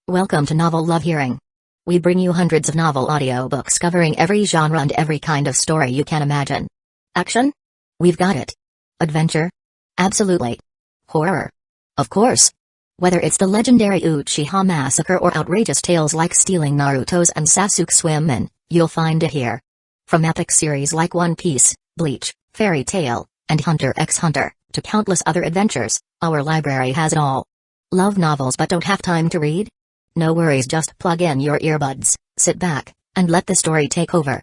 Welcome to Novel Love Hearing. We bring you hundreds of novel audiobooks covering every genre and every kind of story you can imagine. Action? We've got it. Adventure? Absolutely. Horror? Of course. Whether it's the legendary Uchiha Massacre or outrageous tales like stealing Naruto's and Sasuke's women, you'll find it here. From epic series like One Piece, Bleach, Fairy Tail, and Hunter x Hunter, to countless other adventures, our library has it all. Love novels but don't have time to read? No worries, just plug in your earbuds, sit back, and let the story take over.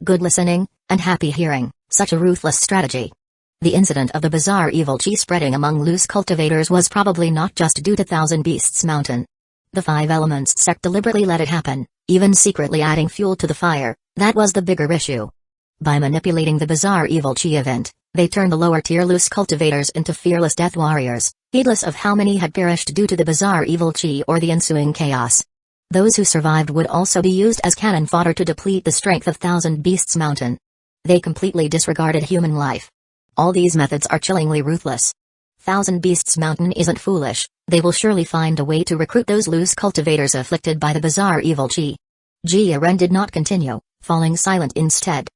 Good listening, and happy hearing, such a ruthless strategy. The incident of the bizarre evil chi spreading among loose cultivators was probably not just due to Thousand Beasts Mountain. The Five Elements sect deliberately let it happen, even secretly adding fuel to the fire. That was the bigger issue. By manipulating the bizarre evil chi event, they turned the lower-tier loose cultivators into fearless death warriors, heedless of how many had perished due to the bizarre evil chi or the ensuing chaos. Those who survived would also be used as cannon fodder to deplete the strength of Thousand Beasts Mountain. They completely disregarded human life. All these methods are chillingly ruthless. Thousand Beasts Mountain isn't foolish, they will surely find a way to recruit those loose cultivators afflicted by the bizarre evil chi. Jiren did not continue, falling silent instead.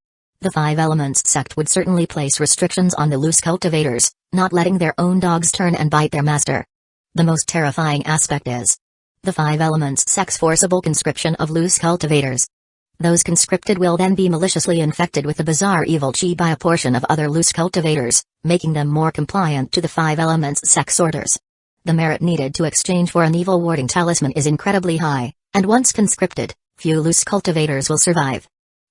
The Five Elements sect would certainly place restrictions on the loose cultivators, not letting their own dogs turn and bite their master. The most terrifying aspect is the Five Elements sect's forcible conscription of loose cultivators. Those conscripted will then be maliciously infected with the bizarre evil chi by a portion of other loose cultivators, making them more compliant to the Five Elements sect's orders. The merit needed to exchange for an evil warding talisman is incredibly high, and once conscripted, few loose cultivators will survive.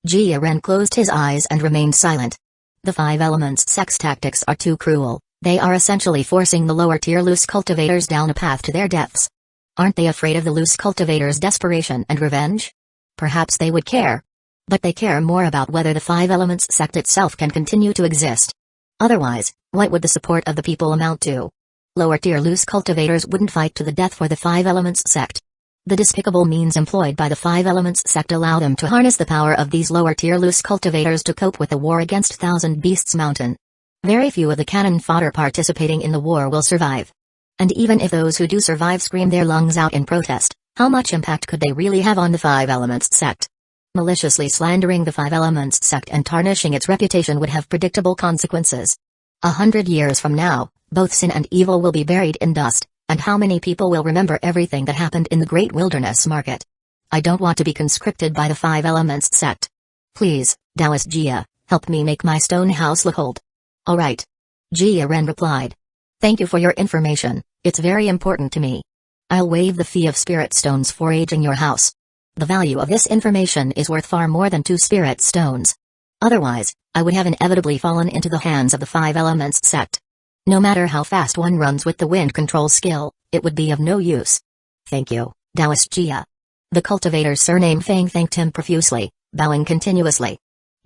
Jiren closed his eyes and remained silent. The Five Elements sect's tactics are too cruel. They are essentially forcing the lower-tier loose cultivators down a path to their deaths. Aren't they afraid of the loose cultivators' desperation and revenge? Perhaps they would care. But they care more about whether the Five Elements sect itself can continue to exist. Otherwise, what would the support of the people amount to? Lower-tier loose cultivators wouldn't fight to the death for the Five Elements sect. The despicable means employed by the Five Elements sect allow them to harness the power of these lower-tier loose cultivators to cope with the war against Thousand Beasts Mountain. Very few of the cannon fodder participating in the war will survive. And even if those who do survive scream their lungs out in protest, how much impact could they really have on the Five Elements sect? Maliciously slandering the Five Elements sect and tarnishing its reputation would have predictable consequences. 100 years from now, both sin and evil will be buried in dust. And how many people will remember everything that happened in the Great Wilderness Market? I don't want to be conscripted by the Five Elements sect. Please, Taoist Jia, help me make my stone house look old. Alright. Jiren replied. Thank you for your information, it's very important to me. I'll waive the fee of spirit stones for aging your house. The value of this information is worth far more than 2 spirit stones. Otherwise, I would have inevitably fallen into the hands of the Five Elements sect. No matter how fast one runs with the wind control skill, it would be of no use. Thank you, Taoist Jia. The cultivator's surname Fang thanked him profusely, bowing continuously.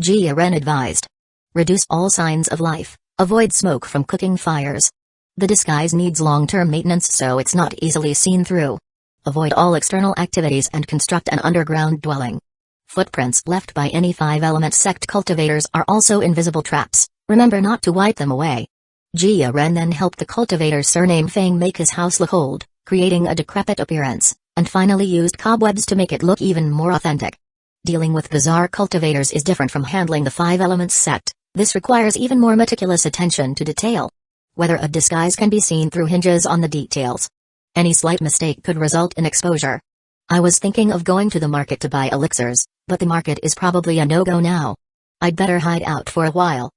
Jiren advised. Reduce all signs of life, avoid smoke from cooking fires. The disguise needs long-term maintenance so it's not easily seen through. Avoid all external activities and construct an underground dwelling. Footprints left by any Five Element sect cultivators are also invisible traps, remember not to wipe them away. Jiren then helped the cultivator's surname Fang make his house look old, creating a decrepit appearance, and finally used cobwebs to make it look even more authentic. Dealing with bizarre cultivators is different from handling the Five Elements sect. This requires even more meticulous attention to detail. Whether a disguise can be seen through hinges on the details. Any slight mistake could result in exposure. I was thinking of going to the market to buy elixirs, but the market is probably a no-go now. I'd better hide out for a while.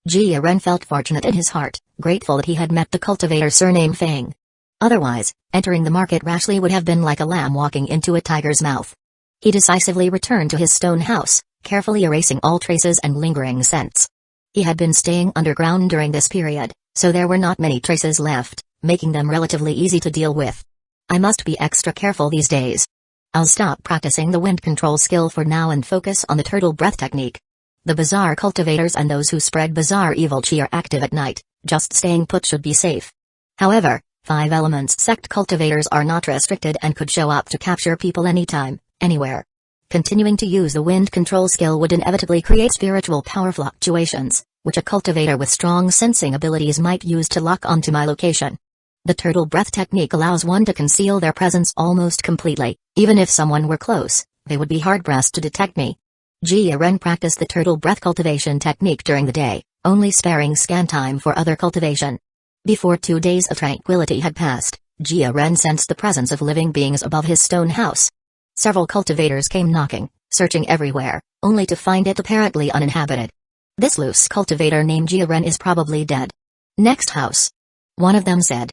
Jiren felt fortunate in his heart, grateful that he had met the cultivator surname Fang. Otherwise, entering the market rashly would have been like a lamb walking into a tiger's mouth. He decisively returned to his stone house, carefully erasing all traces and lingering scents. He had been staying underground during this period, so there were not many traces left, making them relatively easy to deal with. I must be extra careful these days. I'll stop practicing the wind control skill for now and focus on the turtle breath technique. The bizarre cultivators and those who spread bizarre evil chi are active at night, just staying put should be safe. However, Five Elements sect cultivators are not restricted and could show up to capture people anytime, anywhere. Continuing to use the wind control skill would inevitably create spiritual power fluctuations, which a cultivator with strong sensing abilities might use to lock onto my location. The turtle breath technique allows one to conceal their presence almost completely. Even if someone were close, they would be hard-pressed to detect me. Jia Ren practiced the turtle breath cultivation technique during the day, only sparing scant time for other cultivation. Before 2 days of tranquility had passed, Jia Ren sensed the presence of living beings above his stone house. Several cultivators came knocking, searching everywhere, only to find it apparently uninhabited. This loose cultivator named Jia Ren is probably dead. Next house. One of them said.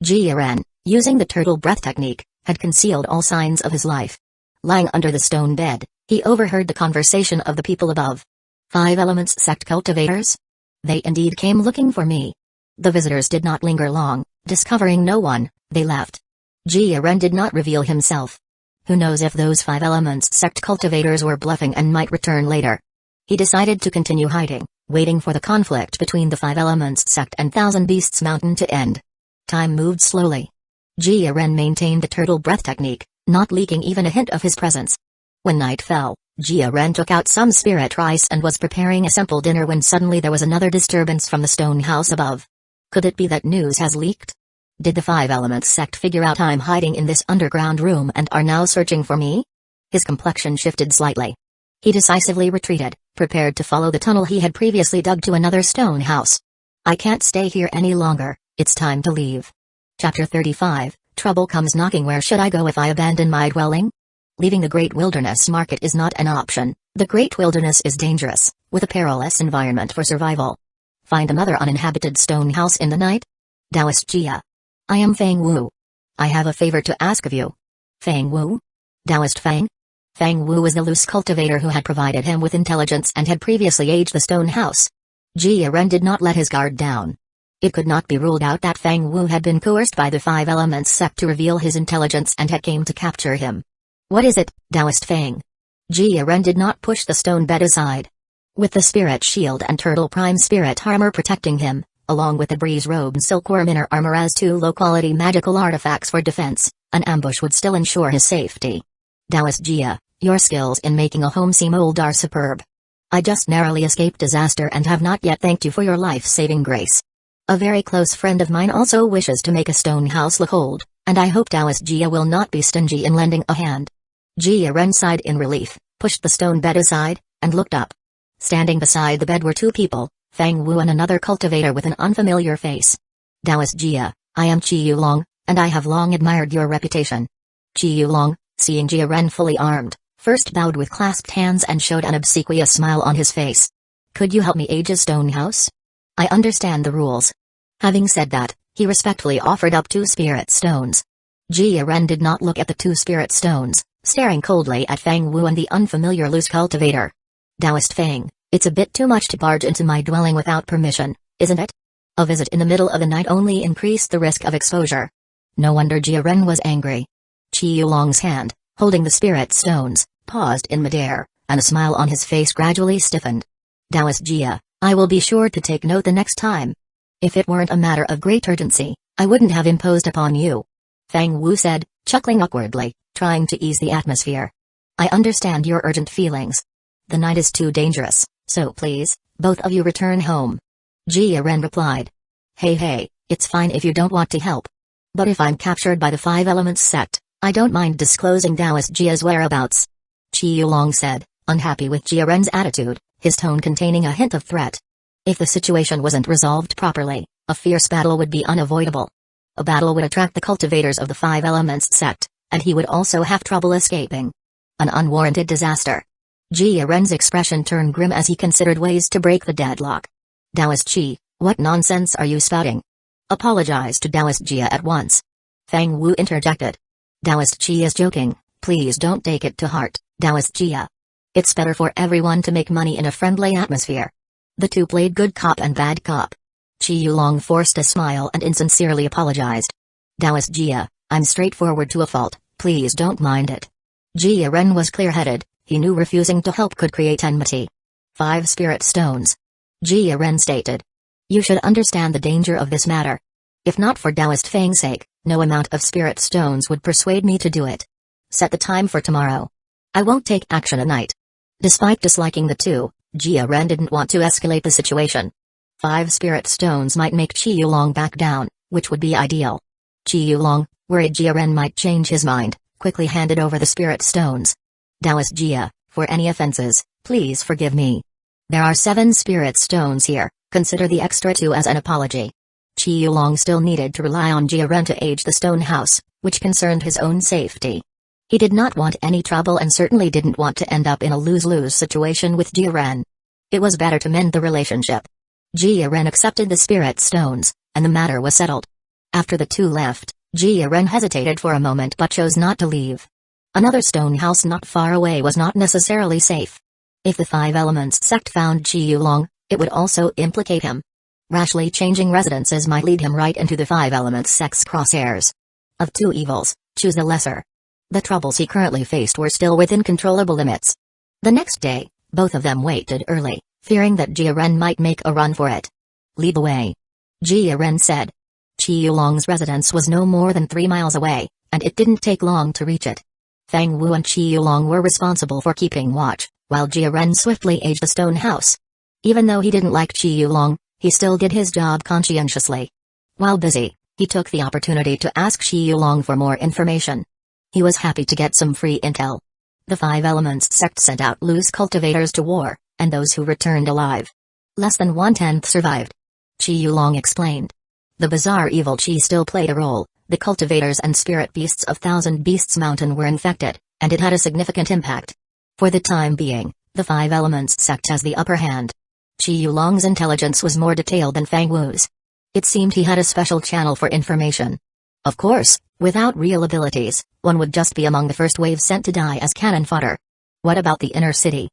Jia Ren, using the turtle breath technique, had concealed all signs of his life. Lying under the stone bed, he overheard the conversation of the people above. 5 Elements sect cultivators? They indeed came looking for me. The visitors did not linger long, discovering no one, they left. Jia Ren did not reveal himself. Who knows if those 5 Elements sect cultivators were bluffing and might return later. He decided to continue hiding, waiting for the conflict between the 5 Elements sect and Thousand Beasts Mountain to end. Time moved slowly. Jia Ren maintained the turtle breath technique, not leaking even a hint of his presence. When night fell, Jia Ren took out some spirit rice and was preparing a simple dinner when suddenly there was another disturbance from the stone house above. Could it be that news has leaked? Did the 5 Elements sect figure out I'm hiding in this underground room and are now searching for me? His complexion shifted slightly. He decisively retreated, prepared to follow the tunnel he had previously dug to another stone house. I can't stay here any longer, it's time to leave. Chapter 35, Trouble Comes Knocking. Where should I go if I abandon my dwelling? Leaving the Great Wilderness Market is not an option. The Great Wilderness is dangerous, with a perilous environment for survival. Find another uninhabited stone house in the night? Taoist Jia. I am Fang Wu. I have a favor to ask of you. Fang Wu? Taoist Fang? Fang Wu was the loose cultivator who had provided him with intelligence and had previously aged the stone house. Jia Ren did not let his guard down. It could not be ruled out that Fang Wu had been coerced by the 5 Elements sect to reveal his intelligence and had came to capture him. What is it, Taoist Fang? Jia Ren did not push the stone bed aside. With the spirit shield and turtle prime spirit armor protecting him, along with the breeze robe and silkworm inner armor as 2 low-quality magical artifacts for defense, an ambush would still ensure his safety. Taoist Jia, your skills in making a home seem old are superb. I just narrowly escaped disaster and have not yet thanked you for your life-saving grace. A very close friend of mine also wishes to make a stone house look old, and I hope Taoist Jia will not be stingy in lending a hand. Jia Ren sighed in relief, pushed the stone bed aside, and looked up. Standing beside the bed were 2 people, Fang Wu and another cultivator with an unfamiliar face. Taoist Jia, I am Qi Yulong, and I have long admired your reputation. Qi Yulong, seeing Jia Ren fully armed, first bowed with clasped hands and showed an obsequious smile on his face. Could you help me age a stone house? I understand the rules. Having said that, he respectfully offered up 2 spirit stones. Jia Ren did not look at the 2 spirit stones, staring coldly at Fang Wu and the unfamiliar loose cultivator. Taoist Fang, it's a bit too much to barge into my dwelling without permission, isn't it? A visit in the middle of the night only increased the risk of exposure. No wonder Jia Ren was angry. Qi Yulong's hand, holding the spirit stones, paused in midair, and a smile on his face gradually stiffened. Taoist Jia, I will be sure to take note the next time. If it weren't a matter of great urgency, I wouldn't have imposed upon you. Fang Wu said, chuckling awkwardly, trying to ease the atmosphere. I understand your urgent feelings. The night is too dangerous, so please, both of you return home. Jia Ren replied. Hey, it's fine if you don't want to help. But if I'm captured by the 5 Elements sect, I don't mind disclosing Taoist Jia's whereabouts. Qi Yulong said, unhappy with Jia Ren's attitude, his tone containing a hint of threat. If the situation wasn't resolved properly, a fierce battle would be unavoidable. A battle would attract the cultivators of the 5 Elements sect, and he would also have trouble escaping. An unwarranted disaster. Jia Ren's expression turned grim as he considered ways to break the deadlock. Taoist Qi, what nonsense are you spouting? Apologize to Taoist Jia at once. Fang Wu interjected. Taoist Qi is joking, please don't take it to heart, Taoist Jia. It's better for everyone to make money in a friendly atmosphere. The 2 played good cop and bad cop. Qi Yulong forced a smile and insincerely apologized. Taoist Jia, I'm straightforward to a fault, please don't mind it. Jia Ren was clear-headed, he knew refusing to help could create enmity. 5 spirit stones. Jia Ren stated. You should understand the danger of this matter. If not for Taoist Fang's sake, no amount of spirit stones would persuade me to do it. Set the time for tomorrow. I won't take action at night. Despite disliking the 2, Jia Ren didn't want to escalate the situation. 5 spirit stones might make Qi Yulong back down, which would be ideal. Qi Yulong, worried Jia Ren might change his mind, quickly handed over the spirit stones. Taoist Jia, for any offenses, please forgive me. There are 7 spirit stones here, consider the extra 2 as an apology. Qi Yulong still needed to rely on Jia Ren to age the stone house, which concerned his own safety. He did not want any trouble and certainly didn't want to end up in a lose-lose situation with Jia Ren. It was better to mend the relationship. Jia Ren accepted the spirit stones, and the matter was settled. After the 2 left, Jia Ren hesitated for a moment but chose not to leave. Another stone house not far away was not necessarily safe. If the 5 Elements sect found Qi Yulong, it would also implicate him. Rashly changing residences might lead him right into the 5 Elements sect's crosshairs. Of 2 evils, choose the lesser. The troubles he currently faced were still within controllable limits. The next day, both of them waited early, fearing that Jia Ren might make a run for it. Lead the way. Jia Ren said. Qi Yulong's residence was no more than 3 miles away, and it didn't take long to reach it. Fang Wu and Qi Yulong were responsible for keeping watch, while Jia Ren swiftly aged the stone house. Even though he didn't like Qi Yulong, he still did his job conscientiously. While busy, he took the opportunity to ask Qi Yulong for more information. He was happy to get some free intel. The 5 Elements sect sent out loose cultivators to war, and those who returned alive. Less than 1/10 survived. Qi Yulong explained. The bizarre evil Qi still played a role. The cultivators and spirit beasts of Thousand Beasts Mountain were infected, and it had a significant impact. For the time being, the 5 Elements sect has the upper hand. Qi Yulong's intelligence was more detailed than Fang Wu's. It seemed he had a special channel for information. Of course, without real abilities, one would just be among the first wave sent to die as cannon fodder. What about the inner city?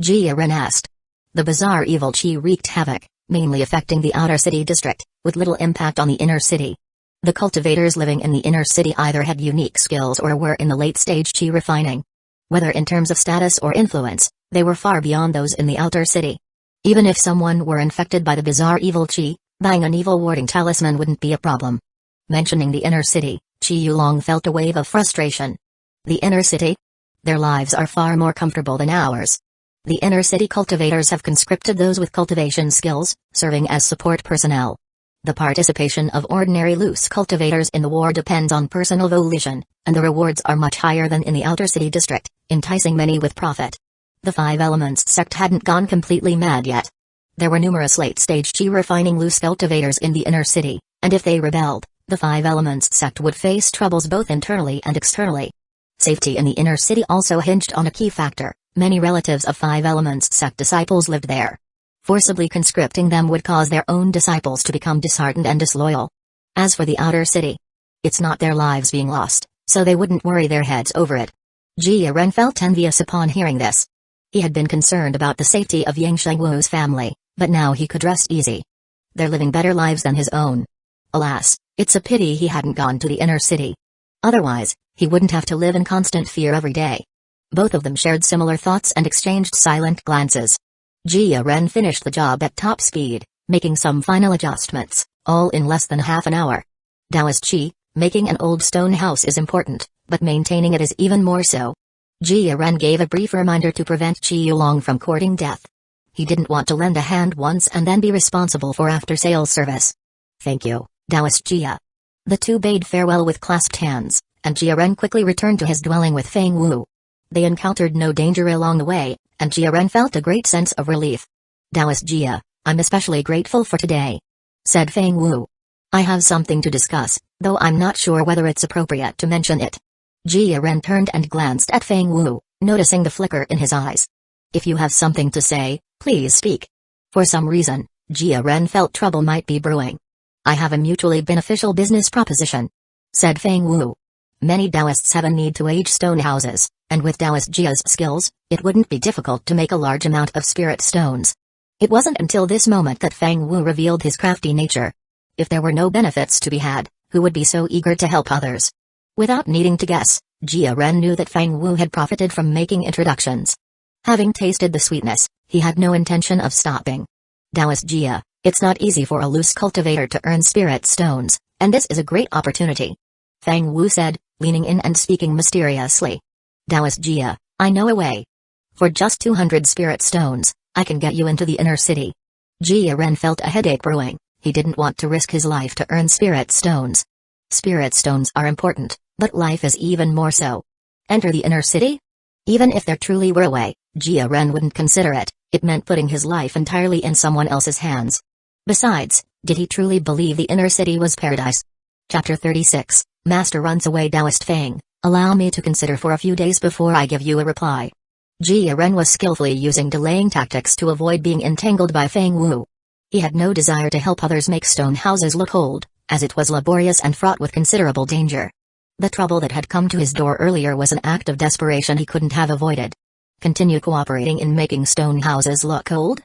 Jia Ren asked. The bizarre evil Qi wreaked havoc, mainly affecting the outer city district, with little impact on the inner city. The cultivators living in the inner city either had unique skills or were in the late stage Qi refining. Whether in terms of status or influence, they were far beyond those in the outer city. Even if someone were infected by the bizarre evil Qi, buying an evil warding talisman wouldn't be a problem. Mentioning the inner city, Qi Yulong felt a wave of frustration. The inner city? Their lives are far more comfortable than ours. The inner city cultivators have conscripted those with cultivation skills, serving as support personnel. The participation of ordinary loose cultivators in the war depends on personal volition, and the rewards are much higher than in the outer city district, enticing many with profit. The 5 Elements sect hadn't gone completely mad yet. There were numerous late-stage Qi refining loose cultivators in the inner city, and if they rebelled, the 5 Elements sect would face troubles both internally and externally. Safety in the inner city also hinged on a key factor. Many relatives of 5 Elements sect disciples lived there. Forcibly conscripting them would cause their own disciples to become disheartened and disloyal. As for the outer city, it's not their lives being lost, so they wouldn't worry their heads over it. Jia Ren felt envious upon hearing this. He had been concerned about the safety of Yang Shengwu's family, but now he could rest easy. They're living better lives than his own. Alas, it's a pity he hadn't gone to the inner city. Otherwise, he wouldn't have to live in constant fear every day. Both of them shared similar thoughts and exchanged silent glances. Jia Ren finished the job at top speed, making some final adjustments, all in less than half an hour. Taoist Qi, making an old stone house is important, but maintaining it is even more so. Jia Ren gave a brief reminder to prevent Qi Yulong from courting death. He didn't want to lend a hand once and then be responsible for after-sales service. Thank you, Taoist Jia. The two bade farewell with clasped hands, and Jia Ren quickly returned to his dwelling with Fang Wu. They encountered no danger along the way, and Jia Ren felt a great sense of relief. Taoist Jia, I'm especially grateful for today, said Fang Wu. I have something to discuss, though I'm not sure whether it's appropriate to mention it. Jia Ren turned and glanced at Fang Wu, noticing the flicker in his eyes. If you have something to say, please speak. For some reason, Jia Ren felt trouble might be brewing. I have a mutually beneficial business proposition, said Fang Wu. Many Taoists have a need to age stone houses, and with Taoist Jia's skills, it wouldn't be difficult to make a large amount of spirit stones. It wasn't until this moment that Fang Wu revealed his crafty nature. If there were no benefits to be had, who would be so eager to help others? Without needing to guess, Jia Ren knew that Fang Wu had profited from making introductions. Having tasted the sweetness, he had no intention of stopping. Taoist Jia, it's not easy for a loose cultivator to earn spirit stones, and this is a great opportunity, Fang Wu said, leaning in and speaking mysteriously. Taoist Jia, I know a way. For just 200 spirit stones, I can get you into the inner city. Jia Ren felt a headache brewing. He didn't want to risk his life to earn spirit stones. Spirit stones are important, but life is even more so. Enter the inner city? Even if there truly were a way, Jia Ren wouldn't consider it. It meant putting his life entirely in someone else's hands. Besides, did he truly believe the inner city was paradise? Chapter 36, Master runs away. Taoist Fang, allow me to consider for a few days before I give you a reply. Jia Ren was skillfully using delaying tactics to avoid being entangled by Fang Wu. He had no desire to help others make stone houses look old, as it was laborious and fraught with considerable danger. The trouble that had come to his door earlier was an act of desperation he couldn't have avoided. Continue cooperating in making stone houses look old?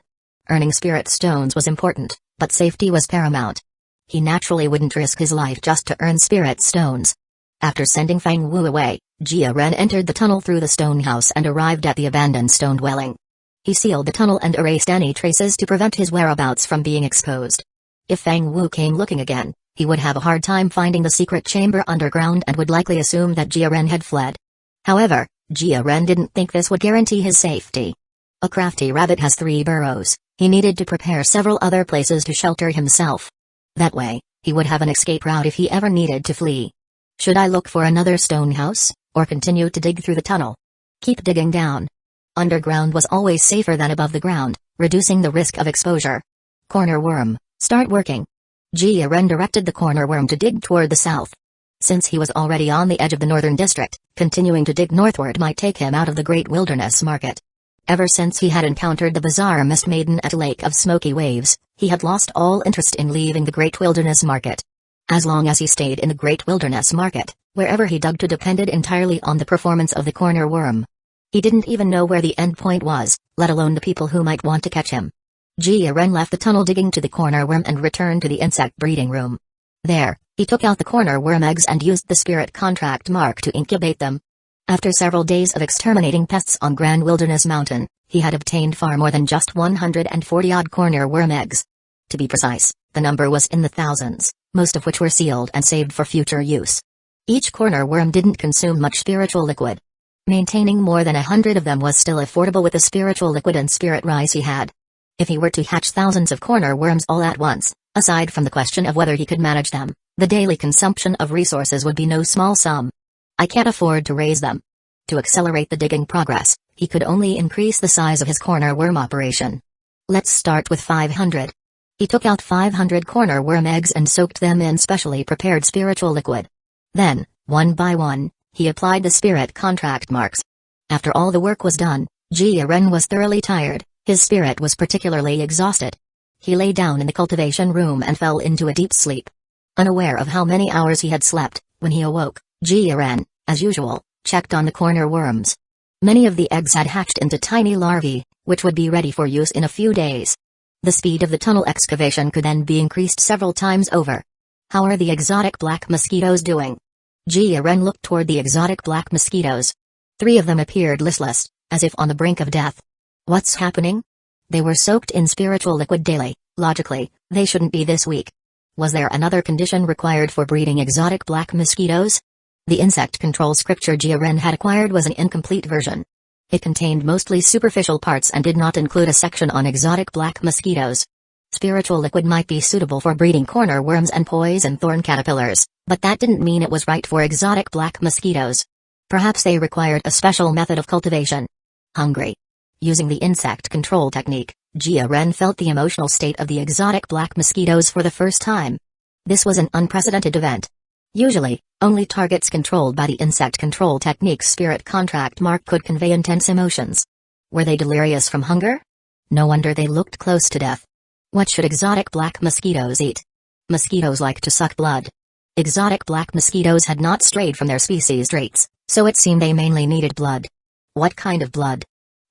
Earning spirit stones was important, but safety was paramount. He naturally wouldn't risk his life just to earn spirit stones. After sending Fang Wu away, Jia Ren entered the tunnel through the stone house and arrived at the abandoned stone dwelling. He sealed the tunnel and erased any traces to prevent his whereabouts from being exposed. If Fang Wu came looking again, he would have a hard time finding the secret chamber underground and would likely assume that Jia Ren had fled. However, Jia Ren didn't think this would guarantee his safety. A crafty rabbit has 3 burrows. He needed to prepare several other places to shelter himself. That way, he would have an escape route if he ever needed to flee. Should I look for another stone house, or continue to dig through the tunnel? Keep digging down. Underground was always safer than above the ground, reducing the risk of exposure. Corner worm, start working. Jia Ren directed the corner worm to dig toward the south. Since he was already on the edge of the northern district, continuing to dig northward might take him out of the Great Wilderness Market. Ever since he had encountered the bizarre mist maiden at a lake of smoky waves, he had lost all interest in leaving the Great Wilderness Market. As long as he stayed in the Great Wilderness Market, wherever he dug to depended entirely on the performance of the corner worm. He didn't even know where the end point was, let alone the people who might want to catch him. Jia Ren left the tunnel digging to the corner worm and returned to the insect breeding room. There, he took out the corner worm eggs and used the spirit contract mark to incubate them. After several days of exterminating pests on Grand Wilderness Mountain, he had obtained far more than just 140-odd corner worm eggs. To be precise, the number was in the thousands, most of which were sealed and saved for future use. Each corner worm didn't consume much spiritual liquid. Maintaining more than 100 of them was still affordable with the spiritual liquid and spirit rice he had. If he were to hatch thousands of corner worms all at once, aside from the question of whether he could manage them, the daily consumption of resources would be no small sum. I can't afford to raise them. To accelerate the digging progress, he could only increase the size of his corner worm operation. Let's start with 500. He took out 500 corner worm eggs and soaked them in specially prepared spiritual liquid. Then, one by one, he applied the spirit contract marks. After all the work was done, Jia Ren was thoroughly tired, his spirit was particularly exhausted. He lay down in the cultivation room and fell into a deep sleep. Unaware of how many hours he had slept, when he awoke, Jia Ren, as usual, checked on the corner worms. Many of the eggs had hatched into tiny larvae, which would be ready for use in a few days. The speed of the tunnel excavation could then be increased several times over. How are the exotic black mosquitoes doing? Jia Ren looked toward the exotic black mosquitoes. 3 of them appeared listless, as if on the brink of death. What's happening? They were soaked in spiritual liquid daily. Logically, they shouldn't be this weak. Was there another condition required for breeding exotic black mosquitoes? The insect control scripture Jia Ren had acquired was an incomplete version. It contained mostly superficial parts and did not include a section on exotic black mosquitoes. Spiritual liquid might be suitable for breeding corner worms and poison thorn caterpillars, but that didn't mean it was right for exotic black mosquitoes. Perhaps they required a special method of cultivation. Hungry. Using the insect control technique, Jia Ren felt the emotional state of the exotic black mosquitoes for the first time. This was an unprecedented event. Usually, only targets controlled by the insect control technique's spirit contract mark could convey intense emotions. Were they delirious from hunger? No wonder they looked close to death. What should exotic black mosquitoes eat? Mosquitoes like to suck blood. Exotic black mosquitoes had not strayed from their species traits, so it seemed they mainly needed blood. What kind of blood?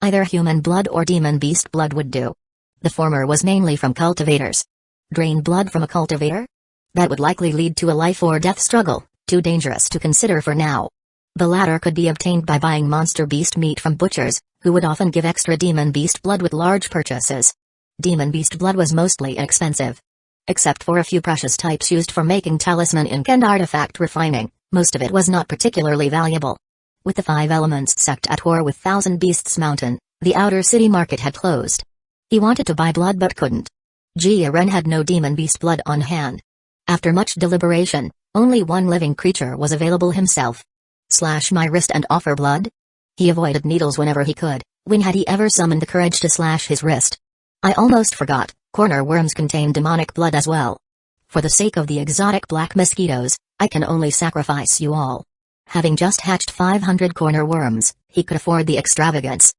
Either human blood or demon beast blood would do. The former was mainly from cultivators. Drain blood from a cultivator? That would likely lead to a life or death struggle, too dangerous to consider for now. The latter could be obtained by buying monster beast meat from butchers, who would often give extra demon beast blood with large purchases. Demon beast blood was mostly inexpensive. Except for a few precious types used for making talisman ink and artifact refining, most of it was not particularly valuable. With the 5 elements sect at war with Thousand Beasts Mountain, the outer city market had closed. He wanted to buy blood but couldn't. Jia Ren had no demon beast blood on hand. After much deliberation, Only one living creature was available himself. Slash my wrist and offer blood? He avoided needles whenever he could. When had he ever summoned the courage to slash his wrist? I almost forgot, corner worms contain demonic blood as well. For the sake of the exotic black mosquitoes, I can only sacrifice you all. Having just hatched 500 corner worms, he could afford the extravagance.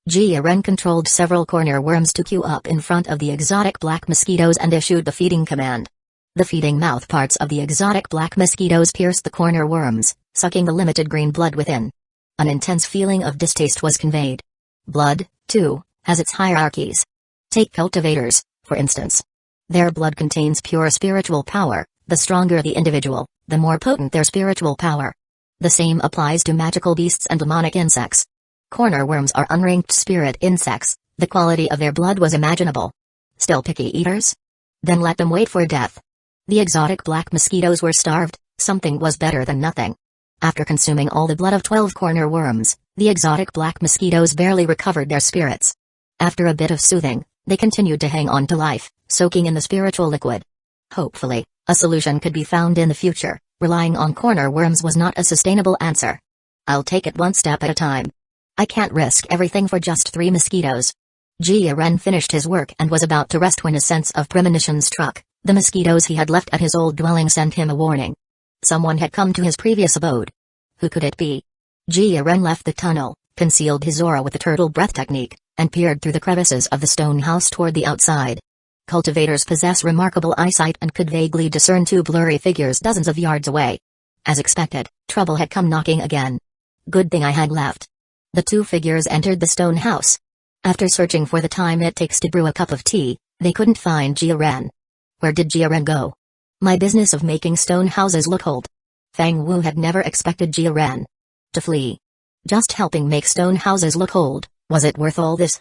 Jiren controlled several corner worms to queue up in front of the exotic black mosquitoes and issued the feeding command. The feeding mouth parts of the exotic black mosquitoes pierced the corner worms, sucking the limited green blood within. An intense feeling of distaste was conveyed. Blood, too, has its hierarchies. Take cultivators, for instance. Their blood contains pure spiritual power. The stronger the individual, the more potent their spiritual power. The same applies to magical beasts and demonic insects. Corner worms are unranked spirit insects. The quality of their blood was imaginable. Still picky eaters? Then let them wait for death. The exotic black mosquitoes were starved. Something was better than nothing. After consuming all the blood of 12 corner worms, the exotic black mosquitoes barely recovered their spirits. After a bit of soothing, they continued to hang on to life, soaking in the spiritual liquid. Hopefully, a solution could be found in the future. Relying on corner worms was not a sustainable answer. I'll take it one step at a time. I can't risk everything for just 3 mosquitoes. Jiren finished his work and was about to rest when a sense of premonition struck. The mosquitoes he had left at his old dwelling sent him a warning. Someone had come to his previous abode. Who could it be? Jiren left the tunnel, concealed his aura with the turtle breath technique, and peered through the crevices of the stone house toward the outside. Cultivators possess remarkable eyesight and could vaguely discern 2 blurry figures dozens of yards away. As expected, trouble had come knocking again. Good thing I had left. The 2 figures entered the stone house. After searching for the time it takes to brew a cup of tea, they couldn't find Jiren. Where did Jiren go? My business of making stone houses look old. Fang Wu had never expected Jiren to flee. Just helping make stone houses look old, was it worth all this?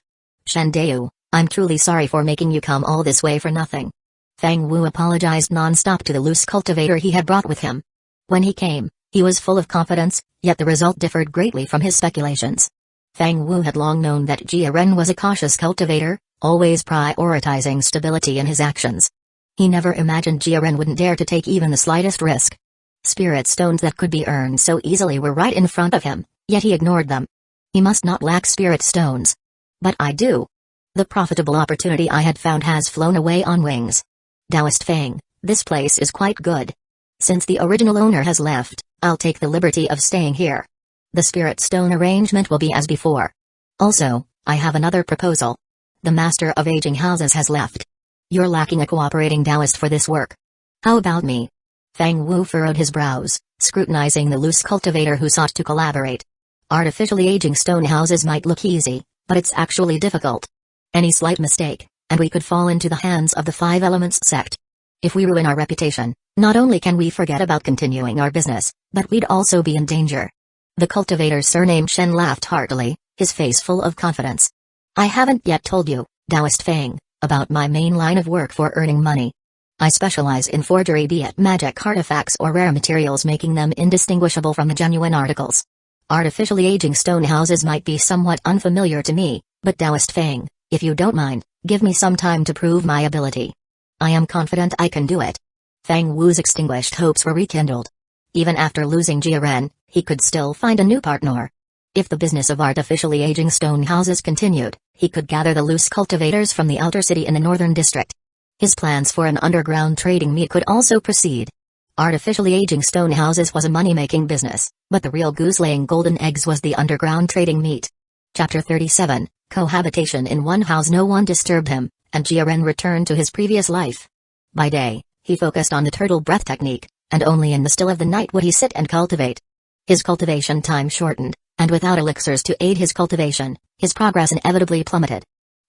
Shendeu, I'm truly sorry for making you come all this way for nothing. Fang Wu apologized non-stop to the loose cultivator he had brought with him. When he came, he was full of confidence, yet the result differed greatly from his speculations. Fang Wu had long known that Jiren was a cautious cultivator, always prioritizing stability in his actions. He never imagined Jiren wouldn't dare to take even the slightest risk. Spirit stones that could be earned so easily were right in front of him, yet he ignored them. He must not lack spirit stones. But I do. The profitable opportunity I had found has flown away on wings. Taoist Fang, this place is quite good. Since the original owner has left, I'll take the liberty of staying here. The spirit stone arrangement will be as before. Also, I have another proposal. The master of aging houses has left. You're lacking a cooperating Taoist for this work. How about me? Fang Wu furrowed his brows, scrutinizing the loose cultivator who sought to collaborate. Artificially aging stone houses might look easy, but it's actually difficult. Any slight mistake, and we could fall into the hands of the 5 Elements sect. If we ruin our reputation, not only can we forget about continuing our business, but we'd also be in danger. The cultivator surnamed Shen laughed heartily, his face full of confidence. I haven't yet told you, Taoist Fang, about my main line of work for earning money. I specialize in forgery, be it magic artifacts or rare materials, making them indistinguishable from the genuine articles. Artificially aging stone houses might be somewhat unfamiliar to me, but Taoist Fang, if you don't mind, give me some time to prove my ability. I am confident I can do it. Fang Wu's extinguished hopes were rekindled. Even after losing Jiren, he could still find a new partner. If the business of artificially aging stone houses continued, he could gather the loose cultivators from the outer city in the northern district. His plans for an underground trading meet could also proceed. Artificially aging stone houses was a money-making business, but the real goose-laying golden eggs was the underground trading meet. Chapter 37, Cohabitation in one house. No one disturbed him, and Jiren returned to his previous life. By day, he focused on the turtle breath technique, and only in the still of the night would he sit and cultivate. His cultivation time shortened, and without elixirs to aid his cultivation, his progress inevitably plummeted.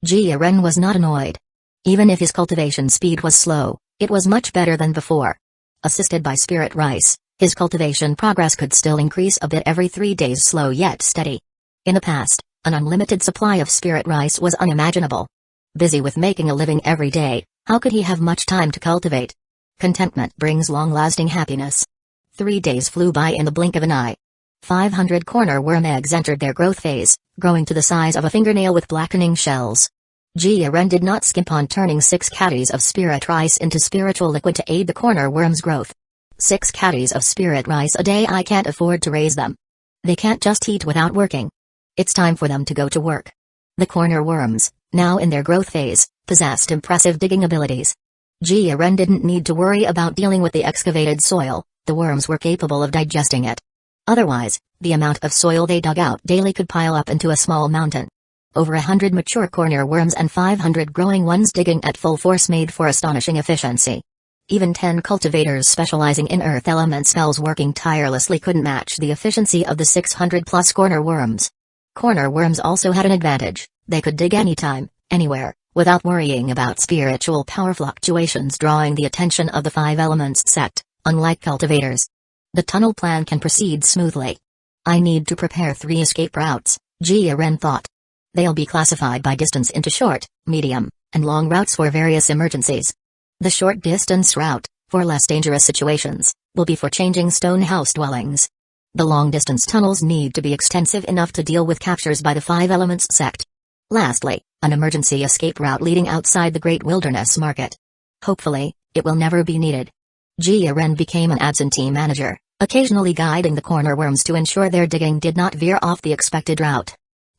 Jiren was not annoyed. Even if his cultivation speed was slow, it was much better than before. Assisted by spirit rice, his cultivation progress could still increase a bit every 3 days, slow yet steady. In the past, an unlimited supply of spirit rice was unimaginable. Busy with making a living every day, how could he have much time to cultivate? Contentment brings long-lasting happiness. 3 days flew by in the blink of an eye. 500 corner worm eggs entered their growth phase, growing to the size of a fingernail with blackening shells. Jiren did not skimp on turning 6 caddies of spirit rice into spiritual liquid to aid the corner worm's growth. 6 caddies of spirit rice a day. I can't afford to raise them. They can't just eat without working. It's time for them to go to work. The corner worms, now in their growth phase, possessed impressive digging abilities. Jiren didn't need to worry about dealing with the excavated soil, the worms were capable of digesting it. Otherwise, the amount of soil they dug out daily could pile up into a small mountain. Over 100 mature corner worms and 500 growing ones digging at full force made for astonishing efficiency. Even 10 cultivators specializing in earth element spells working tirelessly couldn't match the efficiency of the 600+ corner worms. Corner worms also had an advantage: they could dig anytime, anywhere, without worrying about spiritual power fluctuations drawing the attention of the 5 elements sect, unlike cultivators. The tunnel plan can proceed smoothly. I need to prepare 3 escape routes, Jiren thought. They'll be classified by distance into short, medium, and long routes for various emergencies. The short distance route, for less dangerous situations, will be for changing stone house dwellings. The long distance tunnels need to be extensive enough to deal with captures by the 5 elements sect. Lastly, an emergency escape route leading outside the Great Wilderness Market. Hopefully, it will never be needed. Jiren became an absentee manager, occasionally guiding the corner worms to ensure their digging did not veer off the expected route.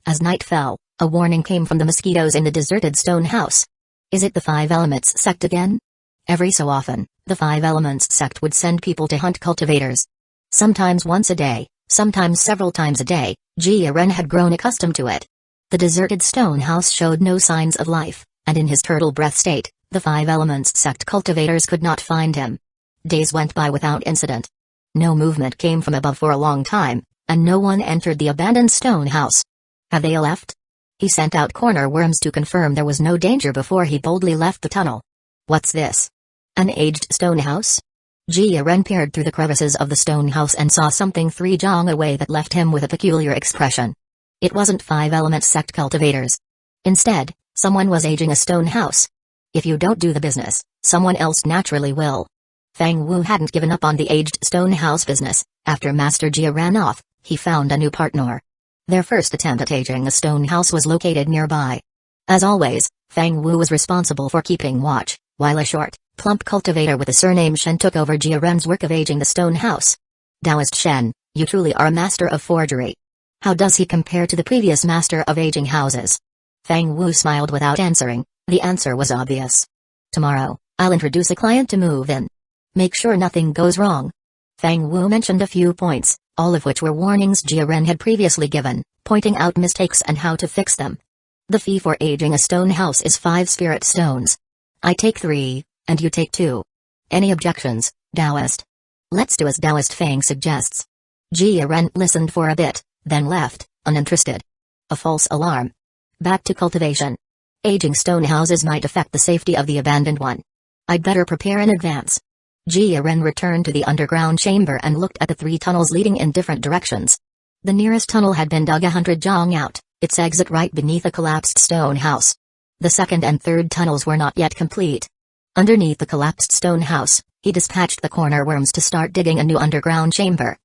As night fell, a warning came from the mosquitoes in the deserted stone house. Is it the 5 elements sect again? Every so often, the 5 elements sect would send people to hunt cultivators. Sometimes once a day, sometimes several times a day. Jiren had grown accustomed to it. The deserted stone house showed no signs of life, and in his turtle breath state, the 5 elements sect cultivators could not find him. Days went by without incident. No movement came from above for a long time, and no one entered the abandoned stone house. Have they left? He sent out corner worms to confirm there was no danger before he boldly left the tunnel. What's this? An aged stone house? Jiren peered through the crevices of the stone house and saw something 3 jong away that left him with a peculiar expression. It wasn't 5 element sect cultivators. Instead, someone was aging a stone house. If you don't do the business, someone else naturally will. Fang Wu hadn't given up on the aged stone house business. After Master Jia ran off, he found a new partner. Their first attempt at aging a stone house was located nearby. As always, Fang Wu was responsible for keeping watch, while a short, plump cultivator with the surname Shen took over Jiren's work of aging the stone house. Taoist Shen, you truly are a master of forgery. How does he compare to the previous master of aging houses? Fang Wu smiled without answering. The answer was obvious. Tomorrow, I'll introduce a client to move in. Make sure nothing goes wrong. Fang Wu mentioned a few points, all of which were warnings Jiren had previously given, pointing out mistakes and how to fix them. The fee for aging a stone house is 5 spirit stones. I take 3, and you take 2. Any objections, Taoist? Let's do as Taoist Fang suggests. Jiren listened for a bit, then left, uninterested. A false alarm. Back to cultivation. Aging stone houses might affect the safety of the abandoned one. I'd better prepare in advance. Jiren returned to the underground chamber and looked at the 3 tunnels leading in different directions. The nearest tunnel had been dug 100 jong out, its exit right beneath a collapsed stone house. The second and third tunnels were not yet complete. Underneath the collapsed stone house, he dispatched the corner worms to start digging a new underground chamber.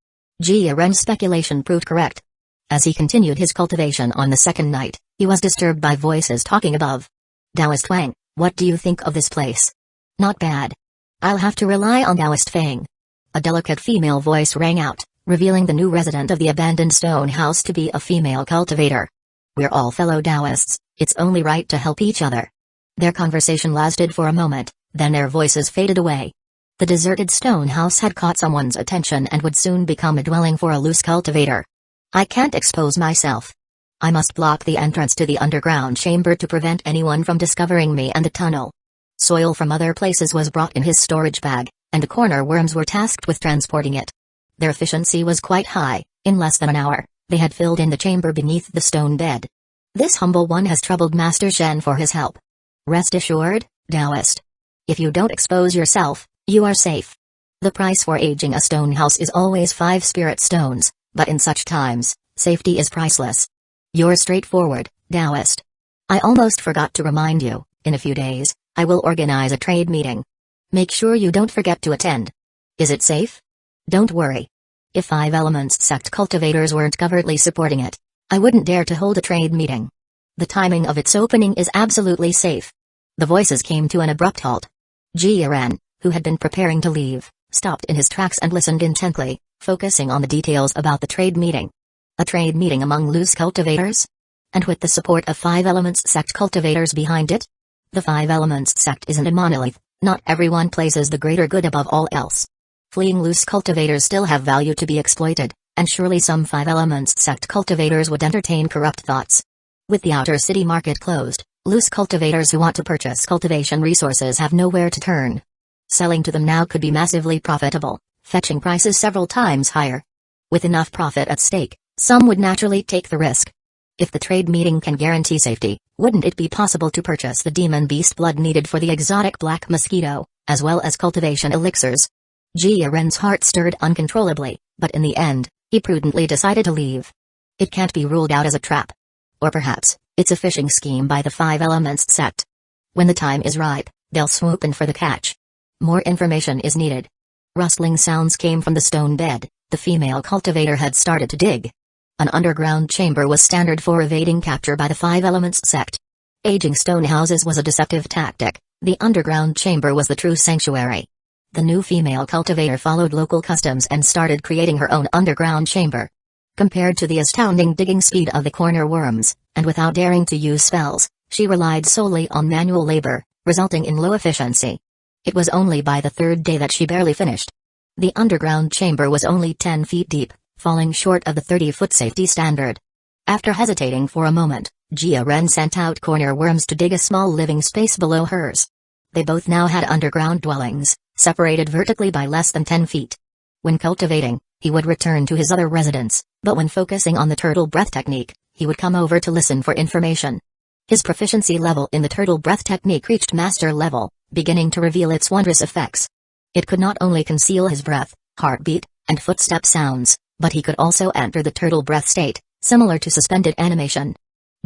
Jiren's speculation proved correct. As he continued his cultivation on the second night, he was disturbed by voices talking above. Taoist Wang, what do you think of this place? Not bad. I'll have to rely on Taoist Fang. A delicate female voice rang out, revealing the new resident of the abandoned stone house to be a female cultivator. We're all fellow Taoists, it's only right to help each other. Their conversation lasted for a moment, then their voices faded away. The deserted stone house had caught someone's attention and would soon become a dwelling for a loose cultivator. I can't expose myself. I must block the entrance to the underground chamber to prevent anyone from discovering me and the tunnel. Soil from other places was brought in his storage bag, and the corner worms were tasked with transporting it. Their efficiency was quite high. In less than an hour, they had filled in the chamber beneath the stone bed. This humble one has troubled Master Shen for his help. Rest assured, Taoist. If you don't expose yourself, you are safe. The price for aging a stone house is always 5 spirit stones, but in such times, safety is priceless. You're straightforward, Taoist. I almost forgot to remind you, in a few days, I will organize a trade meeting. Make sure you don't forget to attend. Is it safe? Don't worry. If 5 elements sect cultivators weren't covertly supporting it, I wouldn't dare to hold a trade meeting. The timing of its opening is absolutely safe. The voices came to an abrupt halt. Jiren, who had been preparing to leave, stopped in his tracks and listened intently, focusing on the details about the trade meeting. A trade meeting among loose cultivators? And with the support of 5 Elements sect cultivators behind it? The 5 Elements sect isn't a monolith, not everyone places the greater good above all else. Fleeing loose cultivators still have value to be exploited, and surely some 5 Elements sect cultivators would entertain corrupt thoughts. With the outer city market closed, loose cultivators who want to purchase cultivation resources have nowhere to turn. Selling to them now could be massively profitable, fetching prices several times higher. With enough profit at stake, some would naturally take the risk. If the trade meeting can guarantee safety, wouldn't it be possible to purchase the demon beast blood needed for the exotic black mosquito, as well as cultivation elixirs? Jia Ren's heart stirred uncontrollably, but in the end, he prudently decided to leave. It can't be ruled out as a trap. Or perhaps, it's a fishing scheme by the 5 Elements sect. When the time is ripe, they'll swoop in for the catch. More information is needed. Rustling sounds came from the stone bed. The female cultivator had started to dig. An underground chamber was standard for evading capture by the 5 Elements sect. Aging stone houses was a deceptive tactic. The underground chamber was the true sanctuary. The new female cultivator followed local customs and started creating her own underground chamber. Compared to the astounding digging speed of the corner worms, and without daring to use spells, she relied solely on manual labor, resulting in low efficiency. It was only by the 3rd day that she barely finished. The underground chamber was only 10 feet deep, falling short of the 30-foot safety standard. After hesitating for a moment, Jia Ren sent out corner worms to dig a small living space below hers. They both now had underground dwellings, separated vertically by less than 10 feet. When cultivating, he would return to his other residence, but when focusing on the turtle breath technique, he would come over to listen for information. His proficiency level in the turtle breath technique reached master level, beginning to reveal its wondrous effects. It could not only conceal his breath, heartbeat, and footstep sounds, but he could also enter the turtle breath state, similar to suspended animation.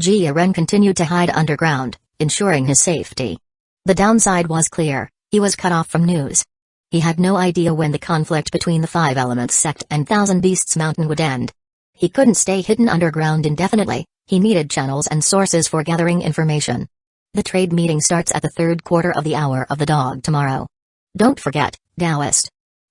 Jia Ren continued to hide underground, ensuring his safety. The downside was clear: he was cut off from news. He had no idea when the conflict between the 5 Elements sect and Thousand Beasts Mountain would end. He couldn't stay hidden underground indefinitely. He needed channels and sources for gathering information. The trade meeting starts at the 3rd quarter of the hour of the dog tomorrow. Don't forget, Taoist.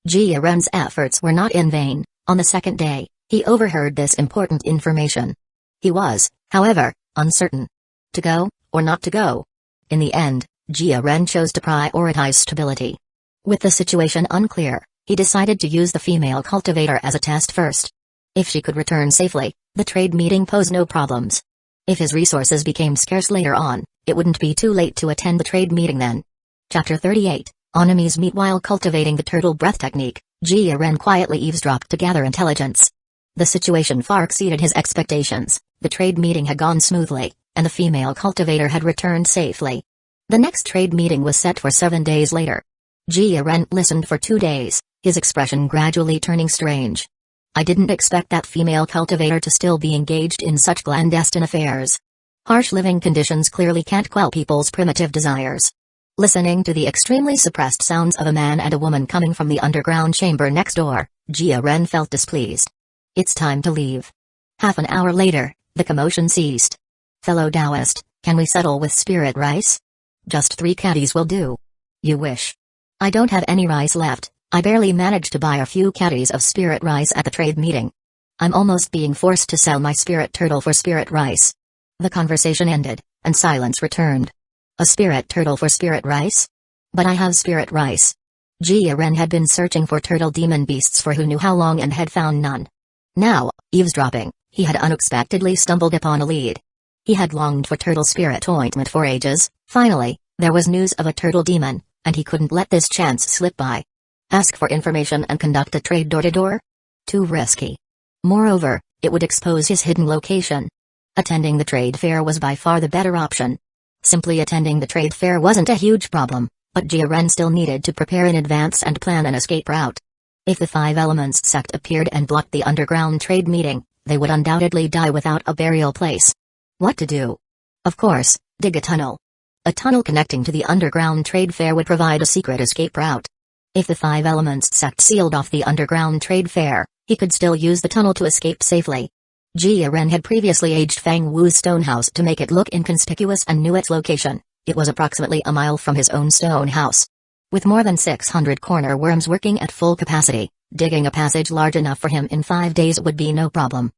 Jia Ren's efforts were not in vain. On the 2nd day, he overheard this important information. He was, however, uncertain. To go, or not to go? In the end, Jia Ren chose to prioritize stability. With the situation unclear, he decided to use the female cultivator as a test first. If she could return safely, the trade meeting posed no problems. If his resources became scarce later on, it wouldn't be too late to attend the trade meeting then. Chapter 38, Enemies Meet. While cultivating the turtle breath technique, Jia Ren quietly eavesdropped to gather intelligence. The situation far exceeded his expectations. The trade meeting had gone smoothly, and the female cultivator had returned safely. The next trade meeting was set for 7 days later. Jia Ren listened for 2 days, his expression gradually turning strange. I didn't expect that female cultivator to still be engaged in such clandestine affairs. Harsh living conditions clearly can't quell people's primitive desires. Listening to the extremely suppressed sounds of a man and a woman coming from the underground chamber next door, Jia Ren felt displeased. It's time to leave. Half an hour later, the commotion ceased. Fellow Taoist, can we settle with spirit rice? Just 3 caddies will do. You wish. I don't have any rice left. I barely managed to buy a few caddies of spirit rice at the trade meeting. I'm almost being forced to sell my spirit turtle for spirit rice. The conversation ended, and silence returned. A spirit turtle for spirit rice? But I have spirit rice. Jia Ren had been searching for turtle demon beasts for who knew how long and had found none. Now, eavesdropping, he had unexpectedly stumbled upon a lead. He had longed for turtle spirit ointment for ages. Finally, there was news of a turtle demon, and he couldn't let this chance slip by. Ask for information and conduct a trade door-to-door? Too risky. Moreover, it would expose his hidden location. Attending the trade fair was by far the better option. Simply attending the trade fair wasn't a huge problem, but Jia Ren still needed to prepare in advance and plan an escape route. If the 5 Elements sect appeared and blocked the underground trade meeting, they would undoubtedly die without a burial place. What to do? Of course, dig a tunnel. A tunnel connecting to the underground trade fair would provide a secret escape route. If the 5 Elements sect sealed off the underground trade fair, he could still use the tunnel to escape safely. Jia Ren had previously aged Fang Wu's stone house to make it look inconspicuous and knew its location. It was approximately a mile from his own stone house. With more than 600 corner worms working at full capacity, digging a passage large enough for him in 5 days would be no problem.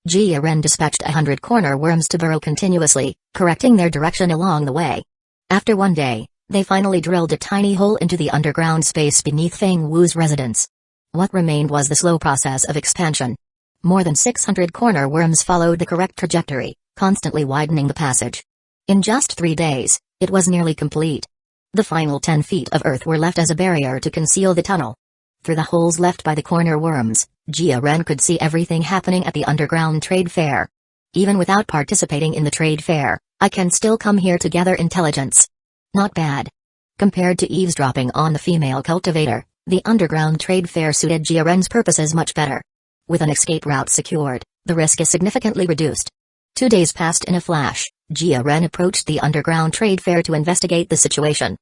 Jia Ren dispatched 100 corner worms to burrow continuously, correcting their direction along the way. After 1 day, they finally drilled a tiny hole into the underground space beneath Feng Wu's residence. What remained was the slow process of expansion. More than 600 corner worms followed the correct trajectory, constantly widening the passage. In just 3 days, it was nearly complete. The final 10 feet of earth were left as a barrier to conceal the tunnel. Through the holes left by the corner worms, Jia Ren could see everything happening at the underground trade fair. Even without participating in the trade fair, I can still come here to gather intelligence. Not bad. Compared to eavesdropping on the female cultivator, the underground trade fair suited Jia Ren's purposes much better. With an escape route secured, the risk is significantly reduced. 2 days passed in a flash. Jia Ren approached the underground trade fair to investigate the situation.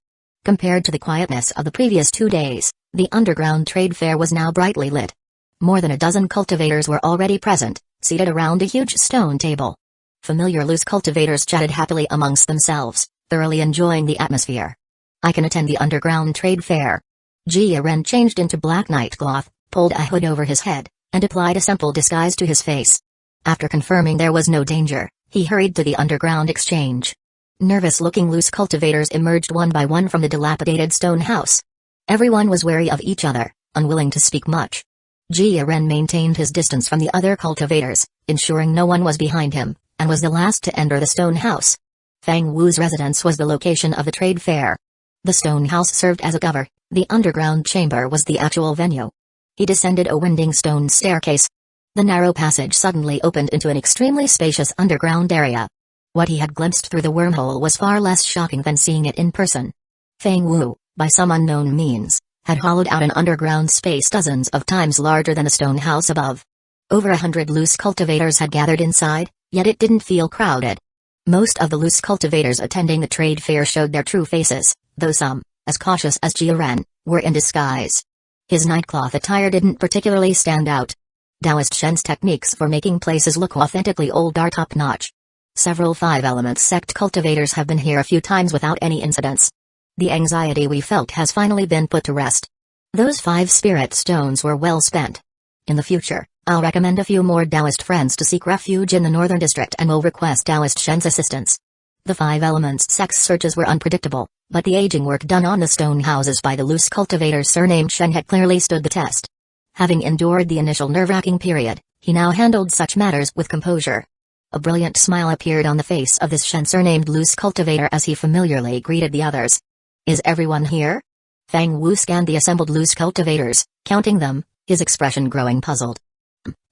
Compared to the quietness of the previous 2 days, the underground trade fair was now brightly lit. More than a dozen cultivators were already present, seated around a huge stone table. Familiar loose cultivators chatted happily amongst themselves, thoroughly enjoying the atmosphere. I can attend the underground trade fair. Jia Ren changed into black nightcloth, pulled a hood over his head, and applied a simple disguise to his face. After confirming there was no danger, he hurried to the underground exchange. Nervous-looking loose cultivators emerged one by one from the dilapidated stone house. Everyone was wary of each other, unwilling to speak much. Jia Ren maintained his distance from the other cultivators, ensuring no one was behind him, and was the last to enter the stone house. Feng Wu's residence was the location of the trade fair. The stone house served as a cover, the underground chamber was the actual venue. He descended a winding stone staircase. The narrow passage suddenly opened into an extremely spacious underground area. What he had glimpsed through the wormhole was far less shocking than seeing it in person. Feng Wu, by some unknown means, had hollowed out an underground space dozens of times larger than the stone house above. Over 100 loose cultivators had gathered inside, yet it didn't feel crowded. Most of the loose cultivators attending the trade fair showed their true faces, though some, as cautious as Jia Ren, were in disguise. His nightcloth attire didn't particularly stand out. Taoist Shen's techniques for making places look authentically old are top-notch. Several Five Elements sect cultivators have been here a few times without any incidents. The anxiety we felt has finally been put to rest. Those 5 spirit stones were well spent. In the future, I'll recommend a few more Taoist friends to seek refuge in the northern district and will request Taoist Shen's assistance. The 5 Elements sect's searches were unpredictable, but the aging work done on the stone houses by the loose cultivator surnamed Shen had clearly stood the test. Having endured the initial nerve-wracking period, he now handled such matters with composure. A brilliant smile appeared on the face of this Shen surnamed loose cultivator as he familiarly greeted the others. Is everyone here? Feng Wu scanned the assembled loose cultivators, counting them, his expression growing puzzled.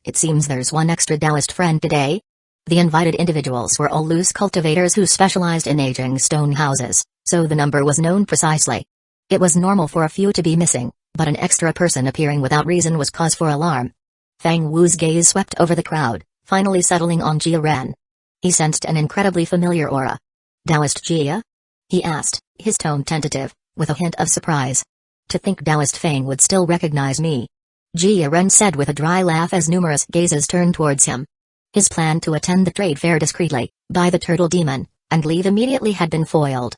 It seems there's one extra Taoist friend today. The invited individuals were all loose cultivators who specialized in aging stone houses, so the number was known precisely. It was normal for a few to be missing, but an extra person appearing without reason was cause for alarm. Feng Wu's gaze swept over the crowd, finally settling on Jia Ren. He sensed an incredibly familiar aura. Taoist Jia? He asked, his tone tentative, with a hint of surprise. To think Taoist Feng would still recognize me. Jia Ren said with a dry laugh as numerous gazes turned towards him. His plan to attend the trade fair discreetly, buy the turtle demon, and leave immediately had been foiled.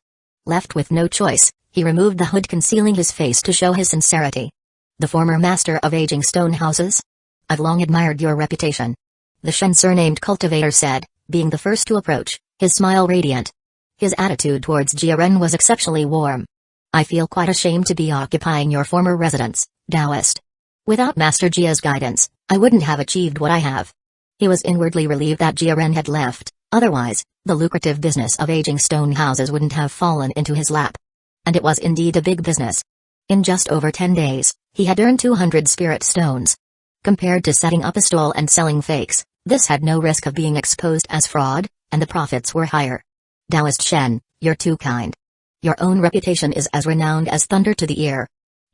Left with no choice, he removed the hood concealing his face to show his sincerity. The former master of aging stone houses? I've long admired your reputation. The Shen surnamed cultivator said, being the first to approach, his smile radiant. His attitude towards Jia Ren was exceptionally warm. I feel quite ashamed to be occupying your former residence, Taoist. Without Master Jia's guidance, I wouldn't have achieved what I have. He was inwardly relieved that Jia Ren had left, otherwise, the lucrative business of aging stone houses wouldn't have fallen into his lap. And it was indeed a big business. In just over 10 days, he had earned 200 spirit stones. Compared to setting up a stall and selling fakes, this had no risk of being exposed as fraud, and the profits were higher. Taoist Shen, you're too kind. Your own reputation is as renowned as thunder to the ear.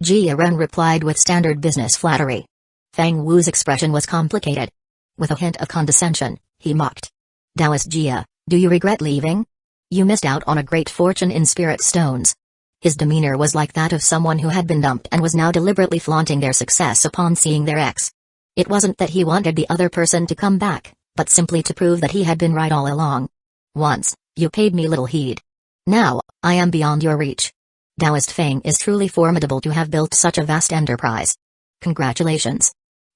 Jia Ren replied with standard business flattery. Feng Wu's expression was complicated. With a hint of condescension, he mocked. Taoist Jia, do you regret leaving? You missed out on a great fortune in spirit stones. His demeanor was like that of someone who had been dumped and was now deliberately flaunting their success upon seeing their ex. It wasn't that he wanted the other person to come back, but simply to prove that he had been right all along. Once, you paid me little heed. Now, I am beyond your reach. Taoist Fang is truly formidable to have built such a vast enterprise. Congratulations.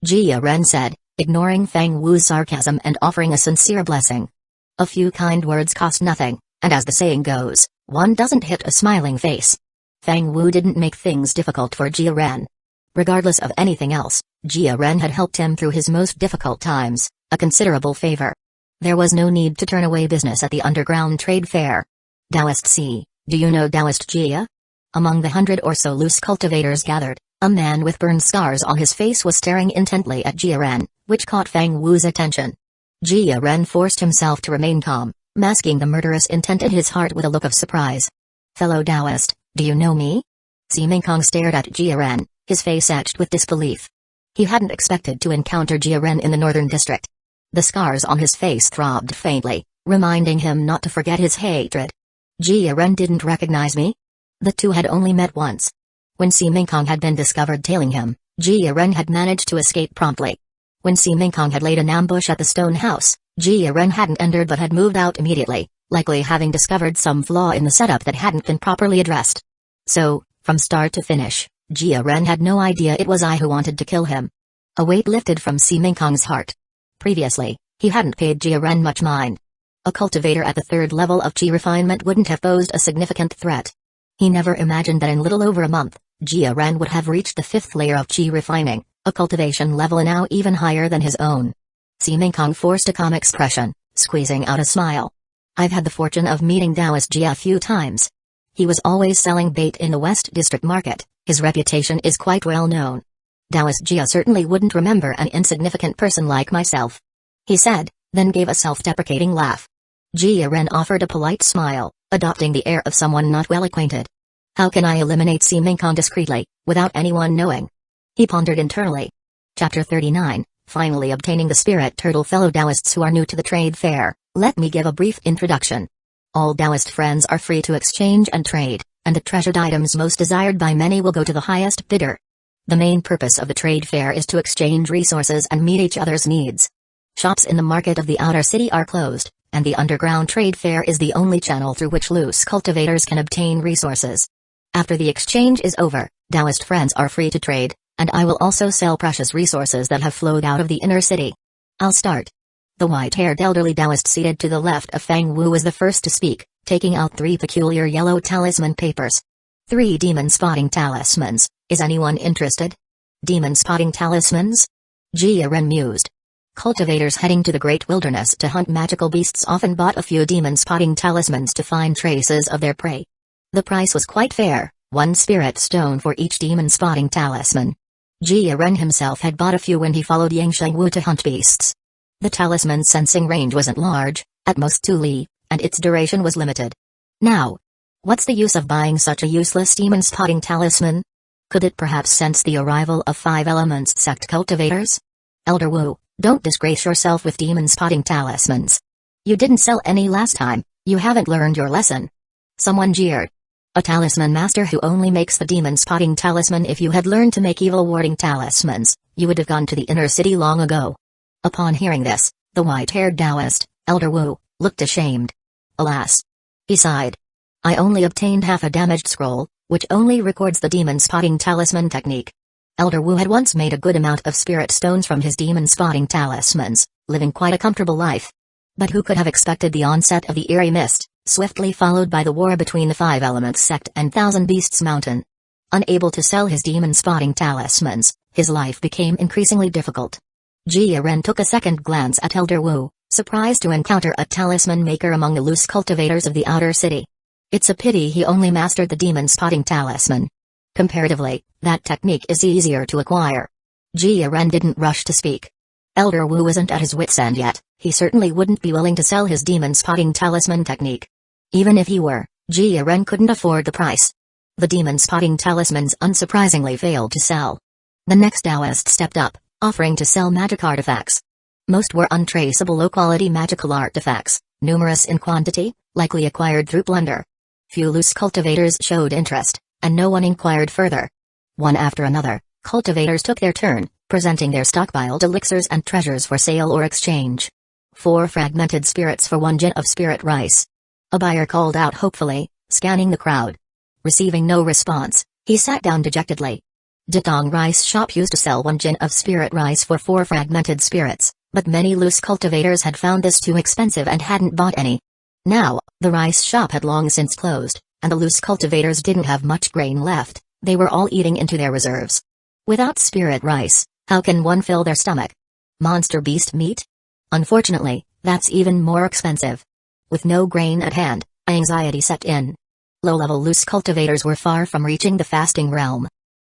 Jia Ren said, ignoring Fang Wu's sarcasm and offering a sincere blessing. A few kind words cost nothing, and as the saying goes, one doesn't hit a smiling face. Fang Wu didn't make things difficult for Jia Ren. Regardless of anything else, Jia Ren had helped him through his most difficult times, a considerable favor. There was no need to turn away business at the underground trade fair. Taoist C, do you know Taoist Jia? Among the 100 or so loose cultivators gathered, a man with burned scars on his face was staring intently at Jia Ren, which caught Fang Wu's attention. Jia Ren forced himself to remain calm, masking the murderous intent in his heart with a look of surprise. Fellow Taoist, do you know me? Si Mingkong stared at Jia Ren, his face etched with disbelief. He hadn't expected to encounter Jia Ren in the northern district. The scars on his face throbbed faintly, reminding him not to forget his hatred. Jia Ren didn't recognize me? The two had only met once. When Si Mingkong had been discovered tailing him, Jia Ren had managed to escape promptly. When Si Mingkong had laid an ambush at the stone house, Jia Ren hadn't entered but had moved out immediately, likely having discovered some flaw in the setup that hadn't been properly addressed. So, from start to finish, Jia Ren had no idea it was I who wanted to kill him. A weight lifted from Si Mingkong's heart. Previously, he hadn't paid Jia Ren much mind. A cultivator at the third level of Qi refinement wouldn't have posed a significant threat. He never imagined that in little over a month, Jia Ren would have reached the 5th layer of Qi refining, a cultivation level now even higher than his own. Si Mingkong forced a calm expression, squeezing out a smile. I've had the fortune of meeting Taoist Jia a few times. He was always selling bait in the West District market, his reputation is quite well known. Taoist Jia certainly wouldn't remember an insignificant person like myself. He said, then gave a self-deprecating laugh. Jia Ren offered a polite smile, adopting the air of someone not well acquainted. How can I eliminate Si Mingkong discreetly, without anyone knowing? He pondered internally. Chapter 39, finally obtaining the spirit turtle. Fellow Taoists who are new to the trade fair, let me give a brief introduction. All Taoist friends are free to exchange and trade, and the treasured items most desired by many will go to the highest bidder. The main purpose of the trade fair is to exchange resources and meet each other's needs. Shops in the market of the outer city are closed, and the underground trade fair is the only channel through which loose cultivators can obtain resources. After the exchange is over, Taoist friends are free to trade, and I will also sell precious resources that have flowed out of the inner city. I'll start. The white-haired elderly Taoist seated to the left of Fang Wu was the first to speak, taking out 3 peculiar yellow talisman papers. 3 demon spotting talismans, is anyone interested? Demon spotting talismans? Jia Ren mused. Cultivators heading to the great wilderness to hunt magical beasts often bought a few demon spotting talismans to find traces of their prey. The price was quite fair, 1 spirit stone for each demon spotting talisman. Jia Ren himself had bought a few when he followed Yang Shengwu to hunt beasts. The talisman's sensing range wasn't large, at most 2 li, and its duration was limited. Now, what's the use of buying such a useless demon spotting talisman? Could it perhaps sense the arrival of 5 elements sect cultivators? Elder Wu, don't disgrace yourself with demon spotting talismans. You didn't sell any last time, you haven't learned your lesson. Someone jeered. A talisman master who only makes the demon spotting talisman. If you had learned to make evil warding talismans, you would have gone to the inner city long ago. Upon hearing this, the white-haired Taoist, Elder Wu, looked ashamed. Alas. He sighed. I only obtained half a damaged scroll, which only records the demon spotting talisman technique. Elder Wu had once made a good amount of spirit stones from his demon spotting talismans, living quite a comfortable life. But who could have expected the onset of the eerie mist, swiftly followed by the war between the 5 Elements sect and Thousand Beasts Mountain? Unable to sell his demon spotting talismans, his life became increasingly difficult. Jia Ren took a second glance at Elder Wu, surprised to encounter a talisman maker among the loose cultivators of the outer city. It's a pity he only mastered the demon spotting talisman. Comparatively, that technique is easier to acquire. Jia Ren didn't rush to speak. Elder Wu isn't at his wit's end yet, he certainly wouldn't be willing to sell his demon spotting talisman technique. Even if he were, Jia Ren couldn't afford the price. The demon spotting talismans unsurprisingly failed to sell. The next Taoist stepped up, offering to sell magic artifacts. Most were untraceable low-quality magical artifacts, numerous in quantity, likely acquired through plunder. Few loose cultivators showed interest, and no one inquired further. One after another, cultivators took their turn, presenting their stockpiled elixirs and treasures for sale or exchange. 4 fragmented spirits for 1 jin of spirit rice. A buyer called out hopefully, scanning the crowd. Receiving no response, he sat down dejectedly. Datong rice shop used to sell 1 jin of spirit rice for 4 fragmented spirits, but many loose cultivators had found this too expensive and hadn't bought any. Now, the rice shop had long since closed, and the loose cultivators didn't have much grain left. They were all eating into their reserves. Without spirit rice, how can one fill their stomach? Monster beast meat? Unfortunately, that's even more expensive. With no grain at hand, anxiety set in. Low-level loose cultivators were far from reaching the fasting realm.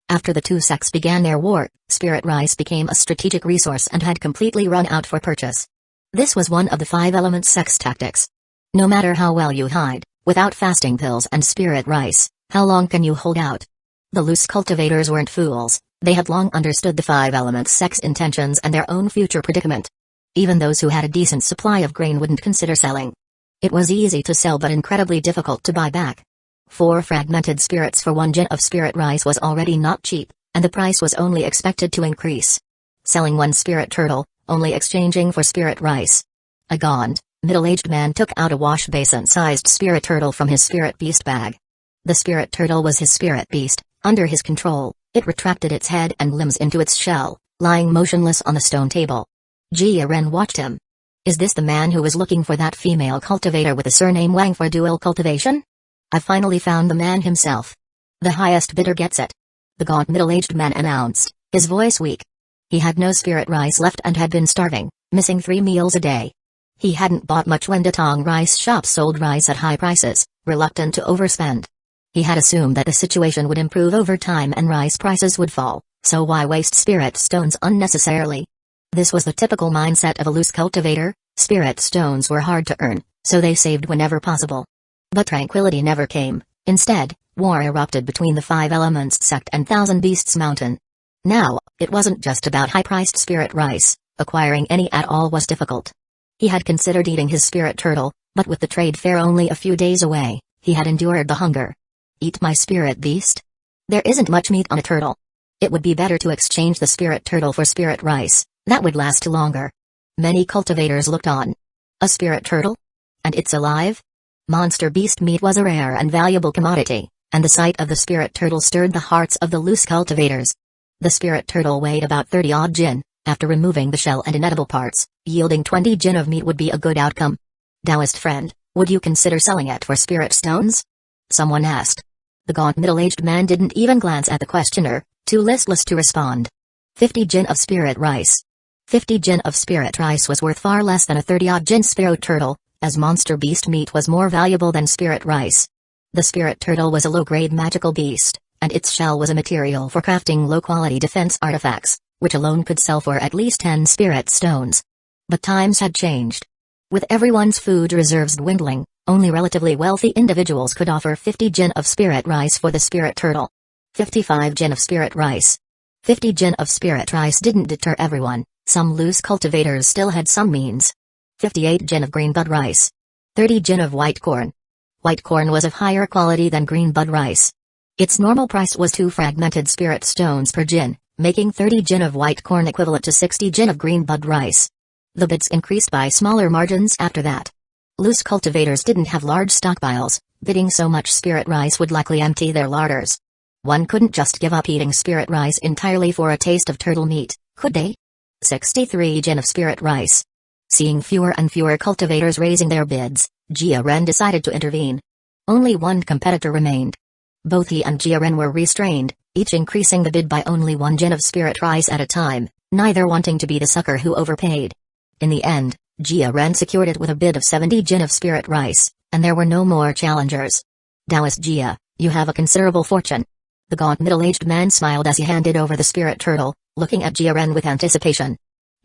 After the two sects began their war, spirit rice became a strategic resource and had completely run out for purchase. This was one of the 5 element sect's tactics. No matter how well you hide, without fasting pills and spirit rice, how long can you hold out? The loose cultivators weren't fools. They had long understood the 5 elements sect's intentions and their own future predicament. Even those who had a decent supply of grain wouldn't consider selling. It was easy to sell but incredibly difficult to buy back. 4 fragmented spirits for 1 jin of spirit rice was already not cheap, and the price was only expected to increase. Selling 1 spirit turtle, only exchanging for spirit rice. A gaunt, middle-aged man took out a wash basin-sized spirit turtle from his spirit beast bag. The spirit turtle was his spirit beast. Under his control, it retracted its head and limbs into its shell, lying motionless on the stone table. Jia Ren watched him. Is this the man who was looking for that female cultivator with the surname Wang for dual cultivation? I finally found the man himself. The highest bidder gets it. The gaunt middle-aged man announced, his voice weak. He had no spirit rice left and had been starving, missing 3 meals a day. He hadn't bought much when Datong rice shops sold rice at high prices, reluctant to overspend. He had assumed that the situation would improve over time and rice prices would fall, so why waste spirit stones unnecessarily? This was the typical mindset of a loose cultivator. Spirit stones were hard to earn, so they saved whenever possible. But tranquility never came. Instead, war erupted between the 5 elements sect and Thousand Beasts Mountain. Now, it wasn't just about high-priced spirit rice. Acquiring any at all was difficult. He had considered eating his spirit turtle, but with the trade fair only a few days away, he had endured the hunger. Eat my spirit beast? There isn't much meat on a turtle. It would be better to exchange the spirit turtle for spirit rice. That would last longer. Many cultivators looked on. A spirit turtle? And it's alive? Monster beast meat was a rare and valuable commodity, and the sight of the spirit turtle stirred the hearts of the loose cultivators. The spirit turtle weighed about 30-odd jin. After removing the shell and inedible parts, yielding 20 jin of meat would be a good outcome. Taoist friend, would you consider selling it for spirit stones? Someone asked. The gaunt middle-aged man didn't even glance at the questioner, too listless to respond. 50 jin of spirit rice. 50 jin of spirit rice was worth far less than a 30-odd jin spirit turtle, as monster beast meat was more valuable than spirit rice. The spirit turtle was a low-grade magical beast, and its shell was a material for crafting low-quality defense artifacts, which alone could sell for at least 10 spirit stones. But times had changed. With everyone's food reserves dwindling, only relatively wealthy individuals could offer 50 jin of spirit rice for the spirit turtle. 55 jin of spirit rice. 50 jin of spirit rice didn't deter everyone. Some loose cultivators still had some means. 58 jin of green bud rice. 30 jin of white corn. White corn was of higher quality than green bud rice. Its normal price was 2 fragmented spirit stones per jin, making 30 jin of white corn equivalent to 60 jin of green bud rice. The bids increased by smaller margins after that. Loose cultivators didn't have large stockpiles. Bidding so much spirit rice would likely empty their larders. One couldn't just give up eating spirit rice entirely for a taste of turtle meat, could they? 63 jin of spirit rice. Seeing fewer and fewer cultivators raising their bids, Jia Ren decided to intervene. Only one competitor remained. Both he and Jia Ren were restrained, each increasing the bid by only 1 jin of spirit rice at a time, neither wanting to be the sucker who overpaid. In the end, Jia Ren secured it with a bid of 70 jin of spirit rice, and there were no more challengers. Taoist Jia, you have a considerable fortune. The gaunt middle-aged man smiled as he handed over the spirit turtle, looking at Jia Ren with anticipation.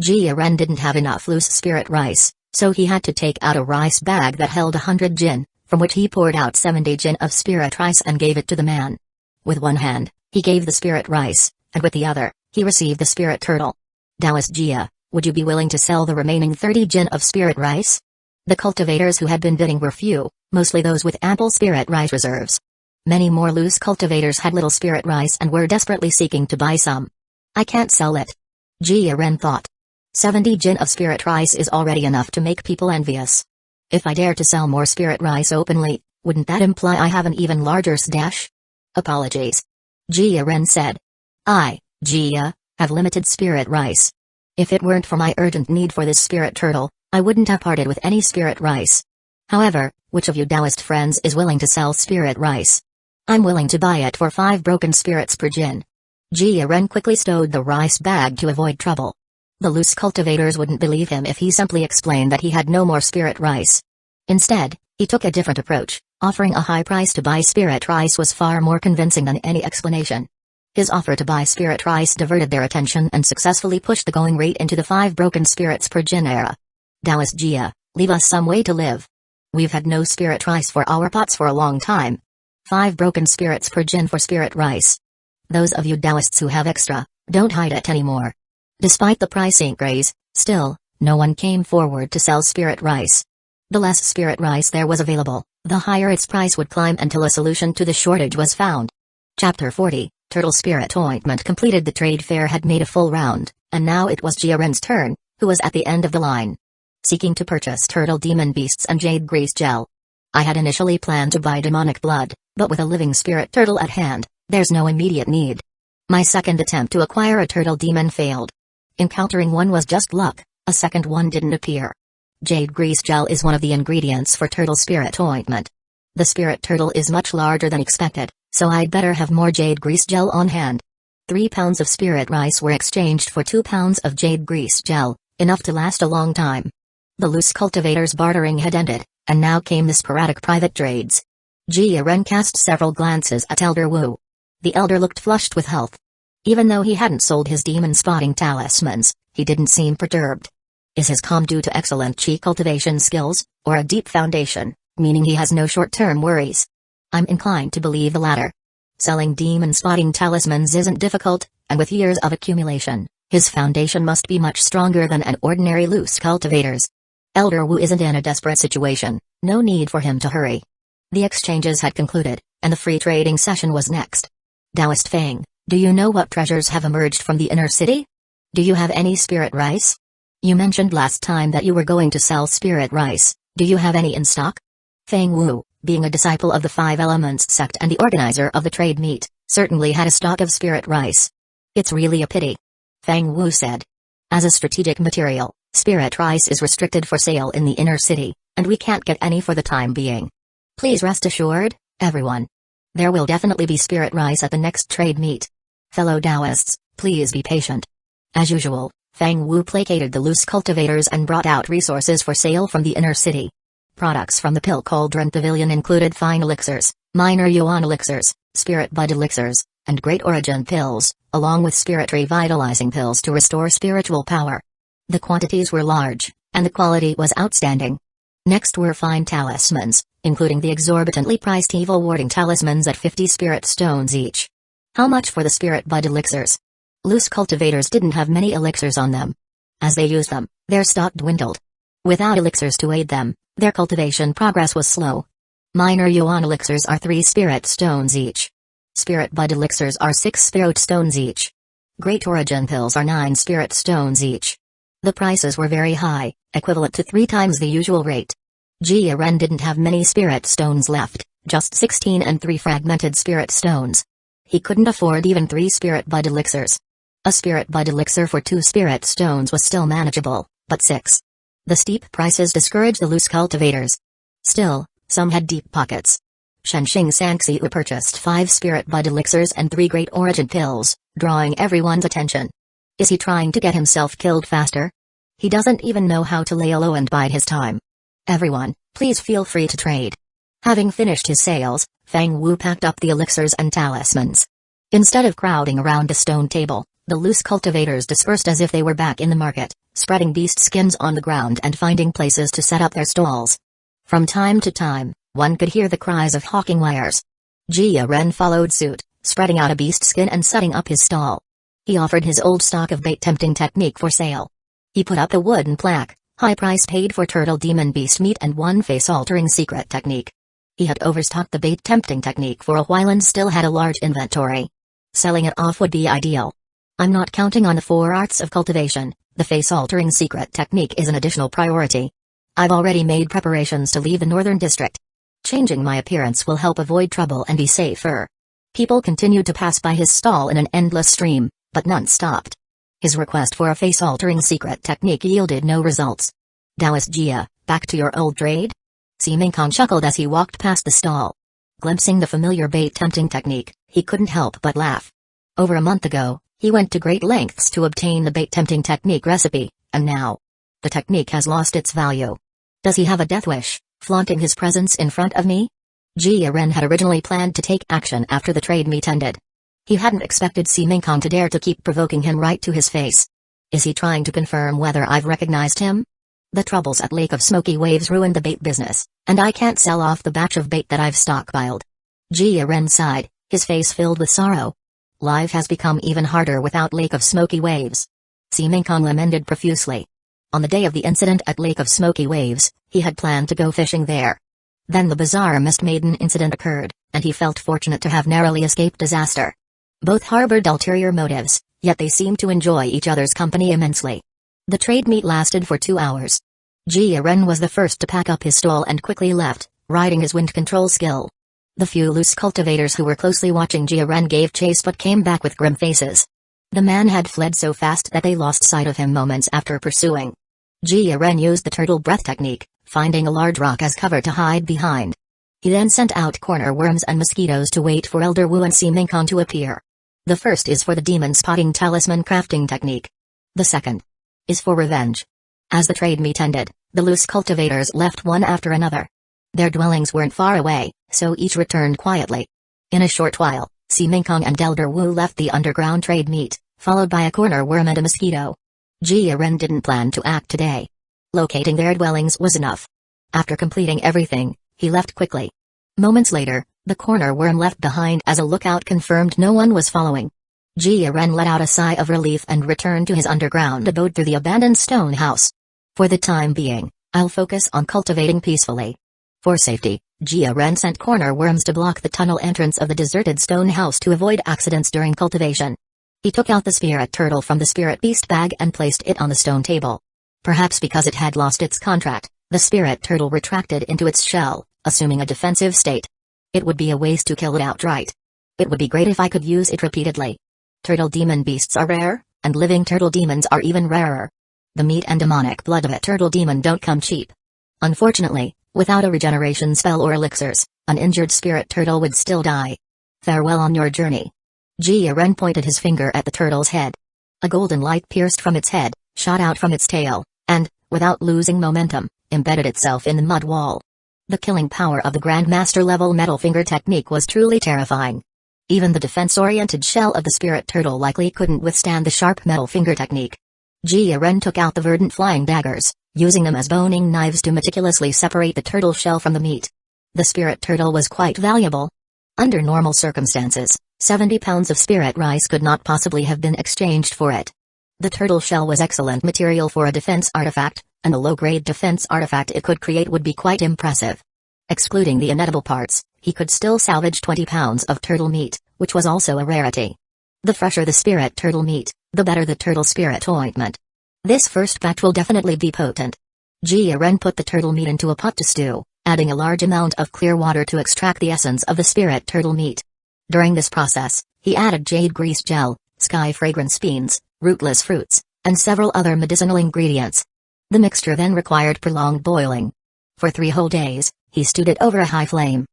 Jia Ren didn't have enough loose spirit rice, so he had to take out a rice bag that held 100 jin, from which he poured out 70 jin of spirit rice and gave it to the man. With one hand, he gave the spirit rice, and with the other, he received the spirit turtle. Taoist Jia, would you be willing to sell the remaining 30 jin of spirit rice? The cultivators who had been bidding were few, mostly those with ample spirit rice reserves. Many more loose cultivators had little spirit rice and were desperately seeking to buy some. I can't sell it. Jia Ren thought. 70 jin of spirit rice is already enough to make people envious. If I dare to sell more spirit rice openly, wouldn't that imply I have an even larger stash? Apologies. Jia Ren said. I, Jia, have limited spirit rice. If it weren't for my urgent need for this spirit turtle, I wouldn't have parted with any spirit rice. However, which of you Taoist friends is willing to sell spirit rice? I'm willing to buy it for 5 broken spirits per jin. Jia Ren quickly stowed the rice bag to avoid trouble. The loose cultivators wouldn't believe him if he simply explained that he had no more spirit rice. Instead, he took a different approach, offering a high price to buy spirit rice was far more convincing than any explanation. His offer to buy spirit rice diverted their attention and successfully pushed the going rate into the 5 broken spirits per jin era. Taoist Jia, leave us some way to live. We've had no spirit rice for our pots for a long time. 5 broken spirits per jin for spirit rice. Those of you Taoists who have extra, don't hide it anymore. Despite the price increase, still, no one came forward to sell spirit rice. The less spirit rice there was available, the higher its price would climb until a solution to the shortage was found. Chapter 40, Turtle Spirit Ointment completed. The trade fair had made a full round, and now it was Jia Ren's turn, who was at the end of the line. Seeking to purchase turtle demon beasts and jade grease gel. I had initially planned to buy demonic blood, but with a living spirit turtle at hand, there's no immediate need. My second attempt to acquire a turtle demon failed. Encountering one was just luck, a second one didn't appear. Jade grease gel is one of the ingredients for turtle spirit ointment. The spirit turtle is much larger than expected, so I'd better have more jade grease gel on hand. 3 pounds of spirit rice were exchanged for 2 pounds of jade grease gel, enough to last a long time. The loose cultivators' bartering had ended, and now came the sporadic private trades. Jia Ren cast several glances at Elder Wu. The elder looked flushed with health. Even though he hadn't sold his demon spotting talismans, he didn't seem perturbed. Is his calm due to excellent chi cultivation skills, or a deep foundation, meaning he has no short-term worries? I'm inclined to believe the latter. Selling demon spotting talismans isn't difficult, and with years of accumulation, his foundation must be much stronger than an ordinary loose cultivator's. Elder Wu isn't in a desperate situation, no need for him to hurry. The exchanges had concluded, and the free trading session was next. Taoist Fang, do you know what treasures have emerged from the inner city? Do you have any spirit rice? You mentioned last time that you were going to sell spirit rice, do you have any in stock? Fang Wu, being a disciple of the 5 Elements sect and the organizer of the trade meet, certainly had a stock of spirit rice. It's really a pity. Fang Wu said. As a strategic material, spirit rice is restricted for sale in the inner city, and we can't get any for the time being. Please rest assured, everyone. There will definitely be spirit rice at the next trade meet. Fellow Taoists, please be patient. As usual, Fang Wu placated the loose cultivators and brought out resources for sale from the inner city. Products from the Pill Cauldron Pavilion included fine elixirs, minor yuan elixirs, spirit bud elixirs, and great origin pills, along with spirit revitalizing pills to restore spiritual power. The quantities were large, and the quality was outstanding. Next were fine talismans, including the exorbitantly priced evil warding talismans at 50 spirit stones each. How much for the spirit bud elixirs? Loose cultivators didn't have many elixirs on them. As they used them, their stock dwindled. Without elixirs to aid them, their cultivation progress was slow. Minor yuan elixirs are 3 spirit stones each. Spirit bud elixirs are 6 spirit stones each. Great origin pills are 9 spirit stones each. The prices were very high, equivalent to 3 times the usual rate. Jia Ren didn't have many spirit stones left, just 16 and 3 fragmented spirit stones. He couldn't afford even 3 spirit bud elixirs. A spirit bud elixir for 2 spirit stones was still manageable, but 6. The steep prices discouraged the loose cultivators. Still, some had deep pockets. Shenxing Sanxiu purchased 5 spirit bud elixirs and 3 great origin pills, drawing everyone's attention. Is he trying to get himself killed faster? He doesn't even know how to lay low and bide his time. Everyone, please feel free to trade. Having finished his sales, Fang Wu packed up the elixirs and talismans. Instead of crowding around the stone table, the loose cultivators dispersed as if they were back in the market, spreading beast skins on the ground and finding places to set up their stalls. From time to time, one could hear the cries of hawking wares. Jia Ren followed suit, spreading out a beast skin and setting up his stall. He offered his old stock of bait tempting technique for sale. He put up a wooden plaque, high price paid for turtle demon beast meat and 1 face-altering secret technique. He had overstocked the bait tempting technique for a while and still had a large inventory. Selling it off would be ideal. I'm not counting on the 4 arts of cultivation, the face-altering secret technique is an additional priority. I've already made preparations to leave the northern district. Changing my appearance will help avoid trouble and be safer. People continued to pass by his stall in an endless stream, but none stopped. His request for a face-altering secret technique yielded no results. Taoist Jia, back to your old trade? Siming Kong chuckled as he walked past the stall. Glimpsing the familiar bait-tempting technique, he couldn't help but laugh. Over a month ago, he went to great lengths to obtain the bait-tempting technique recipe, and now the technique has lost its value. Does he have a death wish, flaunting his presence in front of me? Jia Ren had originally planned to take action after the trade meet ended. He hadn't expected Siming Kong to dare to keep provoking him right to his face. Is he trying to confirm whether I've recognized him? The troubles at Lake of Smoky Waves ruined the bait business, and I can't sell off the batch of bait that I've stockpiled. Jia Ren sighed, his face filled with sorrow. Life has become even harder without Lake of Smoky Waves. Siming Kong lamented profusely. On the day of the incident at Lake of Smoky Waves, he had planned to go fishing there. Then the bizarre Mist Maiden incident occurred, and he felt fortunate to have narrowly escaped disaster. Both harbored ulterior motives, yet they seemed to enjoy each other's company immensely. The trade meet lasted for 2 hours. Jia Ren was the first to pack up his stall and quickly left, riding his wind control skill. The few loose cultivators who were closely watching Jia Ren gave chase but came back with grim faces. The man had fled so fast that they lost sight of him moments after pursuing. Jia Ren used the turtle breath technique, finding a large rock as cover to hide behind. He then sent out corner worms and mosquitoes to wait for Elder Wu and Siming Kong to appear. The first is for the demon spotting talisman crafting technique. The second is for revenge. As the trade meet ended, the loose cultivators left one after another. Their dwellings weren't far away, so each returned quietly. In a short while, Siming Kong and Elder Wu left the underground trade meet, followed by a corner worm and a mosquito. Jia Ren didn't plan to act today. Locating their dwellings was enough. After completing everything, he left quickly. Moments later, the corner worm left behind as a lookout confirmed no one was following. Jia Ren let out a sigh of relief and returned to his underground abode through the abandoned stone house. For the time being, I'll focus on cultivating peacefully. For safety, Jia Ren sent corner worms to block the tunnel entrance of the deserted stone house to avoid accidents during cultivation. He took out the spirit turtle from the spirit beast bag and placed it on the stone table. Perhaps because it had lost its contract, the spirit turtle retracted into its shell, assuming a defensive state. It would be a waste to kill it outright. It would be great if I could use it repeatedly. Turtle demon beasts are rare, and living turtle demons are even rarer. The meat and demonic blood of a turtle demon don't come cheap. Unfortunately, without a regeneration spell or elixirs, an injured spirit turtle would still die. Farewell on your journey. Jia Ren pointed his finger at the turtle's head. A golden light pierced from its head, shot out from its tail, and, without losing momentum, embedded itself in the mud wall. The killing power of the Grandmaster level metal finger technique was truly terrifying. Even the defense-oriented shell of the spirit turtle likely couldn't withstand the sharp metal finger technique. Jia Ren took out the verdant flying daggers, using them as boning knives to meticulously separate the turtle shell from the meat. The spirit turtle was quite valuable. Under normal circumstances, 70 pounds of spirit rice could not possibly have been exchanged for it. The turtle shell was excellent material for a defense artifact, and the low-grade defense artifact it could create would be quite impressive. Excluding the inedible parts, he could still salvage 20 pounds of turtle meat, which was also a rarity. The fresher the spirit turtle meat, the better the turtle spirit ointment. This first batch will definitely be potent. Jia Ren put the turtle meat into a pot to stew, adding a large amount of clear water to extract the essence of the spirit turtle meat. During this process, he added jade grease gel, sky fragrance beans, rootless fruits, and several other medicinal ingredients. The mixture then required prolonged boiling. For 3 whole days, he stewed it over a high flame.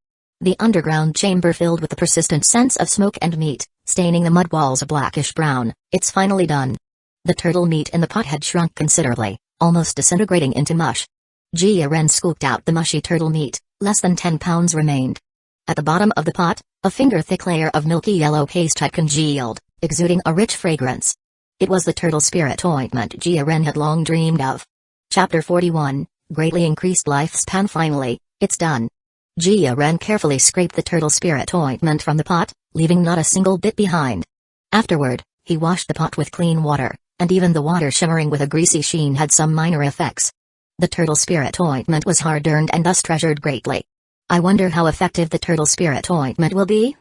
The underground chamber filled with the persistent scents of smoke and meat, staining the mud walls a blackish brown. It's finally done. The turtle meat in the pot had shrunk considerably, almost disintegrating into mush. Jia Ren scooped out the mushy turtle meat, less than 10 pounds remained. At the bottom of the pot, a finger-thick layer of milky yellow paste had congealed, exuding a rich fragrance. It was the turtle spirit ointment Jia Ren had long dreamed of. Chapter 41, Greatly Increased Lifespan. Finally, it's done. Jia Ren carefully scraped the turtle spirit ointment from the pot, leaving not a single bit behind. Afterward, he washed the pot with clean water, and even the water shimmering with a greasy sheen had some minor effects. The turtle spirit ointment was hard-earned and thus treasured greatly. I wonder how effective the turtle spirit ointment will be?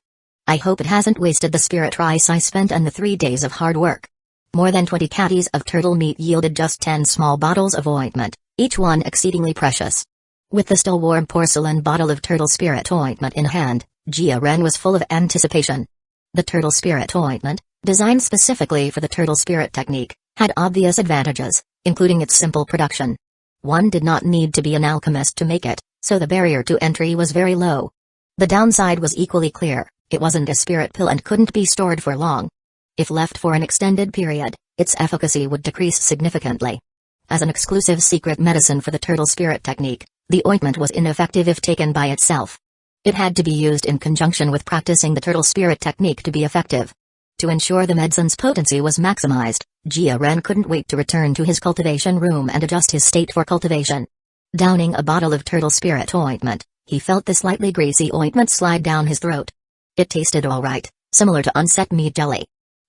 I hope it hasn't wasted the spirit rice I spent and the 3 days of hard work. More than 20 catties of turtle meat yielded just 10 small bottles of ointment, each one exceedingly precious. With the still warm porcelain bottle of turtle spirit ointment in hand, Jia Ren was full of anticipation. The turtle spirit ointment, designed specifically for the turtle spirit technique, had obvious advantages, including its simple production. One did not need to be an alchemist to make it, so the barrier to entry was very low. The downside was equally clear: it wasn't a spirit pill and couldn't be stored for long. If left for an extended period, its efficacy would decrease significantly. As an exclusive secret medicine for the turtle spirit technique, the ointment was ineffective if taken by itself. It had to be used in conjunction with practicing the turtle spirit technique to be effective. To ensure the medicine's potency was maximized, Jia Ren couldn't wait to return to his cultivation room and adjust his state for cultivation. Downing a bottle of turtle spirit ointment, he felt the slightly greasy ointment slide down his throat. It tasted alright, similar to unset meat jelly.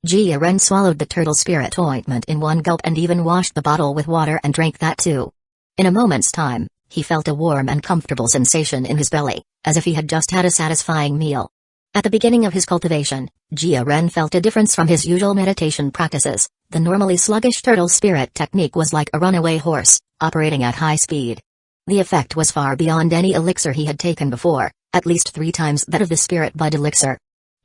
Jia Ren swallowed the turtle spirit ointment in one gulp and even washed the bottle with water and drank that too. In a moment's time, he felt a warm and comfortable sensation in his belly, as if he had just had a satisfying meal. At the beginning of his cultivation, Jia Ren felt a difference from his usual meditation practices. The normally sluggish turtle spirit technique was like a runaway horse, operating at high speed. The effect was far beyond any elixir he had taken before, at least 3 times that of the spirit bud elixir.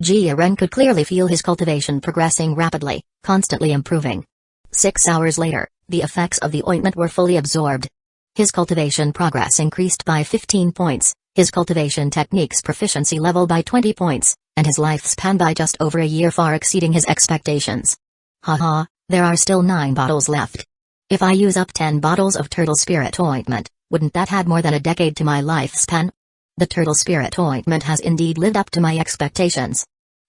Jia Ren could clearly feel his cultivation progressing rapidly, constantly improving. 6 hours later, the effects of the ointment were fully absorbed. His cultivation progress increased by 15 points, his cultivation technique's proficiency level by 20 points, and his lifespan by just over a year, far exceeding his expectations. Haha, there are still 9 bottles left. If I use up 10 bottles of turtle spirit ointment, wouldn't that add more than a decade to my lifespan? The turtle spirit ointment has indeed lived up to my expectations.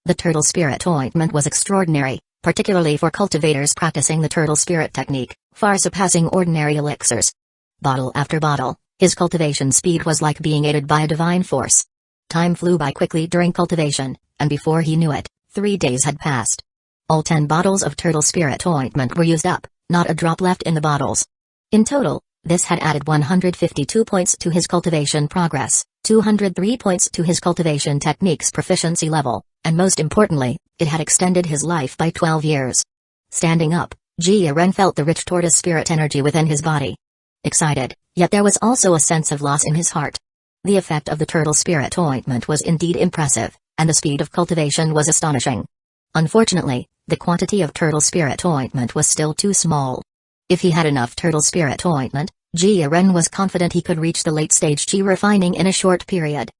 The turtle spirit ointment was extraordinary, particularly for cultivators practicing the turtle spirit technique, far surpassing ordinary elixirs. Bottle after bottle, his cultivation speed was like being aided by a divine force. Time flew by quickly during cultivation, and before he knew it, 3 days had passed. All 10 bottles of turtle spirit ointment were used up, not a drop left in the bottles. In total, this had added 152 points to his cultivation progress, 203 points to his cultivation technique's proficiency level, and most importantly, it had extended his life by 12 years. Standing up, Jia Ren felt the rich tortoise spirit energy within his body. Excited, yet there was also a sense of loss in his heart. The effect of the turtle spirit ointment was indeed impressive, and the speed of cultivation was astonishing. Unfortunately, the quantity of turtle spirit ointment was still too small. If he had enough turtle spirit ointment, Jia Ren was confident he could reach the late-stage chi refining in a short period.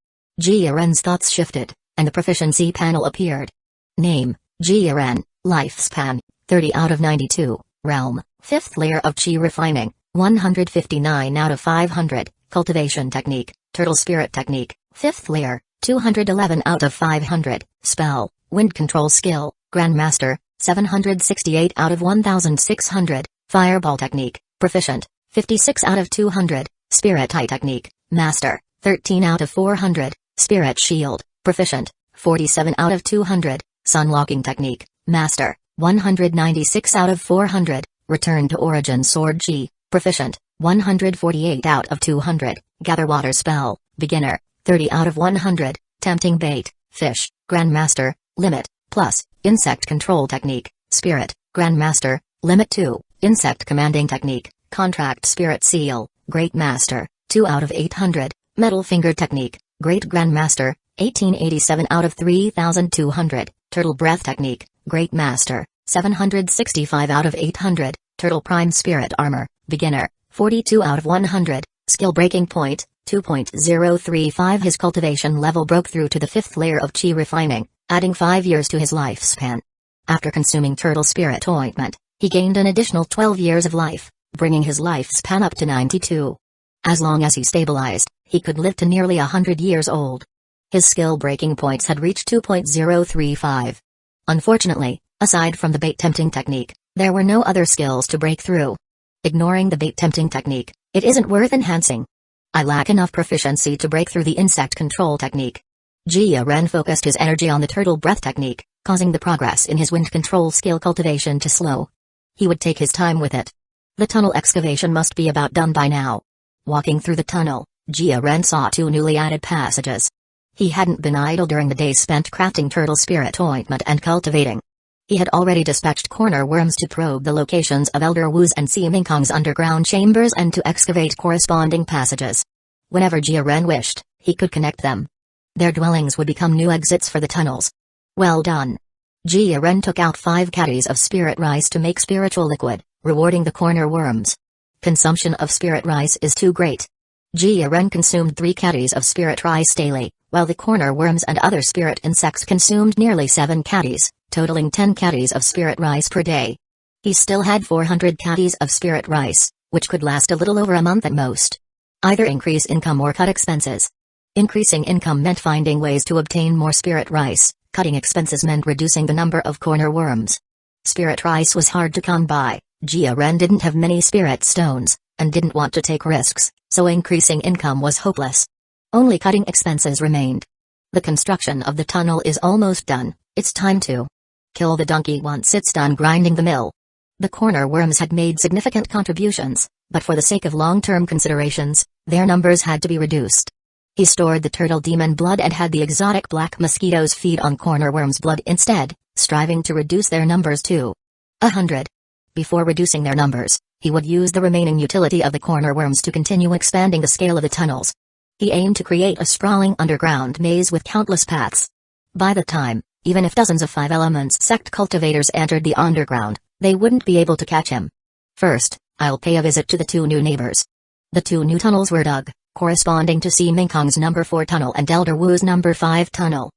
Jia Ren's thoughts shifted, and the proficiency panel appeared. Name: Jia Ren. Lifespan: 30 out of 92. Realm: 5th layer of chi refining, 159 out of 500. Cultivation technique: turtle spirit technique, 5th layer, 211 out of 500. Spell: wind control skill, grandmaster, 768 out of 1600. Fireball technique, proficient, 56 out of 200. Spirit eye technique, master, 13 out of 400. Spirit shield, proficient, 47 out of 200. Sunlocking technique, master, 196 out of 400. Return to origin sword chi, proficient, 148 out of 200. Gather water spell, beginner, 30 out of 100. Tempting bait, fish, grandmaster, limit, plus. Insect control technique, spirit, grandmaster, limit 2. Insect commanding technique, contract spirit seal, great master, 2 out of 800. Metal finger technique, great grandmaster, 1887 out of 3200. Turtle breath technique, great master, 765 out of 800. Turtle prime spirit armor, beginner, 42 out of 100. Skill breaking point, 2.035. His cultivation level broke through to the 5th layer of chi refining, adding 5 years to his lifespan. After consuming turtle spirit ointment, he gained an additional 12 years of life, bringing his lifespan up to 92. As long as he stabilized, he could live to nearly 100 years old. His skill breaking points had reached 2.035. Unfortunately, aside from the bait tempting technique, there were no other skills to break through. Ignoring the bait tempting technique, it isn't worth enhancing. I lack enough proficiency to break through the insect control technique. Jia Ren focused his energy on the turtle breath technique, causing the progress in his wind control skill cultivation to slow. He would take his time with it. The tunnel excavation must be about done by now. Walking through the tunnel, Jia Ren saw 2 newly added passages. He hadn't been idle during the days spent crafting turtle spirit ointment and cultivating. He had already dispatched corner worms to probe the locations of Elder Wu's and Si Mingkong's underground chambers and to excavate corresponding passages. Whenever Jia Ren wished, he could connect them. Their dwellings would become new exits for the tunnels. Well done. Jia Ren took out 5 caddies of spirit rice to make spiritual liquid, rewarding the corner worms. Consumption of spirit rice is too great. Jia Ren consumed 3 caddies of spirit rice daily, while the corner worms and other spirit insects consumed nearly 7 caddies, totaling 10 caddies of spirit rice per day. He still had 400 caddies of spirit rice, which could last a little over a month at most. Either increase income or cut expenses. Increasing income meant finding ways to obtain more spirit rice, cutting expenses meant reducing the number of corner worms. Spirit rice was hard to come by, Jia Ren didn't have many spirit stones, and didn't want to take risks, so increasing income was hopeless. Only cutting expenses remained. The construction of the tunnel is almost done, it's time to kill the donkey once it's done grinding the mill. The corner worms had made significant contributions, but for the sake of long-term considerations, their numbers had to be reduced. He stored the turtle demon blood and had the exotic black mosquitoes feed on corner worms' blood instead, striving to reduce their numbers to 100. Before reducing their numbers, he would use the remaining utility of the corner worms to continue expanding the scale of the tunnels. He aimed to create a sprawling underground maze with countless paths. By the time, even if dozens of 5 Elements sect cultivators entered the underground, they wouldn't be able to catch him. First, I'll pay a visit to the 2 new neighbors. The 2 new tunnels were dug, corresponding to Si Mingkong's number 4 tunnel and Elder Wu's number 5 tunnel.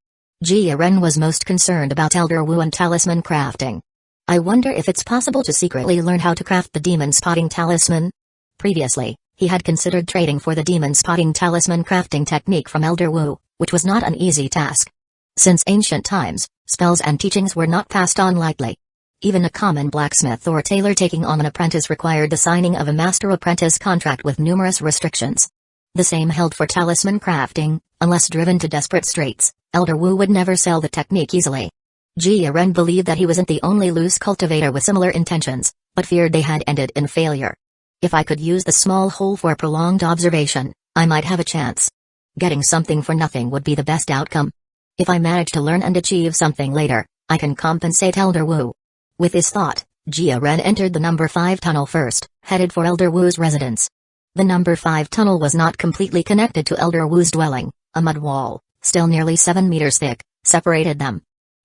Jia Ren was most concerned about Elder Wu and talisman crafting. I wonder if it's possible to secretly learn how to craft the demon spotting talisman? Previously, he had considered trading for the demon spotting talisman crafting technique from Elder Wu, which was not an easy task. Since ancient times, spells and teachings were not passed on lightly. Even a common blacksmith or tailor taking on an apprentice required the signing of a master-apprentice contract with numerous restrictions. The same held for talisman crafting. Unless driven to desperate straits, Elder Wu would never sell the technique easily. Jia Ren believed that he wasn't the only loose cultivator with similar intentions, but feared they had ended in failure. If I could use the small hole for prolonged observation, I might have a chance. Getting something for nothing would be the best outcome. If I manage to learn and achieve something later, I can compensate Elder Wu. With this thought, Jia Ren entered the number 5 tunnel first, headed for Elder Wu's residence. The number 5 tunnel was not completely connected to Elder Wu's dwelling. A mud wall, still nearly 7 meters thick, separated them.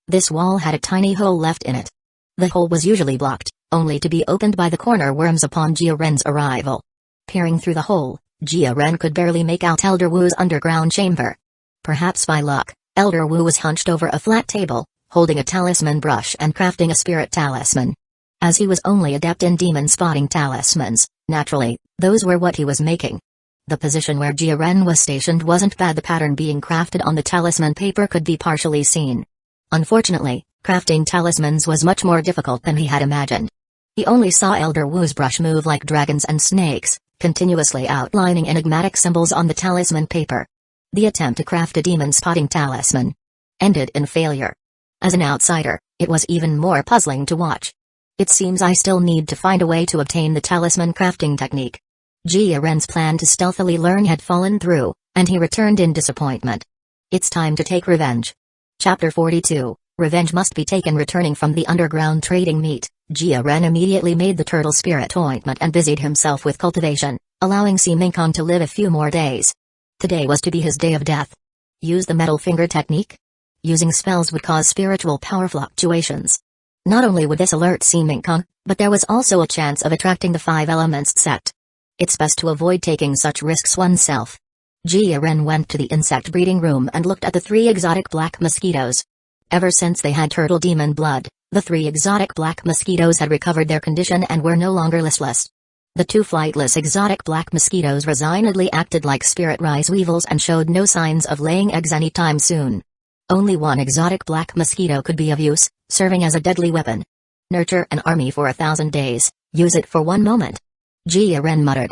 This wall had a tiny hole left in it. The hole was usually blocked, only to be opened by the corner worms upon Jia Ren's arrival. Peering through the hole, Jia Ren could barely make out Elder Wu's underground chamber. Perhaps by luck, Elder Wu was hunched over a flat table, holding a talisman brush and crafting a spirit talisman. As he was only adept in demon spotting talismans, naturally, those were what he was making. The position where Jia Ren was stationed wasn't bad. The pattern being crafted on the talisman paper could be partially seen. Unfortunately, crafting talismans was much more difficult than he had imagined. He only saw Elder Wu's brush move like dragons and snakes, continuously outlining enigmatic symbols on the talisman paper. The attempt to craft a demon spotting talisman ended in failure. As an outsider, it was even more puzzling to watch. It seems I still need to find a way to obtain the talisman crafting technique. Jia Ren's plan to stealthily learn had fallen through, and he returned in disappointment. It's time to take revenge. Chapter 42, Revenge must be taken. Returning from the underground trading meet, Jia Ren immediately made the turtle spirit ointment and busied himself with cultivation, allowing Si Mingkong to live a few more days. Today was to be his day of death. Use the metal finger technique? Using spells would cause spiritual power fluctuations. Not only would this alert Si Mingkong, but there was also a chance of attracting the 5 Elements sect. It's best to avoid taking such risks oneself. Jia Ren went to the insect breeding room and looked at the 3 exotic black mosquitoes. Ever since they had turtle demon blood, the 3 exotic black mosquitoes had recovered their condition and were no longer listless. The 2 flightless exotic black mosquitoes resignedly acted like spirit rice weevils and showed no signs of laying eggs anytime soon. Only 1 exotic black mosquito could be of use, serving as a deadly weapon. Nurture an army for 1,000 days, use it for 1 moment. Jia Ren muttered.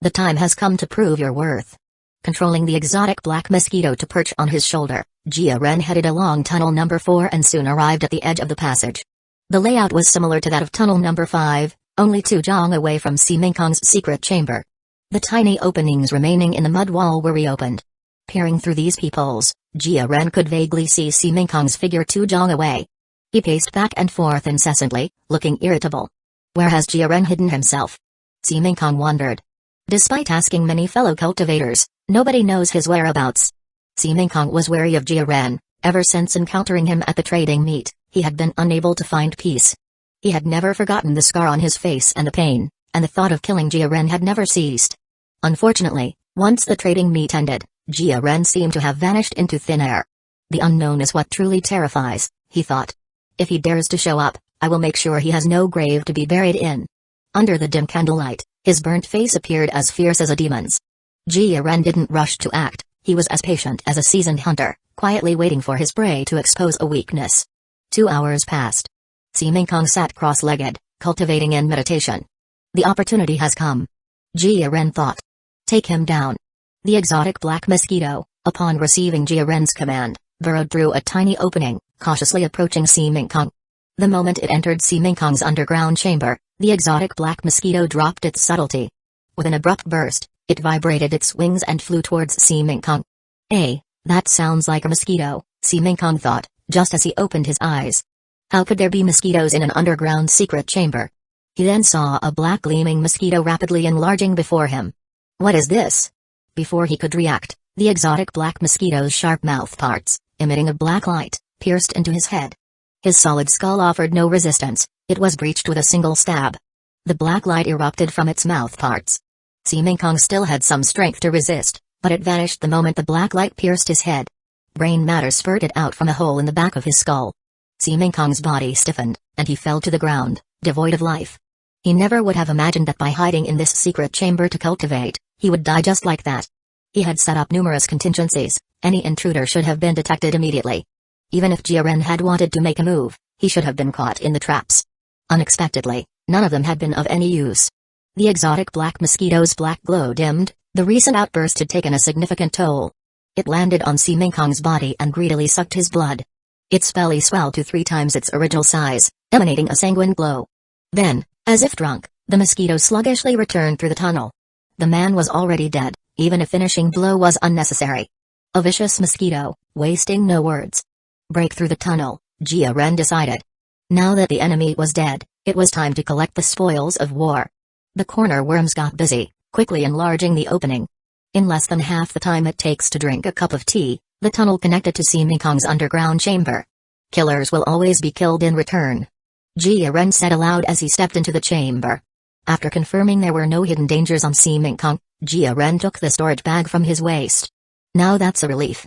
The time has come to prove your worth. Controlling the exotic black mosquito to perch on his shoulder, Jia Ren headed along tunnel number 4 and soon arrived at the edge of the passage. The layout was similar to that of tunnel number 5, only 2 zhang away from Si Mingkong's secret chamber. The tiny openings remaining in the mud wall were reopened. Peering through these peepholes, Jia Ren could vaguely see Si Mingkong's figure 2 zhang away. He paced back and forth incessantly, looking irritable. Where has Jia Ren hidden himself? Si Mingkong wondered. Despite asking many fellow cultivators, nobody knows his whereabouts. Si Mingkong was wary of Jia Ren, ever since encountering him at the trading meet, He had been unable to find peace. He had never forgotten the scar on his face and the pain, and the thought of killing Jia Ren had never ceased. Unfortunately, once the trading meet ended, Jia Ren seemed to have vanished into thin air. The unknown is what truly terrifies, he thought. If he dares to show up, I will make sure he has no grave to be buried in. Under the dim candlelight, his burnt face appeared as fierce as a demon's. Jia Ren didn't rush to act, he was as patient as a seasoned hunter, quietly waiting for his prey to expose a weakness. 2 hours passed. Siming Kong sat cross-legged, cultivating in meditation. The opportunity has come. Jia Ren thought. Take him down. The exotic black mosquito, upon receiving Jia Ren's command, burrowed through a tiny opening, cautiously approaching Siming Kong. The moment it entered Siming Kong's underground chamber, the exotic black mosquito dropped its subtlety. With an abrupt burst, it vibrated its wings and flew towards Siming Kong. That sounds like a mosquito, Siming Kong thought, just as he opened his eyes. How could there be mosquitoes in an underground secret chamber? He then saw a black gleaming mosquito rapidly enlarging before him. What is this? Before he could react, the exotic black mosquito's sharp mouth parts, emitting a black light, pierced into his head. His solid skull offered no resistance, it was breached with a single stab. The black light erupted from its mouth parts. Siming Kong still had some strength to resist, but it vanished the moment the black light pierced his head. Brain matter spurted out from a hole in the back of his skull. Siming Kong's body stiffened, and he fell to the ground, devoid of life. He never would have imagined that by hiding in this secret chamber to cultivate, he would die just like that. He had set up numerous contingencies, any intruder should have been detected immediately. Even if Jia Ren had wanted to make a move, he should have been caught in the traps. Unexpectedly, none of them had been of any use. The exotic black mosquito's black glow dimmed, the recent outburst had taken a significant toll. It landed on Siming Kong's body and greedily sucked his blood. Its belly swelled to 3 times its original size, emanating a sanguine glow. Then, as if drunk, the mosquito sluggishly returned through the tunnel. The man was already dead, even a finishing blow was unnecessary. A vicious mosquito, wasting no words. Break through the tunnel, Jia Ren decided. Now that the enemy was dead, it was time to collect the spoils of war. The corner worms got busy, quickly enlarging the opening. In less than half the time it takes to drink a cup of tea, the tunnel connected to Siming Kong's underground chamber. Killers will always be killed in return. Jia Ren said aloud as he stepped into the chamber. After confirming there were no hidden dangers on Siming Kong, Jia Ren took the storage bag from his waist. Now that's a relief.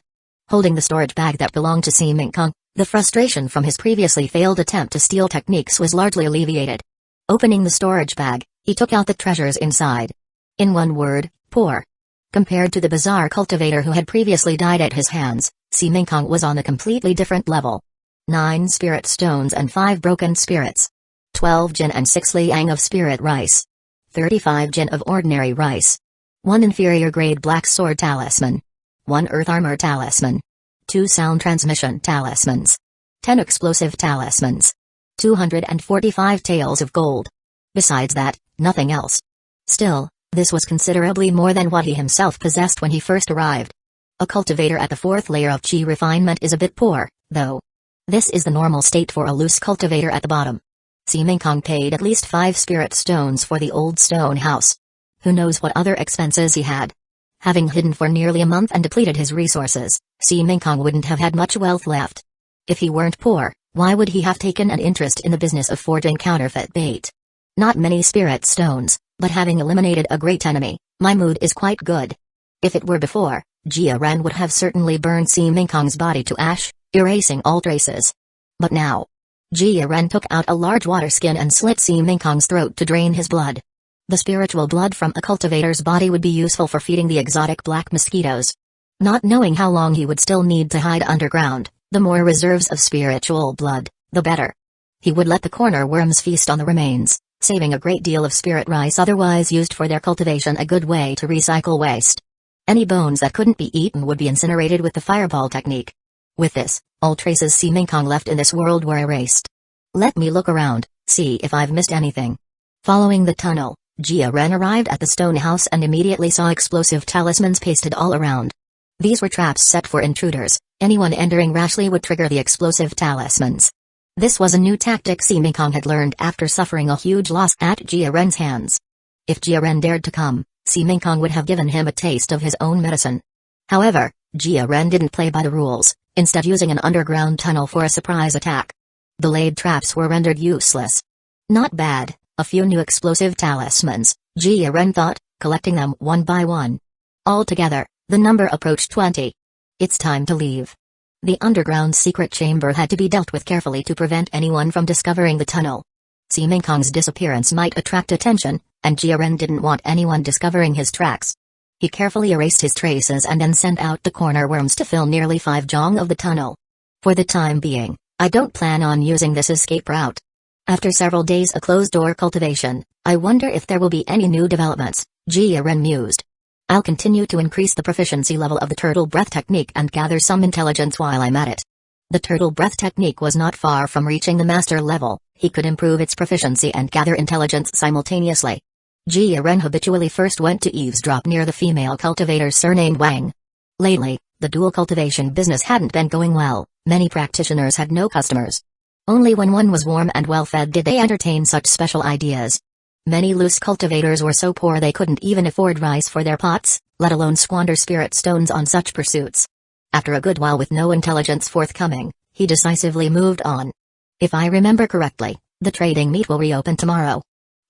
Holding the storage bag that belonged to Siming Kong, the frustration from his previously failed attempt to steal techniques was largely alleviated. Opening the storage bag, he took out the treasures inside. In one word, poor. Compared to the bizarre cultivator who had previously died at his hands, Siming Kong was on a completely different level. 9 spirit stones and 5 broken spirits. 12 jin and 6 liang of spirit rice. 35 jin of ordinary rice. 1 inferior grade black sword talisman. 1 earth armor talisman. 2 sound transmission talismans. 10 explosive talismans. 245 taels of gold. Besides that, nothing else. Still, this was considerably more than what he himself possessed when he first arrived. A cultivator at the 4th layer of chi refinement is a bit poor, though. This is the normal state for a loose cultivator at the bottom. Siming Kong paid at least 5 spirit stones for the old stone house. Who knows what other expenses he had. Having hidden for nearly a month and depleted his resources, Siming Kong wouldn't have had much wealth left. If he weren't poor, why would he have taken an interest in the business of forging counterfeit bait? Not many spirit stones, but having eliminated a great enemy, my mood is quite good. If it were before, Jia Ren would have certainly burned Siming Kong's body to ash, erasing all traces. But now, Jia Ren took out a large water skin and slit Siming Kong's throat to drain his blood. The spiritual blood from a cultivator's body would be useful for feeding the exotic black mosquitoes. Not knowing how long he would still need to hide underground, the more reserves of spiritual blood, the better. He would let the corner worms feast on the remains, saving a great deal of spirit rice otherwise used for their cultivation, a good way to recycle waste. Any bones that couldn't be eaten would be incinerated with the fireball technique. With this, all traces Siming Kong left in this world were erased. Let me look around, see if I've missed anything. Following the tunnel, Jia Ren arrived at the stone house and immediately saw explosive talismans pasted all around. These were traps set for intruders, anyone entering rashly would trigger the explosive talismans. This was a new tactic Siming Kong had learned after suffering a huge loss at Jia Ren's hands. If Jia Ren dared to come, Siming Kong would have given him a taste of his own medicine. However, Jia Ren didn't play by the rules, instead using an underground tunnel for a surprise attack. The laid traps were rendered useless. Not bad, a few new explosive talismans, Jia Ren thought, collecting them one by one. Altogether, the number approached 20. It's time to leave. The underground secret chamber had to be dealt with carefully to prevent anyone from discovering the tunnel. Xi Kong's disappearance might attract attention, and Jia Ren didn't want anyone discovering his tracks. He carefully erased his traces and then sent out the corner worms to fill nearly 5 zhong of the tunnel. For the time being, I don't plan on using this escape route. After several days of closed-door cultivation, I wonder if there will be any new developments, Jia Ren mused. I'll continue to increase the proficiency level of the turtle breath technique and gather some intelligence while I'm at it. The turtle breath technique was not far from reaching the master level. He could improve its proficiency and gather intelligence simultaneously. Jia Ren habitually first went to eavesdrop near the female cultivator surnamed Wang. Lately, the dual cultivation business hadn't been going well, many practitioners had no customers. Only when one was warm and well-fed did they entertain such special ideas. Many loose cultivators were so poor they couldn't even afford rice for their pots, let alone squander spirit stones on such pursuits. After a good while with no intelligence forthcoming, he decisively moved on. If I remember correctly, the trading meet will reopen tomorrow.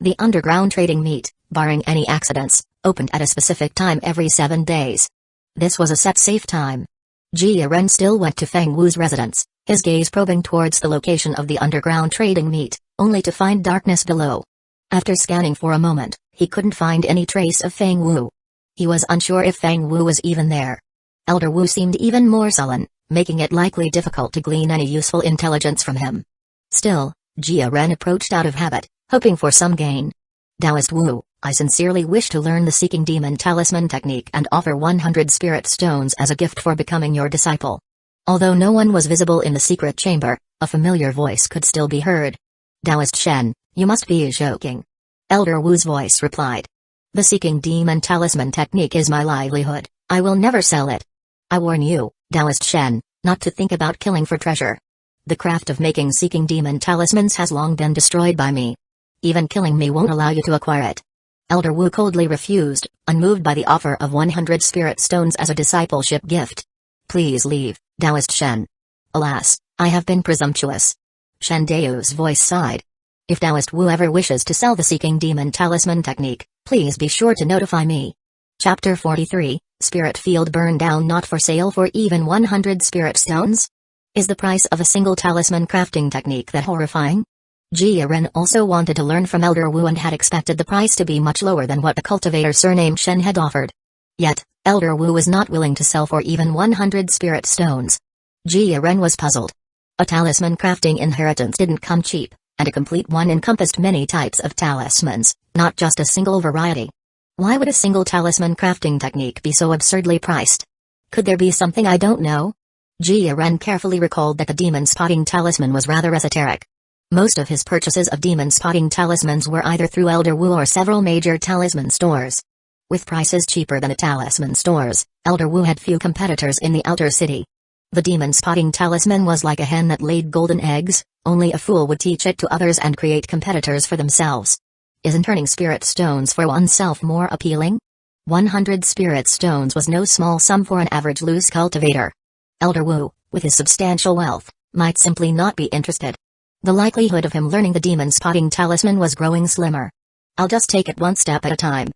The underground trading meet, barring any accidents, opened at a specific time every 7 days. This was a set safe time. Jia Ren still went to Feng Wu's residence, his gaze probing towards the location of the underground trading meet, only to find darkness below. After scanning for a moment, he couldn't find any trace of Feng Wu. He was unsure if Feng Wu was even there. Elder Wu seemed even more sullen, making it likely difficult to glean any useful intelligence from him. Still, Jia Ren approached out of habit, hoping for some gain. Taoist Wu, I sincerely wish to learn the Seeking Demon Talisman technique and offer 100 spirit stones as a gift for becoming your disciple. Although no one was visible in the secret chamber, a familiar voice could still be heard. Taoist Shen, you must be joking. Elder Wu's voice replied. The Seeking Demon Talisman technique is my livelihood, I will never sell it. I warn you, Taoist Shen, not to think about killing for treasure. The craft of making Seeking Demon Talismans has long been destroyed by me. Even killing me won't allow you to acquire it. Elder Wu coldly refused, unmoved by the offer of 100 spirit stones as a discipleship gift. Please leave, Taoist Shen. Alas, I have been presumptuous. Shen Dao's voice sighed. If Taoist Wu ever wishes to sell the Seeking Demon Talisman technique, please be sure to notify me. Chapter 43, Spirit Field Burned Down Not for Sale for Even 100 Spirit Stones? Is the price of a single talisman crafting technique that horrifying? Jia Ren also wanted to learn from Elder Wu and had expected the price to be much lower than what the cultivator surnamed Shen had offered. Yet, Elder Wu was not willing to sell for even 100 spirit stones. Jia Ren was puzzled. A talisman crafting inheritance didn't come cheap, and a complete one encompassed many types of talismans, not just a single variety. Why would a single talisman crafting technique be so absurdly priced? Could there be something I don't know? Jia Ren carefully recalled that the demon spotting talisman was rather esoteric. Most of his purchases of demon spotting talismans were either through Elder Wu or several major talisman stores. With prices cheaper than the talisman stores, Elder Wu had few competitors in the outer city. The demon spotting talisman was like a hen that laid golden eggs, only a fool would teach it to others and create competitors for themselves. Isn't earning spirit stones for oneself more appealing? 100 spirit stones was no small sum for an average loose cultivator. Elder Wu, with his substantial wealth, might simply not be interested. The likelihood of him learning the demon spotting talisman was growing slimmer. I'll just take it one step at a time.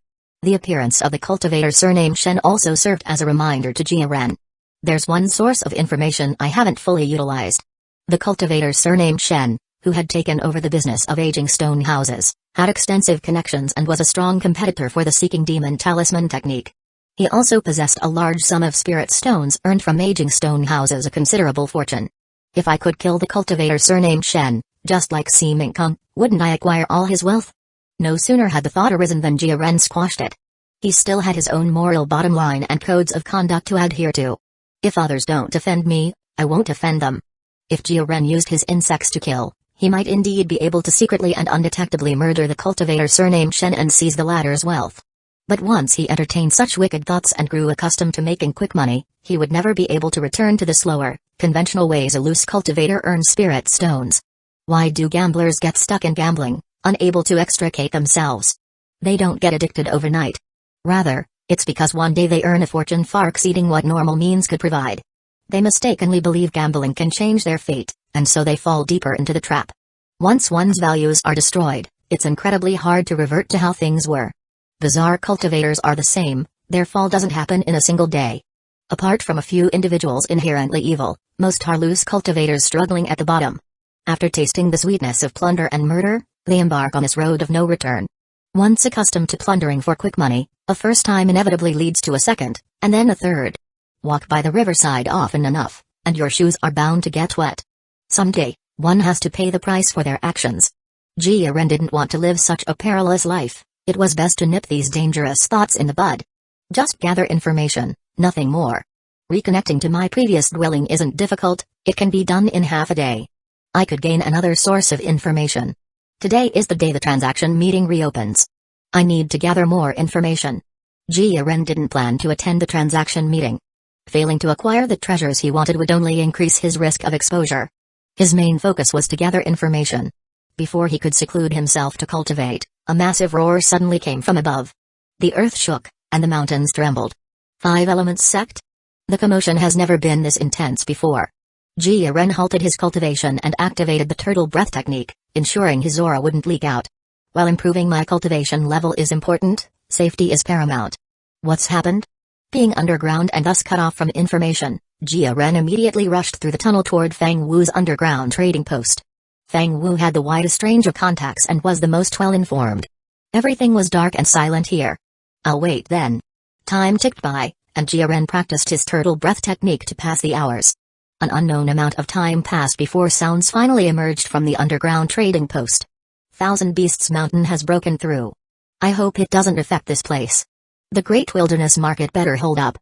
The appearance of the cultivator surnamed Shen also served as a reminder to Jia Ren. There's one source of information I haven't fully utilized. The cultivator surnamed Shen, who had taken over the business of aging stone houses, had extensive connections and was a strong competitor for the Seeking Demon Talisman technique. He also possessed a large sum of spirit stones earned from aging stone houses, a considerable fortune. If I could kill the cultivator surnamed Shen, just like Xi Kong, wouldn't I acquire all his wealth? No sooner had the thought arisen than Jia Ren squashed it. He still had his own moral bottom line and codes of conduct to adhere to. If others don't offend me, I won't offend them. If Jia Ren used his insects to kill, he might indeed be able to secretly and undetectably murder the cultivator surnamed Shen and seize the latter's wealth. But once he entertained such wicked thoughts and grew accustomed to making quick money, he would never be able to return to the slower, conventional ways a loose cultivator earns spirit stones. Why do gamblers get stuck in gambling, unable to extricate themselves? They don't get addicted overnight. Rather, it's because one day they earn a fortune far exceeding what normal means could provide. They mistakenly believe gambling can change their fate, and so they fall deeper into the trap. Once one's values are destroyed, it's incredibly hard to revert to how things were. Bizarre cultivators are the same, their fall doesn't happen in a single day. Apart from a few individuals inherently evil, most are loose cultivators struggling at the bottom. After tasting the sweetness of plunder and murder, they embark on this road of no return. Once accustomed to plundering for quick money, a first time inevitably leads to a second, and then a third. Walk by the riverside often enough, and your shoes are bound to get wet. Someday, one has to pay the price for their actions. Jiren didn't want to live such a perilous life, it was best to nip these dangerous thoughts in the bud. Just gather information, nothing more. Reconnecting to my previous dwelling isn't difficult, it can be done in half a day. I could gain another source of information. Today is the day the transaction meeting reopens. I need to gather more information. Jiren didn't plan to attend the transaction meeting. Failing to acquire the treasures he wanted would only increase his risk of exposure. His main focus was to gather information. Before he could seclude himself to cultivate, a massive roar suddenly came from above. The earth shook, and the mountains trembled. 5 Elements Sect? The commotion has never been this intense before. Jiren halted his cultivation and activated the turtle breath technique, ensuring his aura wouldn't leak out. While improving my cultivation level is important, safety is paramount. What's happened? Being underground and thus cut off from information, Jiren immediately rushed through the tunnel toward Fang Wu's underground trading post. Fang Wu had the widest range of contacts and was the most well-informed. Everything was dark and silent here. I'll wait then. Time ticked by, and Jiren practiced his turtle breath technique to pass the hours. An unknown amount of time passed before sounds finally emerged from the underground trading post. Thousand Beasts Mountain has broken through. I hope it doesn't affect this place. The Great Wilderness Market better hold up.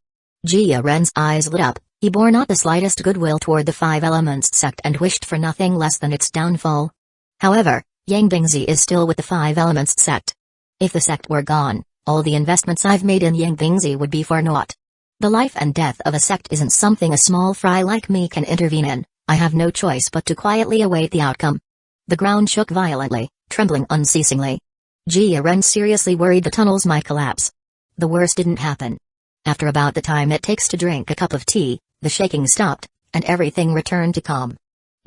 Jiren's eyes lit up, he bore not the slightest goodwill toward the 5 Elements sect and wished for nothing less than its downfall. However, Yang Bingzi is still with the 5 Elements sect. If the sect were gone, all the investments I've made in Yang Bingzi would be for naught. The life and death of a sect isn't something a small fry like me can intervene in. I have no choice but to quietly await the outcome. The ground shook violently, trembling unceasingly. Jiren seriously worried the tunnels might collapse. The worst didn't happen. After about the time it takes to drink a cup of tea, the shaking stopped, and everything returned to calm.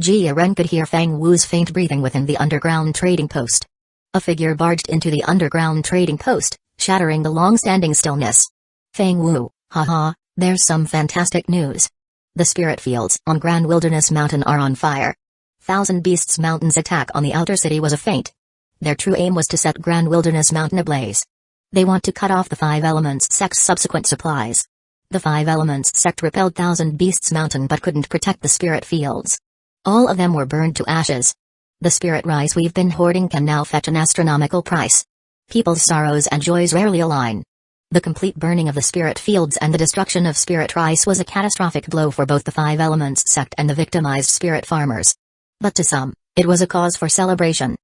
Jiren could hear Fang Wu's faint breathing within the underground trading post. A figure barged into the underground trading post, shattering the long-standing stillness. Fang Wu, haha, there's some fantastic news. The spirit fields on Grand Wilderness Mountain are on fire. Thousand Beasts Mountain's attack on the outer city was a feint. Their true aim was to set Grand Wilderness Mountain ablaze. They want to cut off the 5 Elements sect's subsequent supplies. The 5 Elements sect repelled Thousand Beasts Mountain but couldn't protect the spirit fields. All of them were burned to ashes. The spirit rice we've been hoarding can now fetch an astronomical price. People's sorrows and joys rarely align. The complete burning of the spirit fields and the destruction of spirit rice was a catastrophic blow for both the 5 Elements sect and the victimized spirit farmers. But to some, it was a cause for celebration.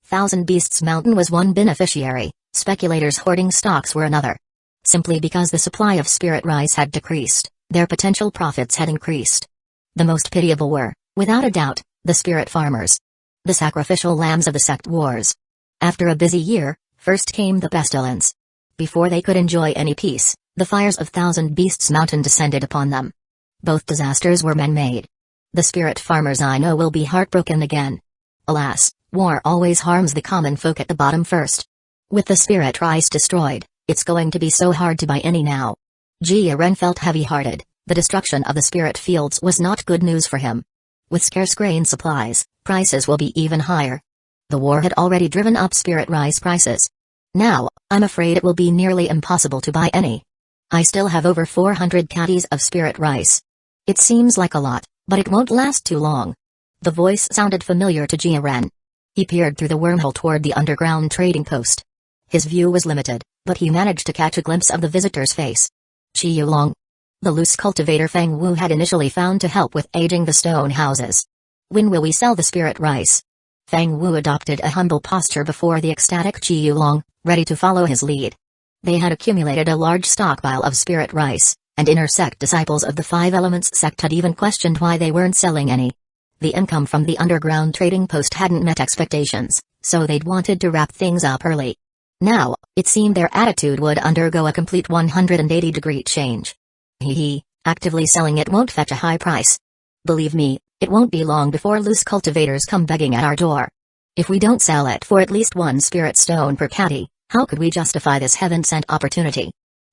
Thousand Beasts Mountain was one beneficiary, speculators hoarding stocks were another. Simply because the supply of spirit rice had decreased, their potential profits had increased. The most pitiable were, without a doubt, the spirit farmers. The sacrificial lambs of the sect wars. After a busy year, first came the pestilence. Before they could enjoy any peace, the fires of Thousand Beasts Mountain descended upon them. Both disasters were man-made. The spirit farmers I know will be heartbroken again. Alas, war always harms the common folk at the bottom first. With the spirit rice destroyed, it's going to be so hard to buy any now. Jiren felt heavy-hearted. The destruction of the spirit fields was not good news for him. With scarce grain supplies, prices will be even higher. The war had already driven up spirit rice prices. Now, I'm afraid it will be nearly impossible to buy any. I still have over 400 caddies of spirit rice. It seems like a lot, but it won't last too long. The voice sounded familiar to Jiren. He peered through the wormhole toward the underground trading post. His view was limited, but he managed to catch a glimpse of the visitor's face. Qiulong. The loose cultivator Fang Wu had initially found to help with aging the stone houses. When will we sell the spirit rice? Fang Wu adopted a humble posture before the ecstatic Qiulong, ready to follow his lead. They had accumulated a large stockpile of spirit rice, and inner sect disciples of the 5 Elements sect had even questioned why they weren't selling any. The income from the underground trading post hadn't met expectations, so they'd wanted to wrap things up early. Now, it seemed their attitude would undergo a complete 180-degree change. Actively selling it won't fetch a high price. Believe me, It won't be long before loose cultivators come begging at our door. If we don't sell it for at least 1 spirit stone per caddy, how could we justify this heaven-sent opportunity?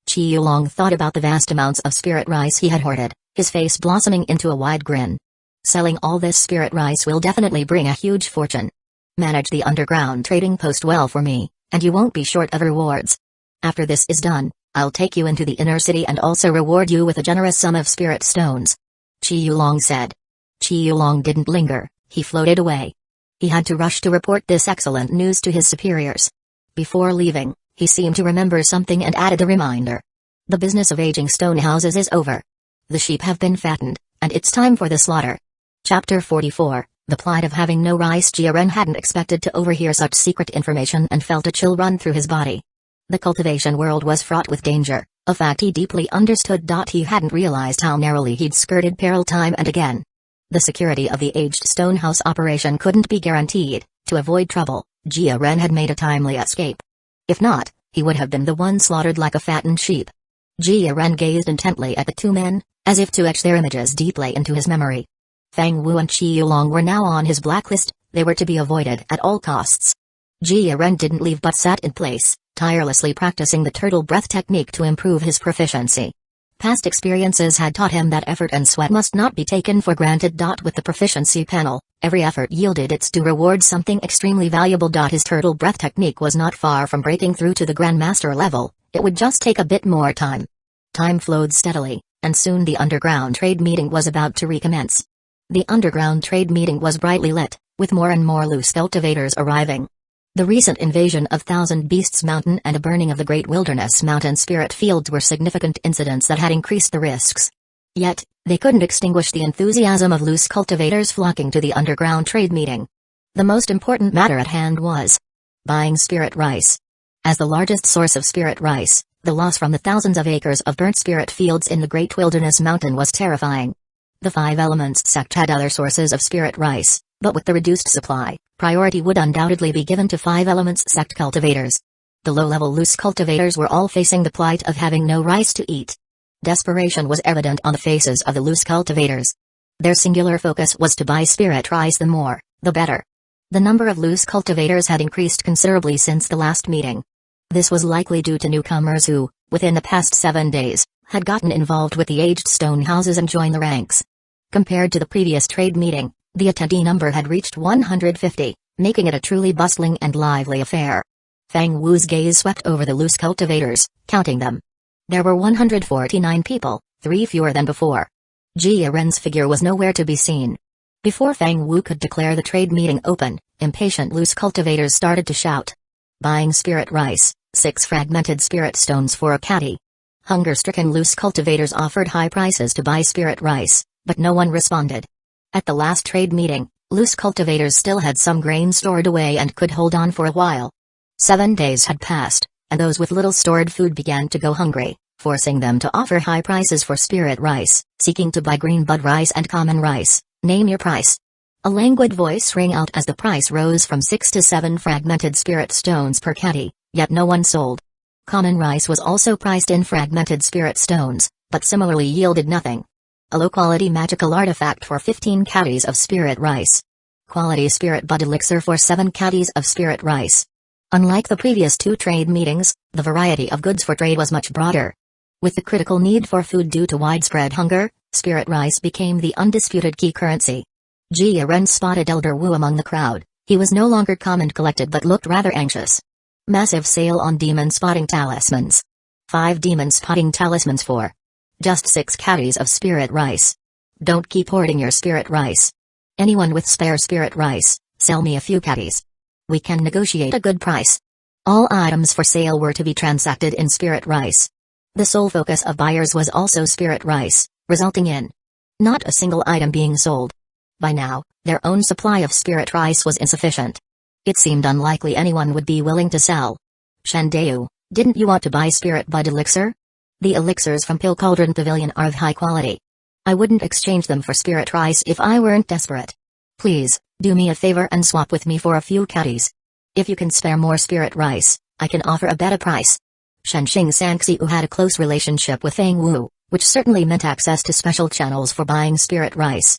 Chi Yulong thought about the vast amounts of spirit rice he had hoarded, his face blossoming into a wide grin. Selling all this spirit rice will definitely bring a huge fortune. Manage the underground trading post well for me, and you won't be short of rewards. After this is done, I'll take you into the inner city and also reward you with a generous sum of spirit stones. Chi Yulong said. Chi Yulong didn't linger, he floated away. He had to rush to report this excellent news to his superiors. Before leaving, he seemed to remember something and added a reminder. The business of aging stone houses is over. The sheep have been fattened, and it's time for the slaughter. Chapter 44, The Plight of Having No Rice. Jia Ren hadn't expected to overhear such secret information and felt a chill run through his body. The cultivation world was fraught with danger, a fact he deeply understood. He hadn't realized how narrowly he'd skirted peril time and again. The security of the aged stone house operation couldn't be guaranteed. To avoid trouble, Jia Ren had made a timely escape. If not, he would have been the one slaughtered like a fattened sheep. Jia Ren gazed intently at the two men, as if to etch their images deeply into his memory. Fang Wu and Chi Yulong were now on his blacklist, they were to be avoided at all costs. Jia Ren didn't leave but sat in place, tirelessly practicing the turtle breath technique to improve his proficiency. Past experiences had taught him that effort and sweat must not be taken for granted. With the proficiency panel, every effort yielded its due reward, something extremely valuable. His turtle breath technique was not far from breaking through to the Grandmaster level, it would just take a bit more time. Time flowed steadily, and soon the underground trade meeting was about to recommence. The underground trade meeting was brightly lit, with more and more loose cultivators arriving. The recent invasion of Thousand Beasts Mountain and a burning of the Great Wilderness Mountain spirit fields were significant incidents that had increased the risks. Yet, they couldn't extinguish the enthusiasm of loose cultivators flocking to the underground trade meeting. The most important matter at hand was buying spirit rice. As the largest source of spirit rice, the loss from the thousands of acres of burnt spirit fields in the Great Wilderness Mountain was terrifying. The Five Elements sect had other sources of spirit rice, but with the reduced supply, priority would undoubtedly be given to Five Elements sect cultivators. The low-level loose cultivators were all facing the plight of having no rice to eat. Desperation was evident on the faces of the loose cultivators. Their singular focus was to buy spirit rice, the more, the better. The number of loose cultivators had increased considerably since the last meeting. This was likely due to newcomers who, within the past 7 days, had gotten involved with the aged stone houses and joined the ranks. Compared to the previous trade meeting, the attendee number had reached 150, making it a truly bustling and lively affair. Fang Wu's gaze swept over the loose cultivators, counting them. There were 149 people, 3 fewer than before. Jia Ren's figure was nowhere to be seen. Before Fang Wu could declare the trade meeting open, impatient loose cultivators started to shout. Buying spirit rice, 6 fragmented spirit stones for a caddy. Hunger-stricken loose cultivators offered high prices to buy spirit rice, but no one responded. At the last trade meeting, loose cultivators still had some grain stored away and could hold on for a while. 7 days had passed, and those with little stored food began to go hungry, forcing them to offer high prices for spirit rice, seeking to buy green bud rice and common rice. Name your price. A languid voice rang out as the price rose from 6 to 7 fragmented spirit stones per caddy, yet no one sold. Common rice was also priced in fragmented spirit stones, but similarly yielded nothing. A low-quality magical artifact for 15 caddies of spirit rice. Quality spirit bud elixir for 7 caddies of spirit rice. Unlike the previous 2 trade meetings, the variety of goods for trade was much broader. With the critical need for food due to widespread hunger, spirit rice became the undisputed key currency. Jia Ren spotted Elder Wu among the crowd. He was no longer calm and collected but looked rather anxious. Massive sale on demon spotting talismans. 5 demon spotting talismans for just 6 caddies of spirit rice. Don't keep hoarding your spirit rice. Anyone with spare spirit rice, sell me a few caddies. We can negotiate a good price. All items for sale were to be transacted in spirit rice. The sole focus of buyers was also spirit rice, resulting in not a single item being sold. By now, their own supply of spirit rice was insufficient. It seemed unlikely anyone would be willing to sell. Shandeu, didn't you want to buy spirit bud elixir? The elixirs from Pill Cauldron Pavilion are of high quality. I wouldn't exchange them for spirit rice if I weren't desperate. Please, do me a favor and swap with me for a few caddies. If you can spare more spirit rice, I can offer a better price. Shenxing Sanxiu had a close relationship with Fang Wu, which certainly meant access to special channels for buying spirit rice.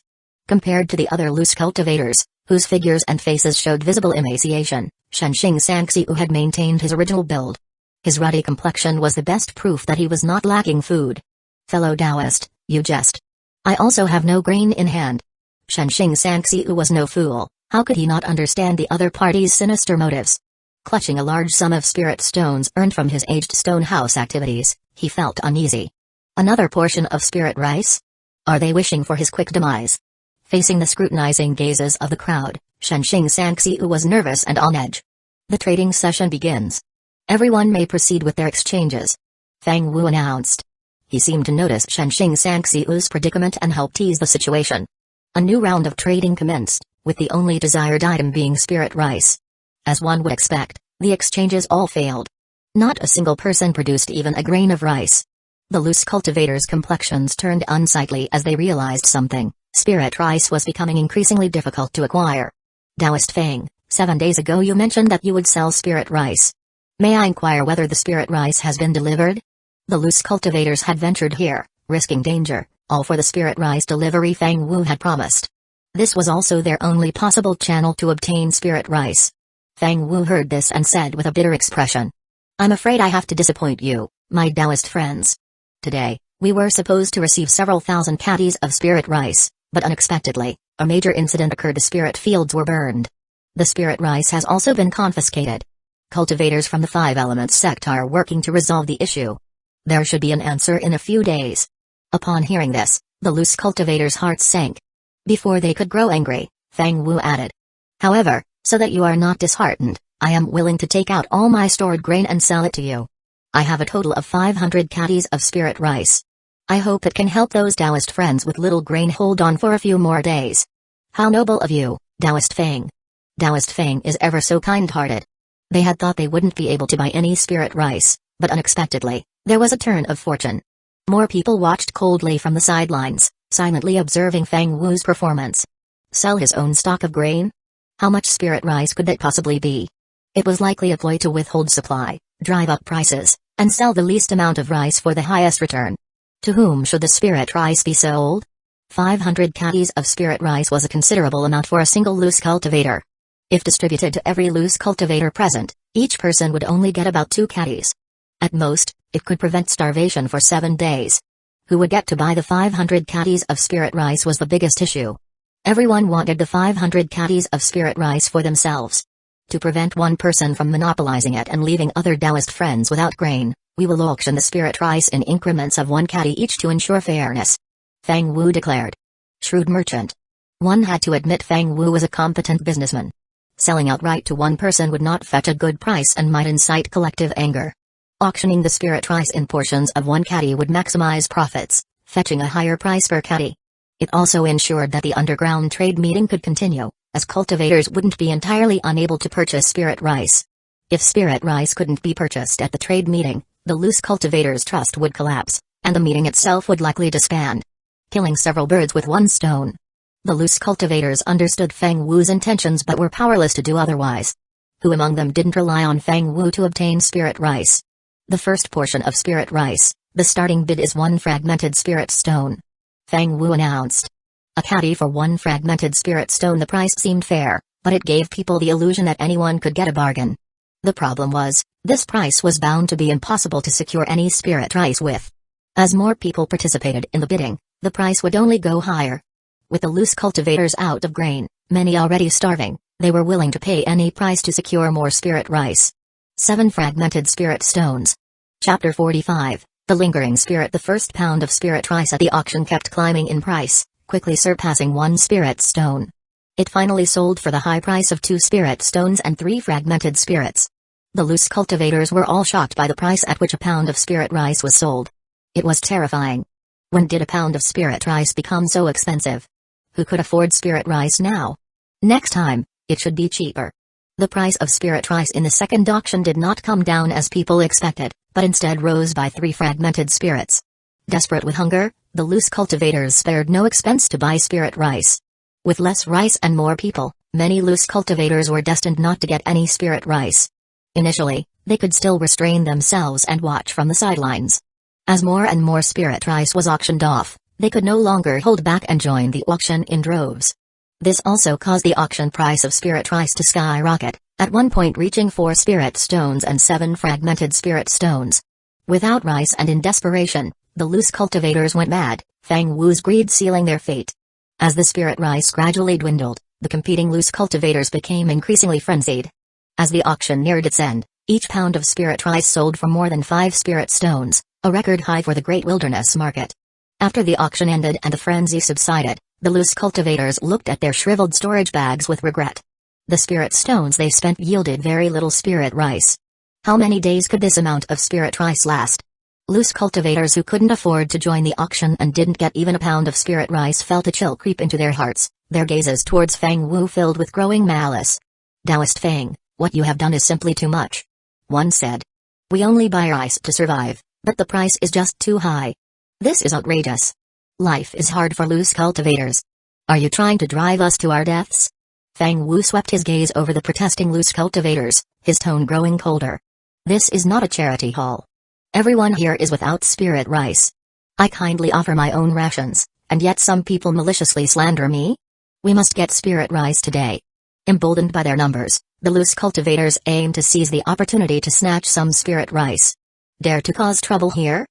Compared to the other loose cultivators, whose figures and faces showed visible emaciation, Shenxing Sangxiu had maintained his original build. His ruddy complexion was the best proof that he was not lacking food. Fellow Taoist, you jest. I also have no grain in hand. Shenxing Sangxiu was no fool. How could he not understand the other party's sinister motives? Clutching a large sum of spirit stones earned from his aged stone house activities, he felt uneasy. Another portion of spirit rice? Are they wishing for his quick demise? Facing the scrutinizing gazes of the crowd, Shenxing Sangxiu was nervous and on edge. The trading session begins. Everyone may proceed with their exchanges. Fang Wu announced. He seemed to notice Shenxing Sangxiu's predicament and helped ease the situation. A new round of trading commenced, with the only desired item being spirit rice. As one would expect, the exchanges all failed. Not a single person produced even a grain of rice. The loose cultivators' complexions turned unsightly as they realized something. Spirit rice was becoming increasingly difficult to acquire. Taoist Fang, 7 days ago you mentioned that you would sell spirit rice. May I inquire whether the spirit rice has been delivered? The loose cultivators had ventured here, risking danger, all for the spirit rice delivery Fang Wu had promised. This was also their only possible channel to obtain spirit rice. Fang Wu heard this and said with a bitter expression. I'm afraid I have to disappoint you, my Taoist friends. Today, we were supposed to receive several thousand caddies of spirit rice, but unexpectedly, a major incident occurred. The spirit fields were burned. The spirit rice has also been confiscated. Cultivators from the Five Elements sect are working to resolve the issue. There should be an answer in a few days. Upon hearing this, the loose cultivators' hearts sank. Before they could grow angry, Fang Wu added. However, so that you are not disheartened, I am willing to take out all my stored grain and sell it to you. I have a total of 500 caddies of spirit rice. I hope it can help those Taoist friends with little grain hold on for a few more days. How noble of you, Taoist Fang. Taoist Fang is ever so kind-hearted. They had thought they wouldn't be able to buy any spirit rice, but unexpectedly, there was a turn of fortune. More people watched coldly from the sidelines, silently observing Fang Wu's performance. Sell his own stock of grain? How much spirit rice could that possibly be? It was likely a ploy to withhold supply, drive up prices, and sell the least amount of rice for the highest return. To whom should the spirit rice be sold? 500 caddies of spirit rice was a considerable amount for a single loose cultivator. If distributed to every loose cultivator present, each person would only get about 2 caddies. At most, it could prevent starvation for 7 days. Who would get to buy the 500 caddies of spirit rice was the biggest issue. Everyone wanted the 500 caddies of spirit rice for themselves. To prevent one person from monopolizing it and leaving other Taoist friends without grain, we will auction the spirit rice in increments of 1 caddy each to ensure fairness. Fang Wu declared. Shrewd merchant. One had to admit Fang Wu was a competent businessman. Selling outright to one person would not fetch a good price and might incite collective anger. Auctioning the spirit rice in portions of 1 caddy would maximize profits, fetching a higher price per caddy. It also ensured that the underground trade meeting could continue, as cultivators wouldn't be entirely unable to purchase spirit rice. If spirit rice couldn't be purchased at the trade meeting, the loose cultivators' trust would collapse, and the meeting itself would likely disband. Killing several birds with 1 stone. The loose cultivators understood Fang Wu's intentions but were powerless to do otherwise. Who among them didn't rely on Fang Wu to obtain spirit rice? The first portion of spirit rice, the starting bid is 1 fragmented spirit stone. Fang Wu announced. A caddy for 1 fragmented spirit stone. The price seemed fair, but it gave people the illusion that anyone could get a bargain. The problem was, this price was bound to be impossible to secure any spirit rice with. As more people participated in the bidding, the price would only go higher. With the loose cultivators out of grain, many already starving, they were willing to pay any price to secure more spirit rice. 7 fragmented spirit stones. Chapter 45, The Lingering Spirit. The first pound of spirit rice at the auction kept climbing in price, quickly surpassing 1 spirit stone. It finally sold for the high price of 2 spirit stones and 3 fragmented spirits. The loose cultivators were all shocked by the price at which a pound of spirit rice was sold. It was terrifying. When did a pound of spirit rice become so expensive? Who could afford spirit rice now? Next time, it should be cheaper. The price of spirit rice in the second auction did not come down as people expected, but instead rose by 3 fragmented spirits. Desperate with hunger, the loose cultivators spared no expense to buy spirit rice. With less rice and more people, many loose cultivators were destined not to get any spirit rice. Initially, they could still restrain themselves and watch from the sidelines. As more and more spirit rice was auctioned off, They could no longer hold back and joined the auction in droves. This also caused the auction price of spirit rice to skyrocket, at one point reaching 4 spirit stones and 7 fragmented spirit stones. Without rice and in desperation, the loose cultivators went mad, Fang Wu's greed sealing their fate. As the spirit rice gradually dwindled, the competing loose cultivators became increasingly frenzied. As the auction neared its end, each pound of spirit rice sold for more than 5 spirit stones, a record high for the Great Wilderness Market. After the auction ended and the frenzy subsided, the loose cultivators looked at their shriveled storage bags with regret. The spirit stones they spent yielded very little spirit rice. How many days could this amount of spirit rice last? Loose cultivators who couldn't afford to join the auction and didn't get even a pound of spirit rice felt a chill creep into their hearts, their gazes towards Fang Wu filled with growing malice. Taoist Fang, what you have done is simply too much. One said. We only buy rice to survive, but the price is just too high. This is outrageous. Life is hard for loose cultivators. Are you trying to drive us to our deaths? Fang Wu swept his gaze over the protesting loose cultivators, his tone growing colder. This is not a charity hall. Everyone here is without spirit rice. I kindly offer my own rations, and yet some people maliciously slander me? We must get spirit rice today. Emboldened by their numbers, the loose cultivators aim to seize the opportunity to snatch some spirit rice. Dare to cause trouble here?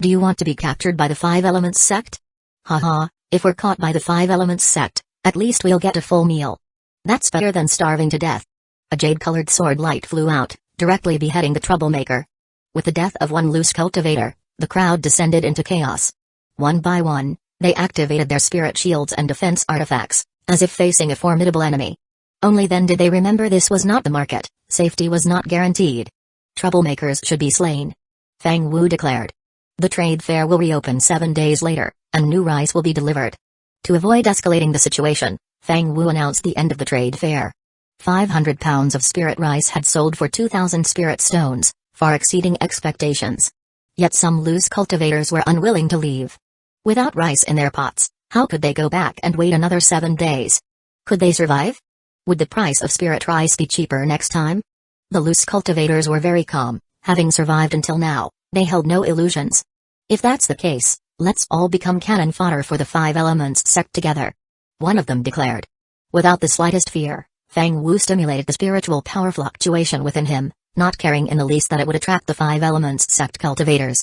Do you want to be captured by the 5 Elements sect? Haha, if we're caught by the 5 Elements sect, at least we'll get a full meal. That's better than starving to death. A jade-colored sword light flew out, directly beheading the troublemaker. With the death of one loose cultivator, the crowd descended into chaos. One by one, they activated their spirit shields and defense artifacts, as if facing a formidable enemy. Only then did they remember this was not the market, safety was not guaranteed. Troublemakers should be slain. Fang Wu declared. The trade fair will reopen 7 days later, and new rice will be delivered. To avoid escalating the situation, Fang Wu announced the end of the trade fair. 500 pounds of spirit rice had sold for 2,000 spirit stones, far exceeding expectations. Yet some loose cultivators were unwilling to leave. Without rice in their pots, how could they go back and wait another 7 days? Could they survive? Would the price of spirit rice be cheaper next time? The loose cultivators were very calm, having survived until now. They held no illusions. If that's the case, let's all become cannon fodder for the 5 Elements sect together. One of them declared. Without the slightest fear, Fang Wu stimulated the spiritual power fluctuation within him, not caring in the least that it would attract the 5 Elements sect cultivators.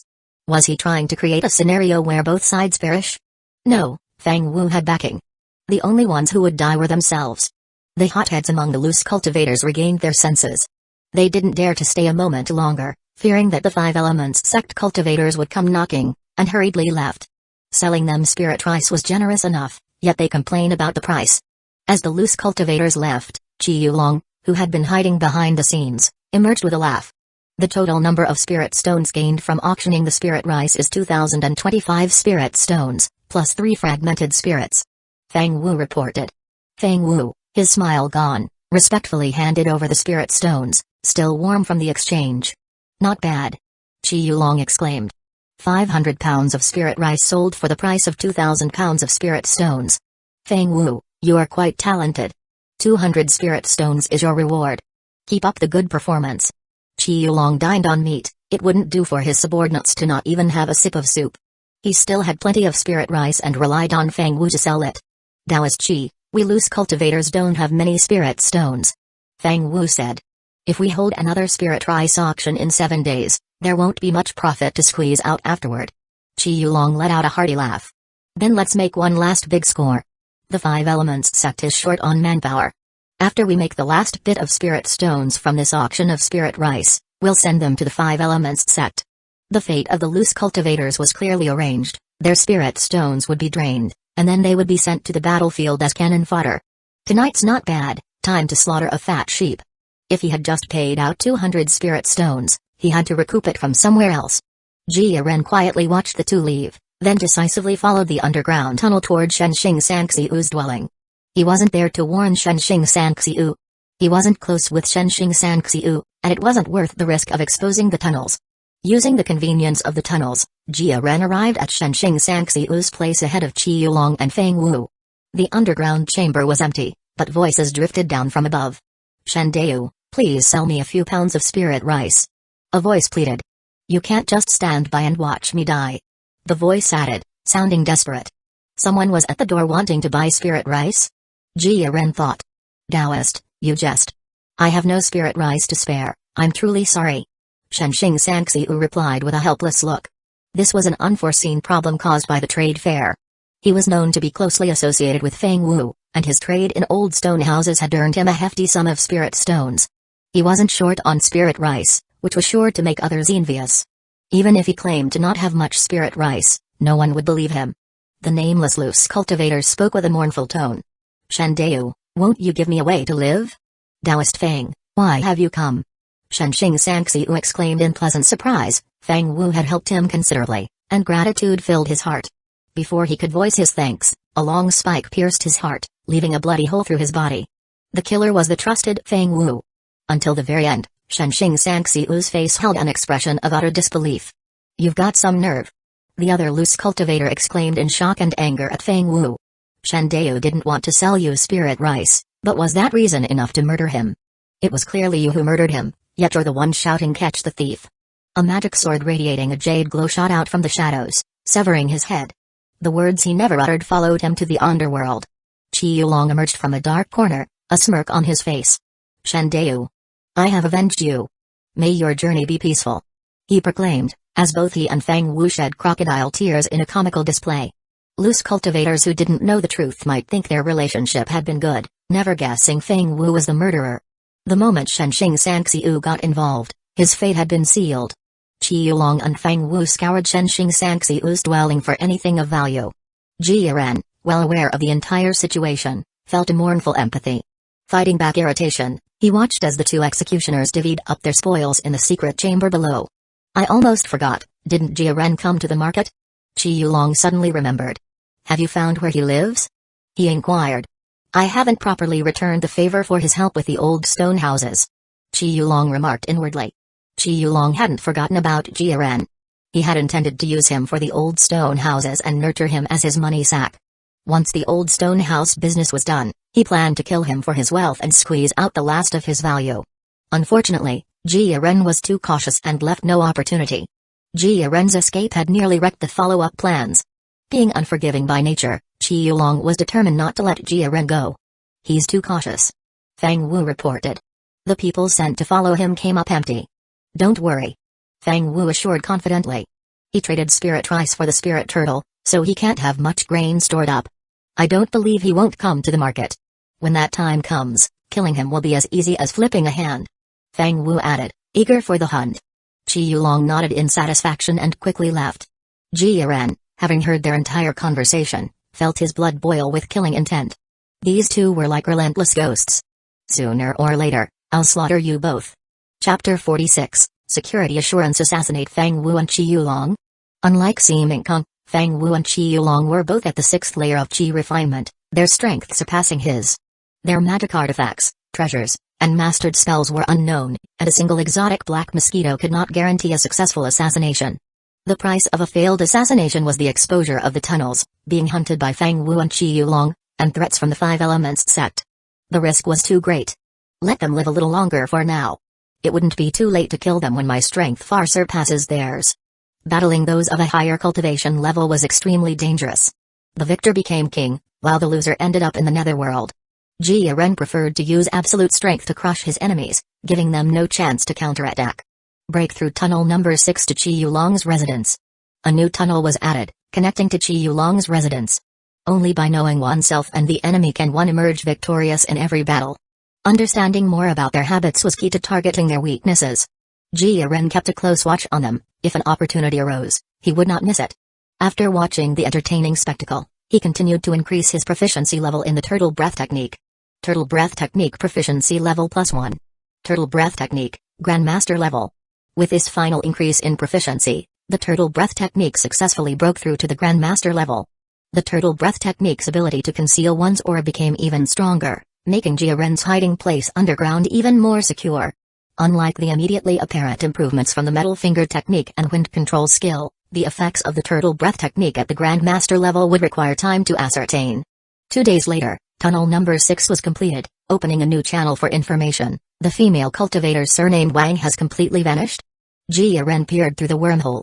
Was he trying to create a scenario where both sides perish? No, Fang Wu had backing. The only ones who would die were themselves. The hotheads among the loose cultivators regained their senses. They didn't dare to stay a moment longer, fearing that the 5 Elements sect cultivators would come knocking, and hurriedly left. Selling them spirit rice was generous enough, yet they complain about the price. As the loose cultivators left, Qi Yulong, who had been hiding behind the scenes, emerged with a laugh. The total number of spirit stones gained from auctioning the spirit rice is 2,025 spirit stones, plus 3 fragmented spirits. Fang Wu reported. Fang Wu, his smile gone, respectfully handed over the spirit stones, still warm from the exchange. Not bad. Qi Yulong exclaimed. 500 pounds of spirit rice sold for the price of 2,000 pounds of spirit stones. Fang Wu, you are quite talented. 200 spirit stones is your reward. Keep up the good performance. Qi Yulong dined on meat, it wouldn't do for his subordinates to not even have a sip of soup. He still had plenty of spirit rice and relied on Fang Wu to sell it. Taoist Qi, we loose cultivators don't have many spirit stones. Fang Wu said. If we hold another spirit rice auction in 7 days, there won't be much profit to squeeze out afterward. Qi Yulong let out a hearty laugh. Then let's make one last big score. The 5 Elements sect is short on manpower. After we make the last bit of spirit stones from this auction of spirit rice, we'll send them to the 5 Elements sect. The fate of the loose cultivators was clearly arranged, their spirit stones would be drained, and then they would be sent to the battlefield as cannon fodder. Tonight's not bad, time to slaughter a fat sheep. If he had just paid out 200 spirit stones, he had to recoup it from somewhere else. Jia Ren quietly watched the two leave, then decisively followed the underground tunnel toward Shenxing Sanxiu's dwelling. He wasn't there to warn Shenxing Sanxiu. He wasn't close with Shenxing Sanxiu, and it wasn't worth the risk of exposing the tunnels. Using the convenience of the tunnels, Jia Ren arrived at Shenxing Sanxiu's place ahead of Qi Yulong and Fang Wu. The underground chamber was empty, but voices drifted down from above. Shen Deu, please sell me a few pounds of spirit rice. A voice pleaded. You can't just stand by and watch me die. The voice added, sounding desperate. Someone was at the door wanting to buy spirit rice? Jia Ren thought. Taoist, you jest. I have no spirit rice to spare, I'm truly sorry. Shenxing Sangxiu replied with a helpless look. This was an unforeseen problem caused by the trade fair. He was known to be closely associated with Feng Wu, and his trade in old stone houses had earned him a hefty sum of spirit stones. He wasn't short on spirit rice, which was sure to make others envious. Even if he claimed to not have much spirit rice, no one would believe him. The nameless loose cultivator spoke with a mournful tone. Shen Deu, won't you give me a way to live? Taoist Feng, why have you come? Shenxing Sangxiu exclaimed in pleasant surprise. Feng Wu had helped him considerably, and gratitude filled his heart. Before he could voice his thanks, a long spike pierced his heart, leaving a bloody hole through his body. The killer was the trusted Feng Wu. Until the very end, Shenxing Sangxiu's face held an expression of utter disbelief. You've got some nerve. The other loose cultivator exclaimed in shock and anger at Feng Wu. Shen Deu didn't want to sell you spirit rice, but was that reason enough to murder him? It was clearly you who murdered him, yet you're the one shouting catch the thief. A magic sword radiating a jade glow shot out from the shadows, severing his head. The words he never uttered followed him to the underworld. Qi Yulong emerged from a dark corner, a smirk on his face. Shen Deu, I have avenged you. May your journey be peaceful. He proclaimed, as both he and Feng Wu shed crocodile tears in a comical display. Loose cultivators who didn't know the truth might think their relationship had been good, never guessing Feng Wu was the murderer. The moment Shenxing Sangxiu got involved, his fate had been sealed. Qi Yulong and Feng Wu scoured Shenxing Sangxiu's dwelling for anything of value. Jia Ren, well aware of the entire situation, felt a mournful empathy. Fighting back irritation, he watched as the two executioners divvied up their spoils in the secret chamber below. I almost forgot, didn't Jia Ren come to the market? Qi Yulong suddenly remembered. Have you found where he lives? He inquired. I haven't properly returned the favor for his help with the old stone houses. Qi Yulong remarked inwardly. Qi Yulong hadn't forgotten about Jia Ren. He had intended to use him for the old stone houses and nurture him as his money sack. Once the old stone house business was done, he planned to kill him for his wealth and squeeze out the last of his value. Unfortunately, Jia Ren was too cautious and left no opportunity. Jia Ren's escape had nearly wrecked the follow-up plans. Being unforgiving by nature, Qi Yulong was determined not to let Jia Ren go. He's too cautious. Feng Wu reported. The people sent to follow him came up empty. Don't worry. Feng Wu assured confidently. He traded spirit rice for the spirit turtle, so he can't have much grain stored up. I don't believe he won't come to the market. When that time comes, killing him will be as easy as flipping a hand. Feng Wu added, eager for the hunt. Qi Yulong nodded in satisfaction and quickly left. Jia Ren, having heard their entire conversation, felt his blood boil with killing intent. These two were like relentless ghosts. Sooner or later, I'll slaughter you both. Chapter 46, Security Assurance Assassinate Feng Wu and Qi Yulong. Unlike Xi Kung, Feng Wu and Qi Yulong were both at the 6th layer of Qi refinement, their strength surpassing his. Their magic artifacts, treasures, and mastered spells were unknown, and a single exotic black mosquito could not guarantee a successful assassination. The price of a failed assassination was the exposure of the tunnels, being hunted by Feng Wu and Qi Yulong, and threats from the Five Elements sect. The risk was too great. Let them live a little longer for now. It wouldn't be too late to kill them when my strength far surpasses theirs. Battling those of a higher cultivation level was extremely dangerous. The victor became king, while the loser ended up in the netherworld. Jia Ren preferred to use absolute strength to crush his enemies, giving them no chance to counterattack. Breakthrough Tunnel Number 6 to Qi Yulong's residence. A new tunnel was added, connecting to Qi Yulong's residence. Only by knowing oneself and the enemy can one emerge victorious in every battle. Understanding more about their habits was key to targeting their weaknesses. Jia Ren kept a close watch on them. If an opportunity arose, he would not miss it. After watching the entertaining spectacle, he continued to increase his proficiency level in the Turtle Breath Technique. Turtle Breath Technique Proficiency Level +1. Turtle Breath Technique, Grandmaster Level. With this final increase in proficiency, the Turtle Breath Technique successfully broke through to the Grandmaster level. The Turtle Breath Technique's ability to conceal one's aura became even stronger, making Jia Ren's hiding place underground even more secure. Unlike the immediately apparent improvements from the Metal Finger Technique and Wind Control skill, the effects of the Turtle Breath Technique at the Grandmaster level would require time to ascertain. 2 days later, Tunnel Number 6 was completed, opening a new channel for information. The female cultivator surnamed Wang has completely vanished? Jia Ren peered through the wormhole.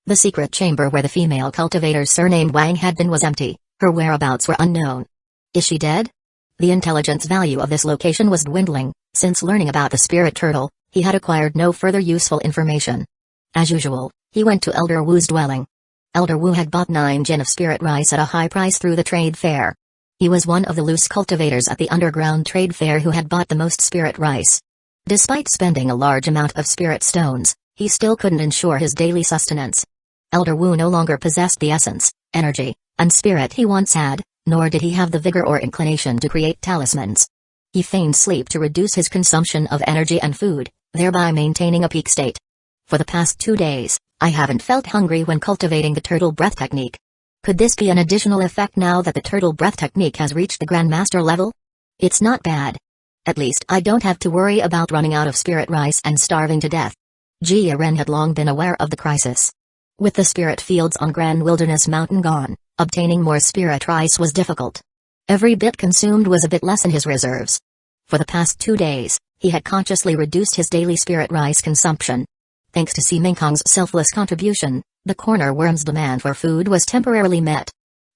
The secret chamber where the female cultivator surnamed Wang had been was empty, her whereabouts were unknown. Is she dead? The intelligence value of this location was dwindling. Since learning about the spirit turtle, he had acquired no further useful information. As usual, he went to Elder Wu's dwelling. Elder Wu had bought 9 jin of spirit rice at a high price through the trade fair. He was one of the loose cultivators at the underground trade fair who had bought the most spirit rice. Despite spending a large amount of spirit stones, he still couldn't ensure his daily sustenance. Elder Wu no longer possessed the essence, energy, and spirit he once had, nor did he have the vigor or inclination to create talismans. He feigned sleep to reduce his consumption of energy and food, thereby maintaining a peak state. For the past 2 days, I haven't felt hungry when cultivating the turtle breath technique. Could this be an additional effect now that the turtle breath technique has reached the Grandmaster level? It's not bad. At least I don't have to worry about running out of spirit rice and starving to death. Jia Ren had long been aware of the crisis. With the spirit fields on Grand Wilderness Mountain gone, obtaining more spirit rice was difficult. Every bit consumed was a bit less in his reserves. For the past 2 days, he had consciously reduced his daily spirit rice consumption. Thanks to Si Mingkong's selfless contribution, the corner worm's demand for food was temporarily met.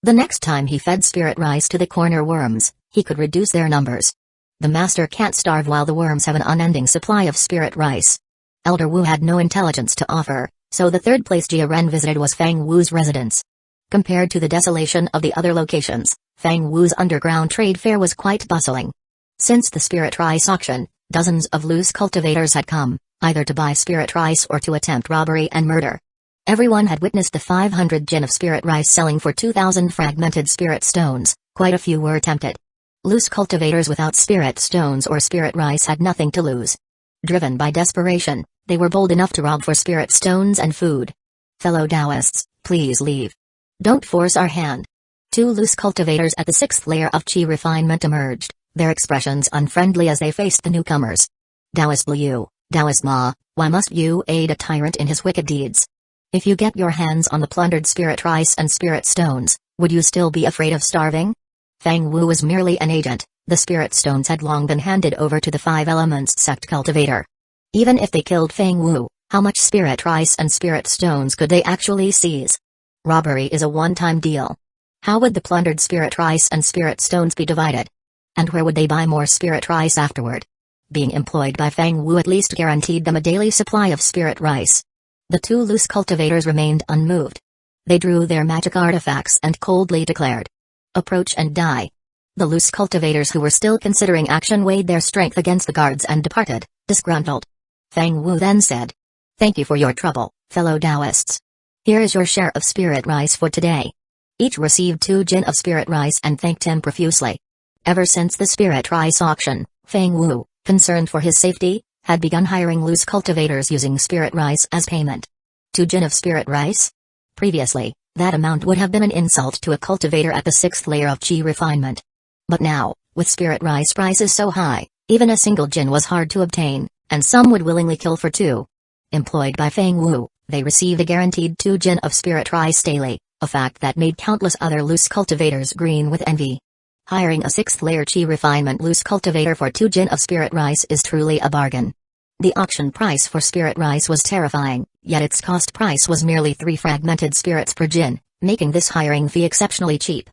The next time he fed spirit rice to the corner worms, he could reduce their numbers. The master can't starve while the worms have an unending supply of spirit rice. Elder Wu had no intelligence to offer, so the third place Jia Ren visited was Fang Wu's residence. Compared to the desolation of the other locations, Fang Wu's underground trade fair was quite bustling. Since the spirit rice auction, dozens of loose cultivators had come, either to buy spirit rice or to attempt robbery and murder. Everyone had witnessed the 500 jin of spirit rice selling for 2,000 fragmented spirit stones. Quite a few were tempted. Loose cultivators without spirit stones or spirit rice had nothing to lose. Driven by desperation, they were bold enough to rob for spirit stones and food. Fellow Taoists, please leave. Don't force our hand. 2 loose cultivators at the 6th layer of Qi refinement emerged, their expressions unfriendly as they faced the newcomers. Taoist Liu, Taoist Ma, why must you aid a tyrant in his wicked deeds? If you get your hands on the plundered spirit rice and spirit stones, would you still be afraid of starving? Fang Wu was merely an agent. The spirit stones had long been handed over to the 5 Elements sect cultivator. Even if they killed Fang Wu, how much spirit rice and spirit stones could they actually seize? Robbery is a one-time deal. How would the plundered spirit rice and spirit stones be divided? And where would they buy more spirit rice afterward? Being employed by Fang Wu at least guaranteed them a daily supply of spirit rice. The 2 loose cultivators remained unmoved. They drew their magic artifacts and coldly declared, "Approach and die." The loose cultivators who were still considering action weighed their strength against the guards and departed, disgruntled. Fang Wu then said, "Thank you for your trouble, fellow Taoists. Here is your share of spirit rice for today." Each received 2 jin of spirit rice and thanked him profusely. Ever since the spirit rice auction, Fang Wu, concerned for his safety, had begun hiring loose cultivators using spirit rice as payment. 2 jin of spirit rice? Previously, that amount would have been an insult to a cultivator at the 6th layer of Qi refinement. But now, with spirit rice prices so high, even a single jin was hard to obtain, and some would willingly kill for 2. Employed by Fang Wu, they received a guaranteed 2 jin of spirit rice daily, a fact that made countless other loose cultivators green with envy. Hiring a 6th layer Qi refinement loose cultivator for 2 jin of spirit rice is truly a bargain. The auction price for spirit rice was terrifying, yet its cost price was merely 3 fragmented spirits per jin, making this hiring fee exceptionally cheap.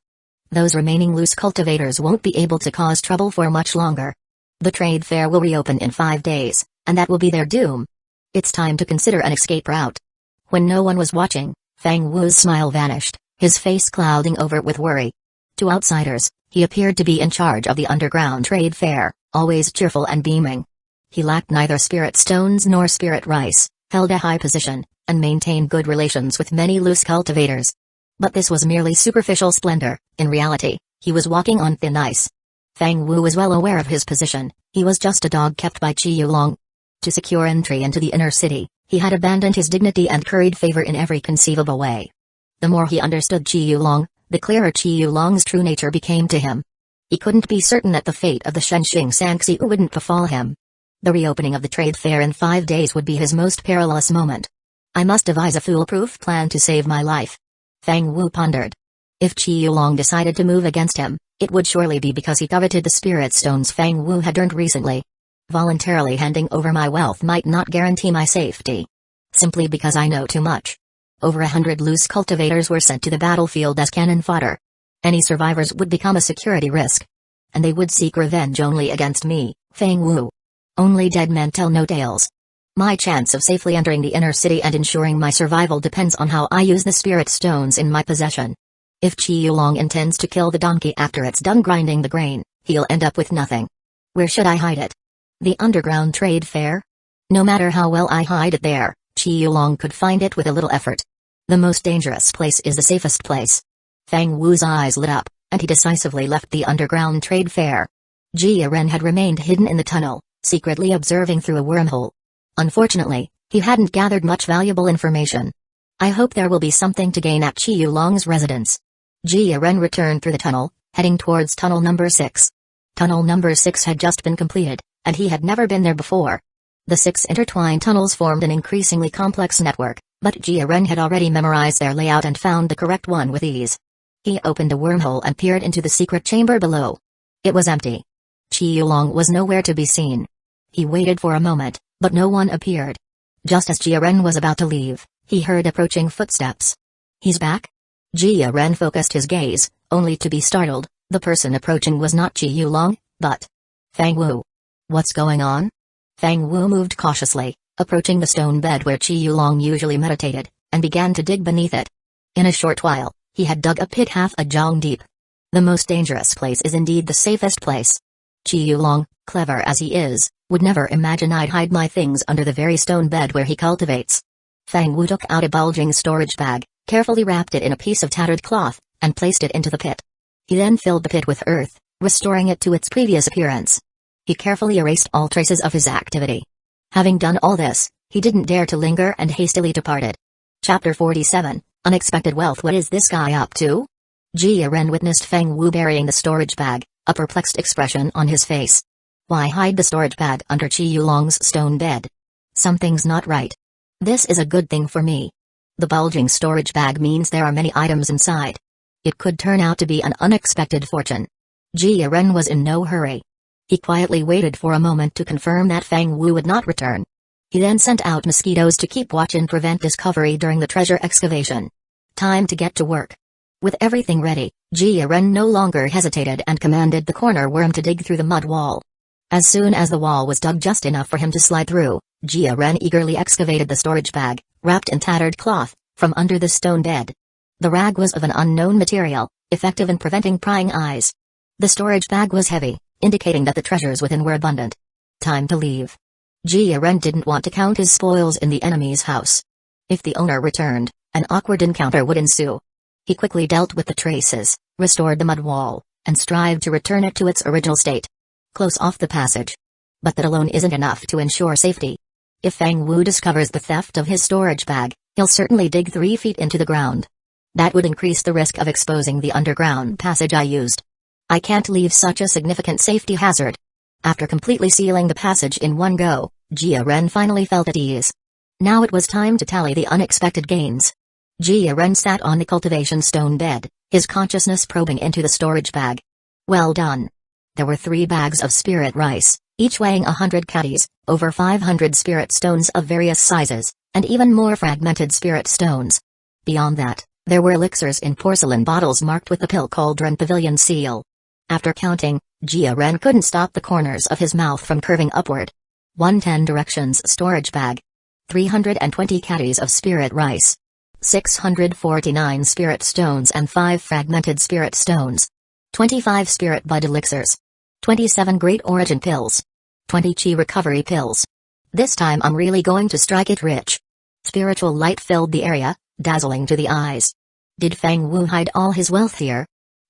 Those remaining loose cultivators won't be able to cause trouble for much longer. The trade fair will reopen in 5 days, and that will be their doom. It's time to consider an escape route. When no one was watching, Fang Wu's smile vanished, his face clouding over with worry. To outsiders, he appeared to be in charge of the underground trade fair, always cheerful and beaming. He lacked neither spirit stones nor spirit rice, held a high position, and maintained good relations with many loose cultivators. But this was merely superficial splendor. In reality, he was walking on thin ice. Fang Wu was well aware of his position. He was just a dog kept by Qi Yulong. To secure entry into the inner city, he had abandoned his dignity and curried favor in every conceivable way. The more he understood Qi Yulong, the clearer Qi Yulong's true nature became to him. He couldn't be certain that the fate of the Shenxing Sangxi wouldn't befall him. The reopening of the trade fair in 5 days would be his most perilous moment. I must devise a foolproof plan to save my life. Fang Wu pondered. If Qi Yulong decided to move against him, it would surely be because he coveted the spirit stones Fang Wu had earned recently. Voluntarily handing over my wealth might not guarantee my safety. Simply because I know too much. Over 100 loose cultivators were sent to the battlefield as cannon fodder. Any survivors would become a security risk. And they would seek revenge only against me, Feng Wu. Only dead men tell no tales. My chance of safely entering the inner city and ensuring my survival depends on how I use the spirit stones in my possession. If Qi Yulong intends to kill the donkey after it's done grinding the grain, he'll end up with nothing. Where should I hide it? The underground trade fair? No matter how well I hide it there, Qi Yulong could find it with a little effort. The most dangerous place is the safest place. Feng Wu's eyes lit up, and he decisively left the underground trade fair. Jia Ren had remained hidden in the tunnel, secretly observing through a wormhole. Unfortunately, he hadn't gathered much valuable information. I hope there will be something to gain at Qi Yulong's residence. Jia Ren returned through the tunnel, heading towards tunnel number 6. Tunnel number 6 had just been completed, and he had never been there before. The 6 intertwined tunnels formed an increasingly complex network, but Jia Ren had already memorized their layout and found the correct one with ease. He opened a wormhole and peered into the secret chamber below. It was empty. Qi Yulong was nowhere to be seen. He waited for a moment, but no one appeared. Just as Jia Ren was about to leave, he heard approaching footsteps. He's back? Jia Ren focused his gaze, only to be startled. The person approaching was not Qi Yulong, but Feng Wu. What's going on? Feng Wu moved cautiously, approaching the stone bed where Qi Yulong usually meditated, and began to dig beneath it. In a short while, he had dug a pit half a zhang deep. The most dangerous place is indeed the safest place. Qi Yulong, clever as he is, would never imagine I'd hide my things under the very stone bed where he cultivates. Feng Wu took out a bulging storage bag, carefully wrapped it in a piece of tattered cloth, and placed it into the pit. He then filled the pit with earth, restoring it to its previous appearance. He carefully erased all traces of his activity. Having done all this, he didn't dare to linger and hastily departed. Chapter 47, Unexpected Wealth. What is this guy up to? Jia Ren witnessed Feng Wu burying the storage bag, a perplexed expression on his face. Why hide the storage bag under Qi Yulong's stone bed? Something's not right. This is a good thing for me. The bulging storage bag means there are many items inside. It could turn out to be an unexpected fortune. Jia Ren was in no hurry. He quietly waited for a moment to confirm that Feng Wu would not return. He then sent out mosquitoes to keep watch and prevent discovery during the treasure excavation. Time to get to work. With everything ready, Jia Ren no longer hesitated and commanded the corner worm to dig through the mud wall. As soon as the wall was dug just enough for him to slide through, Jia Ren eagerly excavated the storage bag, wrapped in tattered cloth, from under the stone bed. The rag was of an unknown material, effective in preventing prying eyes. The storage bag was heavy, indicating that the treasures within were abundant. Time to leave. Jia Ren didn't want to count his spoils in the enemy's house. If the owner returned, an awkward encounter would ensue. He quickly dealt with the traces, restored the mud wall, and strived to return it to its original state. Close off the passage. But that alone isn't enough to ensure safety. If Feng Wu discovers the theft of his storage bag, he'll certainly dig 3 feet into the ground. That would increase the risk of exposing the underground passage I used. I can't leave such a significant safety hazard. After completely sealing the passage in one go, Jia Ren finally felt at ease. Now it was time to tally the unexpected gains. Jia Ren sat on the cultivation stone bed, his consciousness probing into the storage bag. Well done. There were 3 bags of spirit rice, each weighing 100 catties, over 500 spirit stones of various sizes, and even more fragmented spirit stones. Beyond that, there were elixirs in porcelain bottles marked with the Pill Cauldron Pavilion seal. After counting, Jia Ren couldn't stop the corners of his mouth from curving upward. 110 directions storage bag. 320 catties of spirit rice. 649 spirit stones and 5 fragmented spirit stones. 25 spirit bud elixirs. 27 great origin pills. 20 chi recovery pills. This time I'm really going to strike it rich. Spiritual light filled the area, dazzling to the eyes. Did Feng Wu hide all his wealth here?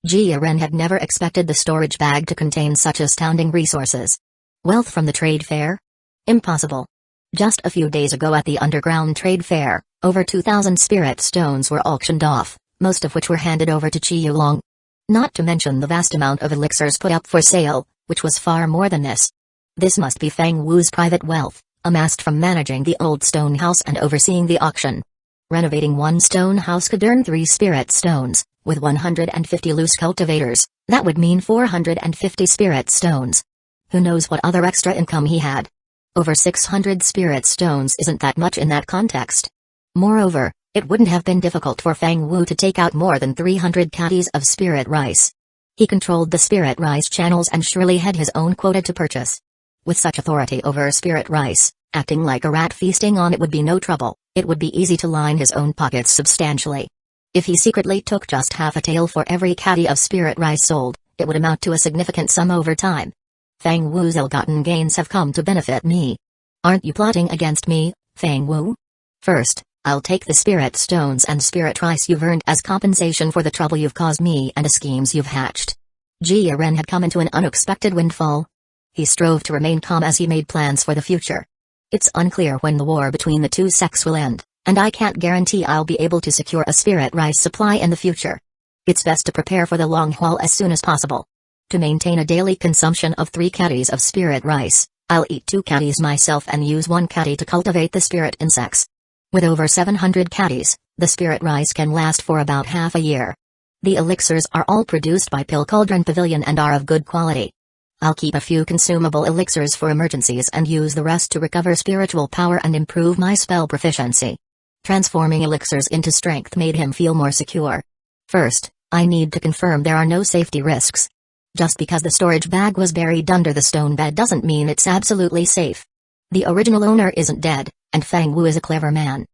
Jia Ren had never expected the storage bag to contain such astounding resources. Wealth from the trade fair? Impossible. Just a few days ago at the underground trade fair, over 2,000 spirit stones were auctioned off, most of which were handed over to Qi Yulong. Not to mention the vast amount of elixirs put up for sale, which was far more than this. This must be Feng Wu's private wealth, amassed from managing the old stone house and overseeing the auction. Renovating one stone house could earn 3 spirit stones, with 150 loose cultivators, that would mean 450 spirit stones. Who knows what other extra income he had? Over 600 spirit stones isn't that much in that context. Moreover, It wouldn't have been difficult for Fang Wu to take out more than 300 caddies of spirit rice. He controlled the spirit rice channels and surely had his own quota to purchase. With such authority over spirit rice, acting like a rat feasting on it would be no trouble. It would be easy to line his own pockets substantially. If he secretly took just half a tael for every caddy of spirit rice sold, it would amount to a significant sum over time. Fang Wu's ill-gotten gains have come to benefit me. Aren't you plotting against me, Fang Wu? First, I'll take the spirit stones and spirit rice you've earned as compensation for the trouble you've caused me and the schemes you've hatched. Jia Ren had come into an unexpected windfall. He strove to remain calm as he made plans for the future. It's unclear when the war between the two sects will end, and I can't guarantee I'll be able to secure a spirit rice supply in the future. It's best to prepare for the long haul as soon as possible. To maintain a daily consumption of 3 caddies of spirit rice, I'll eat 2 caddies myself and use 1 caddy to cultivate the spirit insects. With over 700 caddies, the spirit rice can last for about half a year. The elixirs are all produced by Pill Cauldron Pavilion and are of good quality. I'll keep a few consumable elixirs for emergencies and use the rest to recover spiritual power and improve my spell proficiency. Transforming elixirs into strength made him feel more secure. First, I need to confirm there are no safety risks. Just because the storage bag was buried under the stone bed doesn't mean it's absolutely safe. The original owner isn't dead, and Fang Wu is a clever man.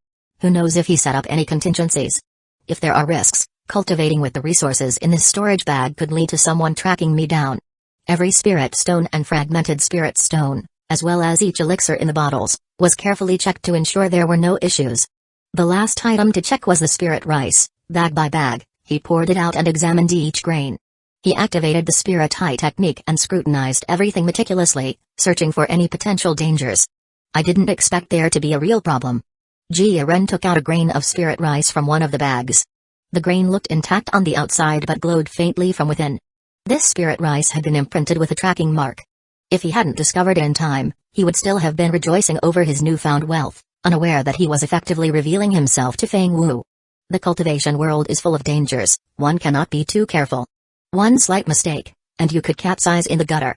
Who knows if he set up any contingencies? If there are risks, cultivating with the resources in this storage bag could lead to someone tracking me down. Every spirit stone and fragmented spirit stone, as well as each elixir in the bottles, was carefully checked to ensure there were no issues. The last item to check was the spirit rice. Bag by bag, he poured it out and examined each grain. He activated the spirit eye technique and scrutinized everything meticulously, searching for any potential dangers. I didn't expect there to be a real problem. Jia Ren took out a grain of spirit rice from one of the bags. The grain looked intact on the outside but glowed faintly from within. This spirit rice had been imprinted with a tracking mark. If he hadn't discovered it in time, he would still have been rejoicing over his newfound wealth, unaware that he was effectively revealing himself to Fang Wu. The cultivation world is full of dangers, one cannot be too careful. One slight mistake, and you could capsize in the gutter.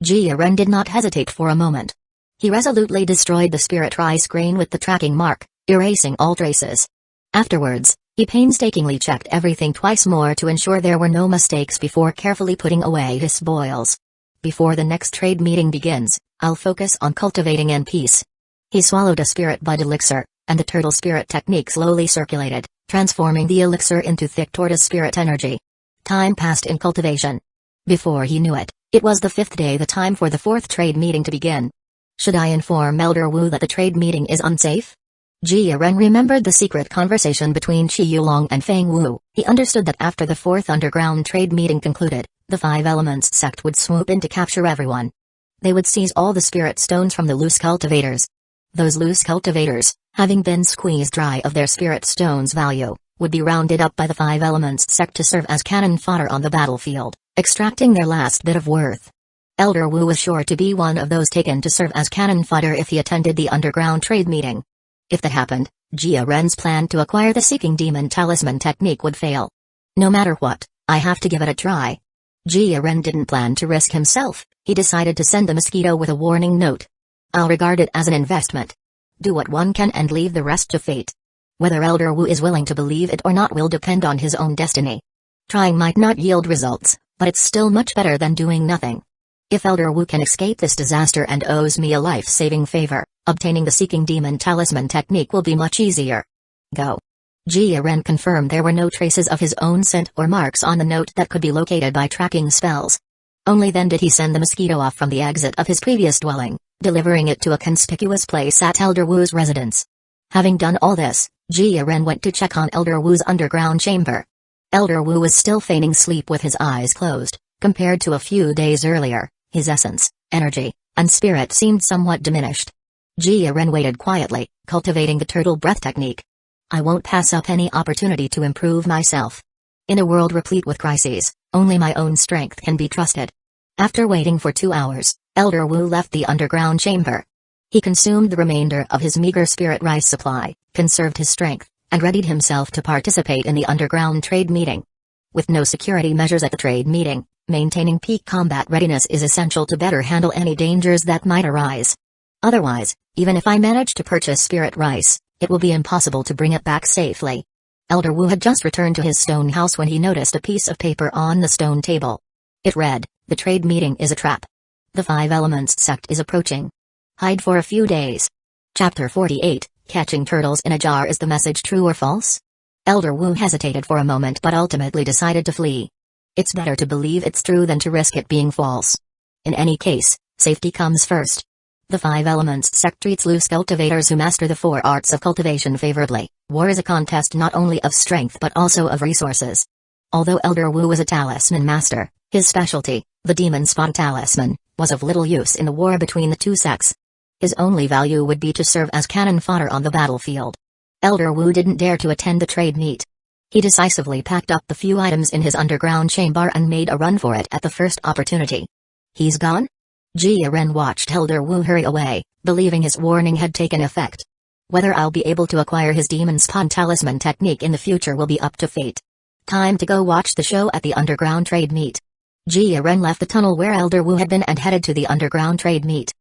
Jia Ren did not hesitate for a moment. He resolutely destroyed the spirit rice grain with the tracking mark, erasing all traces. Afterwards, he painstakingly checked everything twice more to ensure there were no mistakes before carefully putting away his spoils. Before the next trade meeting begins, I'll focus on cultivating in peace. He swallowed a spirit bud elixir, and the turtle spirit technique slowly circulated, transforming the elixir into thick tortoise spirit energy. Time passed in cultivation. Before he knew it, it was the 5th day, the time for the 4th trade meeting to begin. Should I inform Elder Wu that the trade meeting is unsafe? Jia Ren remembered the secret conversation between Qi Yulong and Fang Wu. He understood that after the 4th underground trade meeting concluded, the 5 Elements sect would swoop in to capture everyone. They would seize all the spirit stones from the loose cultivators. Those loose cultivators, having been squeezed dry of their spirit stones' value, would be rounded up by the 5 Elements sect to serve as cannon fodder on the battlefield, extracting their last bit of worth. Elder Wu was sure to be one of those taken to serve as cannon fodder if he attended the underground trade meeting. If that happened, Jia Ren's plan to acquire the Seeking Demon Talisman technique would fail. No matter what, I have to give it a try. Jia Ren didn't plan to risk himself. He decided to send the mosquito with a warning note. I'll regard it as an investment. Do what one can and leave the rest to fate. Whether Elder Wu is willing to believe it or not will depend on his own destiny. Trying might not yield results, but it's still much better than doing nothing. If Elder Wu can escape this disaster and owes me a life-saving favor, obtaining the Seeking Demon Talisman technique will be much easier. Go. Jia Ren confirmed there were no traces of his own scent or marks on the note that could be located by tracking spells. Only then did he send the mosquito off from the exit of his previous dwelling, delivering it to a conspicuous place at Elder Wu's residence. Having done all this, Jia Ren went to check on Elder Wu's underground chamber. Elder Wu was still feigning sleep with his eyes closed. Compared to a few days earlier, his essence, energy, and spirit seemed somewhat diminished. Jia Ren waited quietly, cultivating the turtle breath technique. I won't pass up any opportunity to improve myself. In a world replete with crises, only my own strength can be trusted. After waiting for 2 hours, Elder Wu left the underground chamber. He consumed the remainder of his meager spirit rice supply, conserved his strength, and readied himself to participate in the underground trade meeting. With no security measures at the trade meeting, maintaining peak combat readiness is essential to better handle any dangers that might arise. Otherwise, even if I manage to purchase spirit rice, It will be impossible to bring it back safely. Elder Wu had just returned to his stone house when he noticed a piece of paper on the stone table. It read, "The trade meeting is a trap. The Five Elements sect is approaching. Hide for a few days." Chapter 48, Catching Turtles in a Jar. Is the message true or false? Elder Wu hesitated for a moment but ultimately decided to flee. It's better to believe it's true than to risk it being false. In any case, safety comes first. The Five Elements sect treats loose cultivators who master the four arts of cultivation favorably. War is a contest not only of strength but also of resources. Although Elder Wu was a talisman master, his specialty, the demon spot talisman, was of little use in the war between the two sects. His only value would be to serve as cannon fodder on the battlefield. Elder Wu didn't dare to attend the trade meet. He decisively packed up the few items in his underground chamber and made a run for it at the first opportunity. He's gone? Jia Ren watched Elder Wu hurry away, believing his warning had taken effect. Whether I'll be able to acquire his demon spawn talisman technique in the future will be up to fate. Time to go watch the show at the underground trade meet. Jia Ren left the tunnel where Elder Wu had been and headed to the underground trade meet.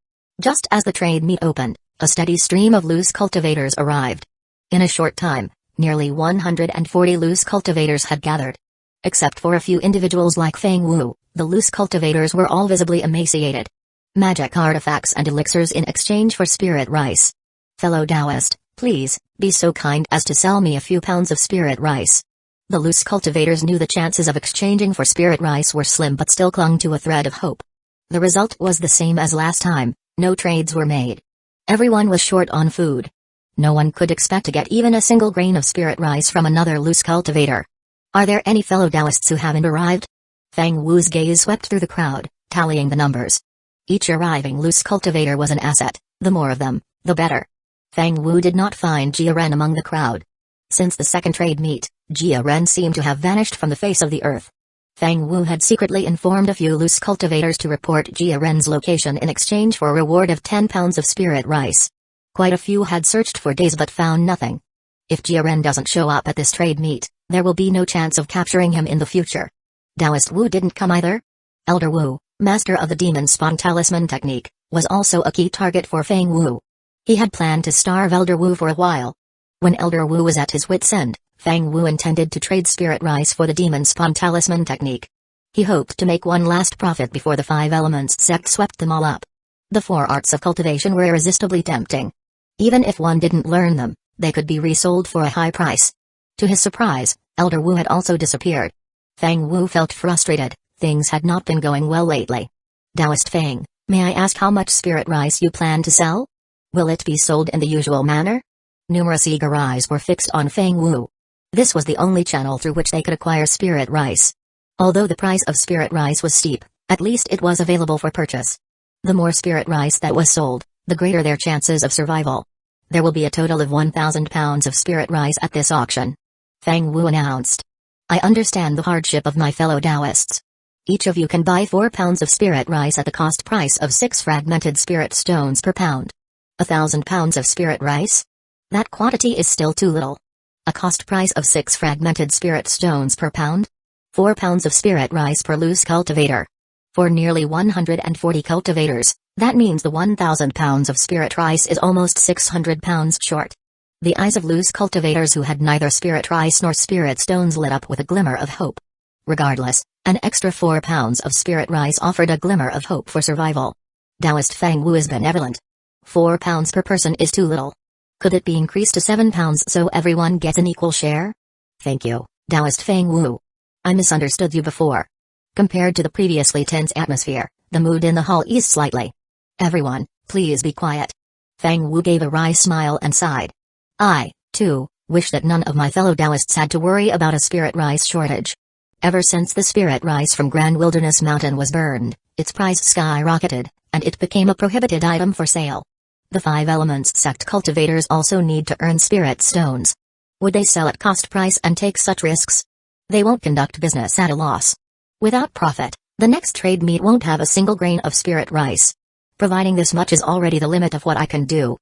Just as the trade meet opened, a steady stream of loose cultivators arrived. In a short time, nearly 140 loose cultivators had gathered. Except for a few individuals like Feng Wu, the loose cultivators were all visibly emaciated. Magic artifacts and elixirs in exchange for spirit rice. Fellow Taoist, please, be so kind as to sell me a few pounds of spirit rice. The loose cultivators knew the chances of exchanging for spirit rice were slim but still clung to a thread of hope. The result was the same as last time, no trades were made. Everyone was short on food. No one could expect to get even a single grain of spirit rice from another loose cultivator. Are there any fellow Taoists who haven't arrived? Feng Wu's gaze swept through the crowd, tallying the numbers. Each arriving loose cultivator was an asset, the more of them, the better. Feng Wu did not find Jia Ren among the crowd. Since the second trade meet, Jia Ren seemed to have vanished from the face of the earth. Feng Wu had secretly informed a few loose cultivators to report Jia Ren's location in exchange for a reward of 10 pounds of spirit rice. Quite a few had searched for days but found nothing. If Jia Ren doesn't show up at this trade meet, there will be no chance of capturing him in the future. Taoist Wu didn't come either? Elder Wu, master of the demon spawn talisman technique, was also a key target for Feng Wu. He had planned to starve Elder Wu for a while. When Elder Wu was at his wit's end, Feng Wu intended to trade spirit rice for the demon spawn talisman technique. He hoped to make one last profit before the Five Elements sect swept them all up. The four arts of cultivation were irresistibly tempting. Even if one didn't learn them, they could be resold for a high price. To his surprise, Elder Wu had also disappeared. Feng Wu felt frustrated, things had not been going well lately. Taoist Feng, may I ask how much spirit rice you plan to sell? Will it be sold in the usual manner? Numerous eager eyes were fixed on Feng Wu. This was the only channel through which they could acquire spirit rice. Although the price of spirit rice was steep, at least it was available for purchase. The more spirit rice that was sold, the greater their chances of survival. There will be a total of 1,000 pounds of spirit rice at this auction. Feng Wu announced. I understand the hardship of my fellow Taoists. Each of you can buy 4 pounds of spirit rice at the cost price of 6 fragmented spirit stones per pound. 1,000 pounds of spirit rice? That quantity is still too little. A cost price of 6 fragmented spirit stones per pound? 4 pounds of spirit rice per loose cultivator. For nearly 140 cultivators, that means the 1,000 pounds of spirit rice is almost 600 pounds short. The eyes of loose cultivators who had neither spirit rice nor spirit stones lit up with a glimmer of hope. Regardless, an extra 4 pounds of spirit rice offered a glimmer of hope for survival. Taoist Feng Wu is benevolent. 4 pounds per person is too little. Could it be increased to 7 pounds so everyone gets an equal share? Thank you, Taoist Feng Wu. I misunderstood you before. Compared to the previously tense atmosphere, the mood in the hall eased slightly. Everyone, please be quiet. Feng Wu gave a wry smile and sighed. I, too, wish that none of my fellow Taoists had to worry about a spirit rice shortage. Ever since the spirit rice from Grand Wilderness Mountain was burned, its price skyrocketed, and it became a prohibited item for sale. The Five Elements sect cultivators also need to earn spirit stones. Would they sell at cost price and take such risks? They won't conduct business at a loss. Without profit, the next trade meet won't have a single grain of spirit rice. Providing this much is already the limit of what I can do.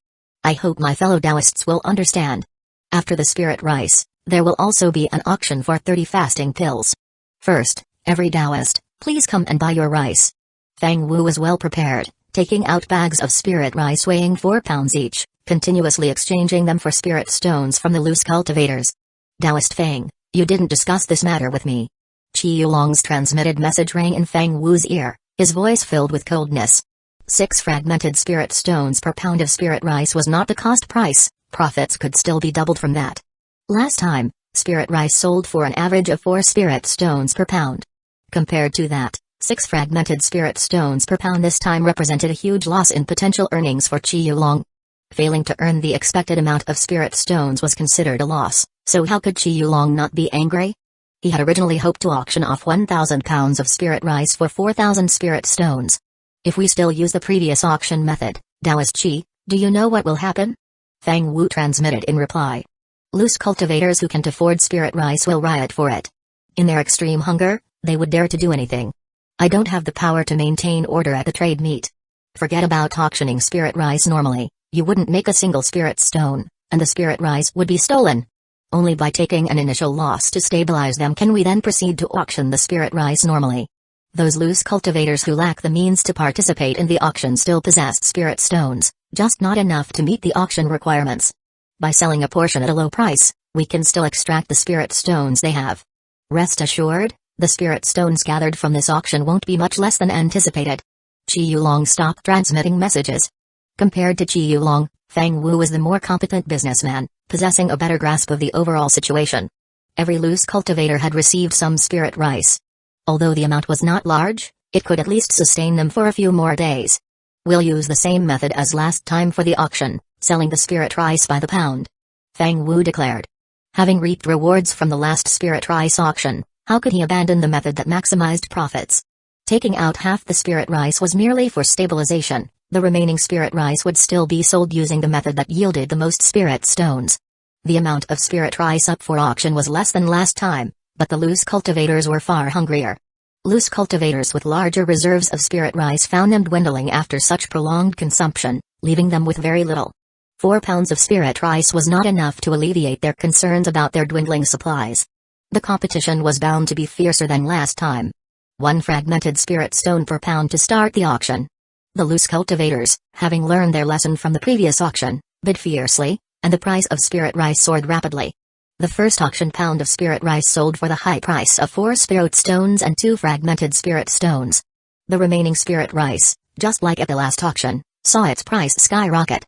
I hope my fellow Taoists will understand. After the spirit rice, there will also be an auction for 30 fasting pills. First, every Taoist, please come and buy your rice. Feng Wu was well prepared, taking out bags of spirit rice weighing 4 pounds each, continuously exchanging them for spirit stones from the loose cultivators. Taoist Fang, you didn't discuss this matter with me. Qi Yulong's transmitted message rang in Fang Wu's ear, his voice filled with coldness. 6 fragmented spirit stones per pound of spirit rice was not the cost price, profits could still be doubled from that. Last time, spirit rice sold for an average of 4 spirit stones per pound. Compared to that, 6 fragmented spirit stones per pound this time represented a huge loss in potential earnings for Qi Yulong. Failing to earn the expected amount of spirit stones was considered a loss, so how could Qi Yulong not be angry? He had originally hoped to auction off 1,000 pounds of spirit rice for 4,000 spirit stones. If we still use the previous auction method, Taoist Qi, do you know what will happen? Fang Wu transmitted in reply. Loose cultivators who can't afford spirit rice will riot for it. In their extreme hunger, they would dare to do anything. I don't have the power to maintain order at the trade meet. Forget about auctioning spirit rice normally, you wouldn't make a single spirit stone, and the spirit rice would be stolen. Only by taking an initial loss to stabilize them can we then proceed to auction the spirit rice normally. Those loose cultivators who lack the means to participate in the auction still possessed spirit stones, just not enough to meet the auction requirements. By selling a portion at a low price, we can still extract the spirit stones they have. Rest assured, the spirit stones gathered from this auction won't be much less than anticipated. Qi Yulong stopped transmitting messages. Compared to Qi Yulong, Fang Wu was the more competent businessman, possessing a better grasp of the overall situation. Every loose cultivator had received some spirit rice. Although the amount was not large, it could at least sustain them for a few more days. We'll use the same method as last time for the auction, selling the spirit rice by the pound. Fang Wu declared. Having reaped rewards from the last spirit rice auction, how could he abandon the method that maximized profits? Taking out half the spirit rice was merely for stabilization. The remaining spirit rice would still be sold using the method that yielded the most spirit stones. The amount of spirit rice up for auction was less than last time, but the loose cultivators were far hungrier. Loose cultivators with larger reserves of spirit rice found them dwindling after such prolonged consumption, leaving them with very little. 4 pounds of spirit rice was not enough to alleviate their concerns about their dwindling supplies. The competition was bound to be fiercer than last time. 1 fragmented spirit stone per pound to start the auction. The loose cultivators, having learned their lesson from the previous auction, bid fiercely, and the price of spirit rice soared rapidly. The first auction pound of spirit rice sold for the high price of 4 spirit stones and 2 fragmented spirit stones. The remaining spirit rice, just like at the last auction, saw its price skyrocket.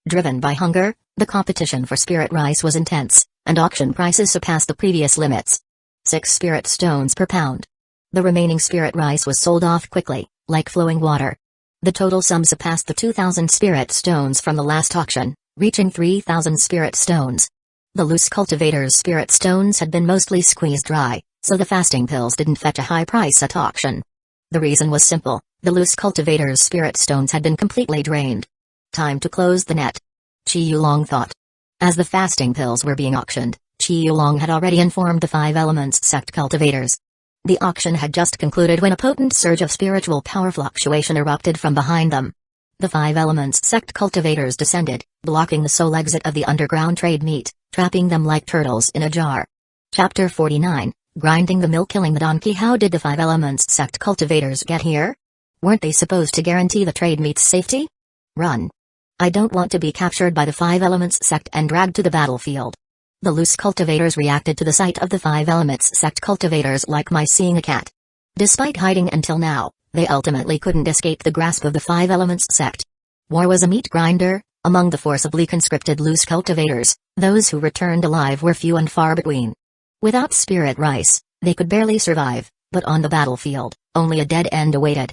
Driven by hunger, the competition for spirit rice was intense, and auction prices surpassed the previous limits. 6 spirit stones per pound. The remaining spirit rice was sold off quickly, like flowing water. The total sum surpassed the 2,000 spirit stones from the last auction, reaching 3,000 spirit stones. The loose cultivators' spirit stones had been mostly squeezed dry, so the fasting pills didn't fetch a high price at auction. The reason was simple, the loose cultivators' spirit stones had been completely drained. Time to close the net. Qi Yulong thought. As the fasting pills were being auctioned, Qi Yulong had already informed the 5 Elements sect cultivators. The auction had just concluded when a potent surge of spiritual power fluctuation erupted from behind them. The 5 Elements sect cultivators descended, blocking the sole exit of the underground trade meet, trapping them like turtles in a jar. Chapter 49, Grinding the Mill, Killing the Donkey. How did the 5 Elements sect cultivators get here? Weren't they supposed to guarantee the trade meet's safety? Run. I don't want to be captured by the 5 Elements sect and dragged to the battlefield. The loose cultivators reacted to the sight of the 5 Elements sect cultivators like mice seeing a cat. Despite hiding until now, they ultimately couldn't escape the grasp of the 5 Elements sect. War was a meat grinder. Among the forcibly conscripted loose cultivators, those who returned alive were few and far between. Without spirit rice, they could barely survive, but on the battlefield, only a dead end awaited.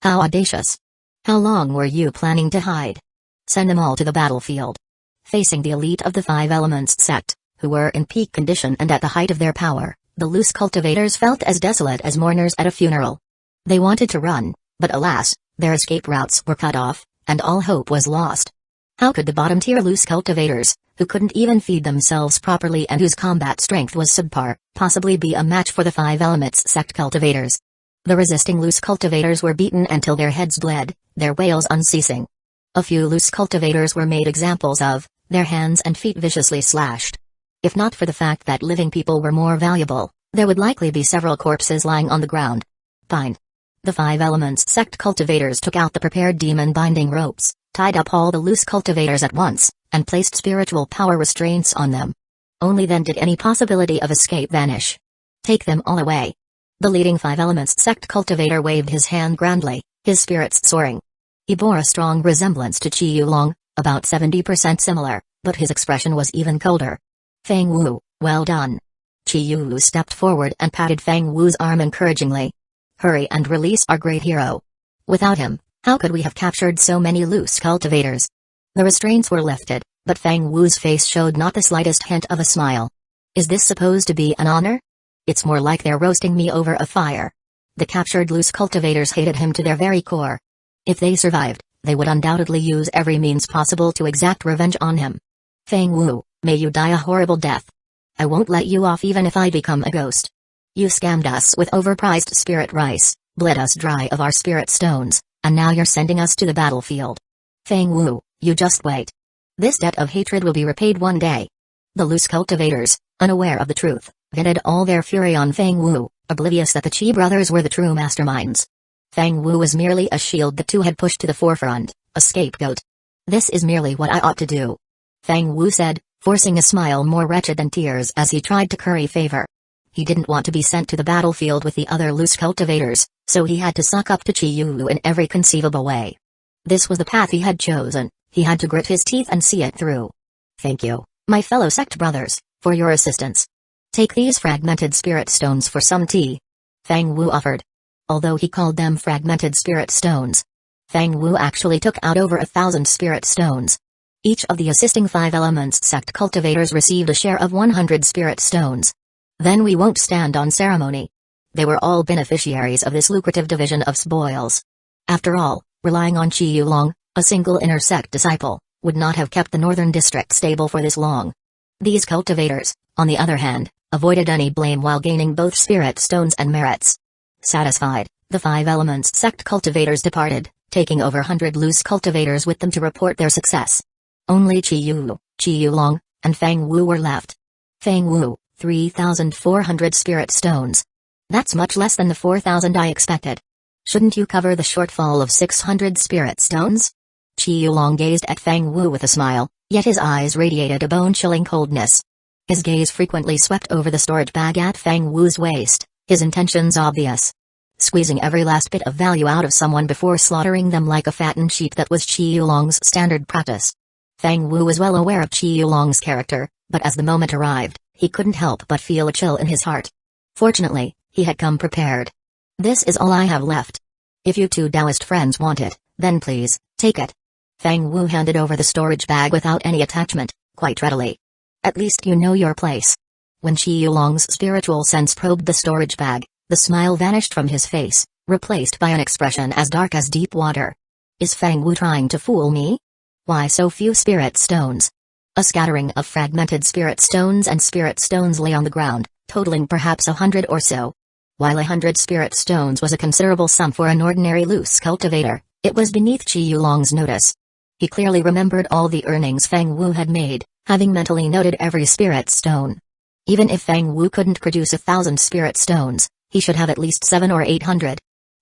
How audacious! How long were you planning to hide? Send them all to the battlefield. Facing the elite of the 5 Elements sect, who were in peak condition and at the height of their power, the loose cultivators felt as desolate as mourners at a funeral. They wanted to run, but alas, their escape routes were cut off, and all hope was lost. How could the bottom-tier loose cultivators, who couldn't even feed themselves properly and whose combat strength was subpar, possibly be a match for the 5 Elements sect cultivators? The resisting loose cultivators were beaten until their heads bled, their wails unceasing. A few loose cultivators were made examples of, their hands and feet viciously slashed. If not for the fact that living people were more valuable, there would likely be several corpses lying on the ground. Bind. The 5 Elements sect cultivators took out the prepared demon binding ropes, tied up all the loose cultivators at once, and placed spiritual power restraints on them. Only then did any possibility of escape vanish. Take them all away. The leading Five Elements sect cultivator waved his hand grandly, his spirits soaring. He bore a strong resemblance to Qi Yulong, about 70% similar, but his expression was even colder. Feng Wu, well done. Qi Yu stepped forward and patted Feng Wu's arm encouragingly. Hurry and release our great hero. Without him, how could we have captured so many loose cultivators? The restraints were lifted, but Feng Wu's face showed not the slightest hint of a smile. Is this supposed to be an honor? It's more like they're roasting me over a fire. The captured loose cultivators hated him to their very core. If they survived, they would undoubtedly use every means possible to exact revenge on him. Feng Wu, may you die a horrible death. I won't let you off even if I become a ghost. You scammed us with overpriced spirit rice, bled us dry of our spirit stones, and now you're sending us to the battlefield. Feng Wu, you just wait. This debt of hatred will be repaid one day. The loose cultivators, unaware of the truth, vented all their fury on Feng Wu, oblivious that the Qi brothers were the true masterminds. Feng Wu was merely a shield the two had pushed to the forefront, a scapegoat. This is merely what I ought to do. Feng Wu said, forcing a smile more wretched than tears as he tried to curry favor. He didn't want to be sent to the battlefield with the other loose cultivators, so he had to suck up to Qi Yu in every conceivable way. This was the path he had chosen, he had to grit his teeth and see it through. Thank you, my fellow sect brothers, for your assistance. Take these fragmented spirit stones for some tea. Feng Wu offered. Although he called them fragmented spirit stones, Feng Wu actually took out over 1,000 spirit stones. Each of the assisting Five Elements sect cultivators received a share of 100 spirit stones. Then we won't stand on ceremony. They were all beneficiaries of this lucrative division of spoils. After all, relying on Qi Yulong, a single inner sect disciple, would not have kept the northern district stable for this long. These cultivators, on the other hand, avoided any blame while gaining both spirit stones and merits. Satisfied, the Five Elements sect cultivators departed, taking over 100 loose cultivators with them to report their success. Only Qi Yu, Qi Yulong, and Feng Wu were left. Feng Wu, 3,400 spirit stones. That's much less than the 4,000 I expected. Shouldn't you cover the shortfall of 600 spirit stones? Qi Yulong gazed at Feng Wu with a smile, yet his eyes radiated a bone-chilling coldness. His gaze frequently swept over the storage bag at Feng Wu's waist, his intentions obvious. Squeezing every last bit of value out of someone before slaughtering them like a fattened sheep, that was Qi Yulong's standard practice. Feng Wu was well aware of Qi Yulong's character, but as the moment arrived, he couldn't help but feel a chill in his heart. Fortunately, he had come prepared. This is all I have left. If you two Taoist friends want it, then please, take it. Feng Wu handed over the storage bag without any attachment, quite readily. At least you know your place. When Qi Yulong's spiritual sense probed the storage bag, the smile vanished from his face, replaced by an expression as dark as deep water. Is Feng Wu trying to fool me? Why so few spirit stones? A scattering of fragmented spirit stones and spirit stones lay on the ground, totaling perhaps 100 or so. While 100 spirit stones was a considerable sum for an ordinary loose cultivator, it was beneath Qi Yulong's notice. He clearly remembered all the earnings Feng Wu had made, having mentally noted every spirit stone. Even if Feng Wu couldn't produce 1,000 spirit stones, he should have at least 700 or 800.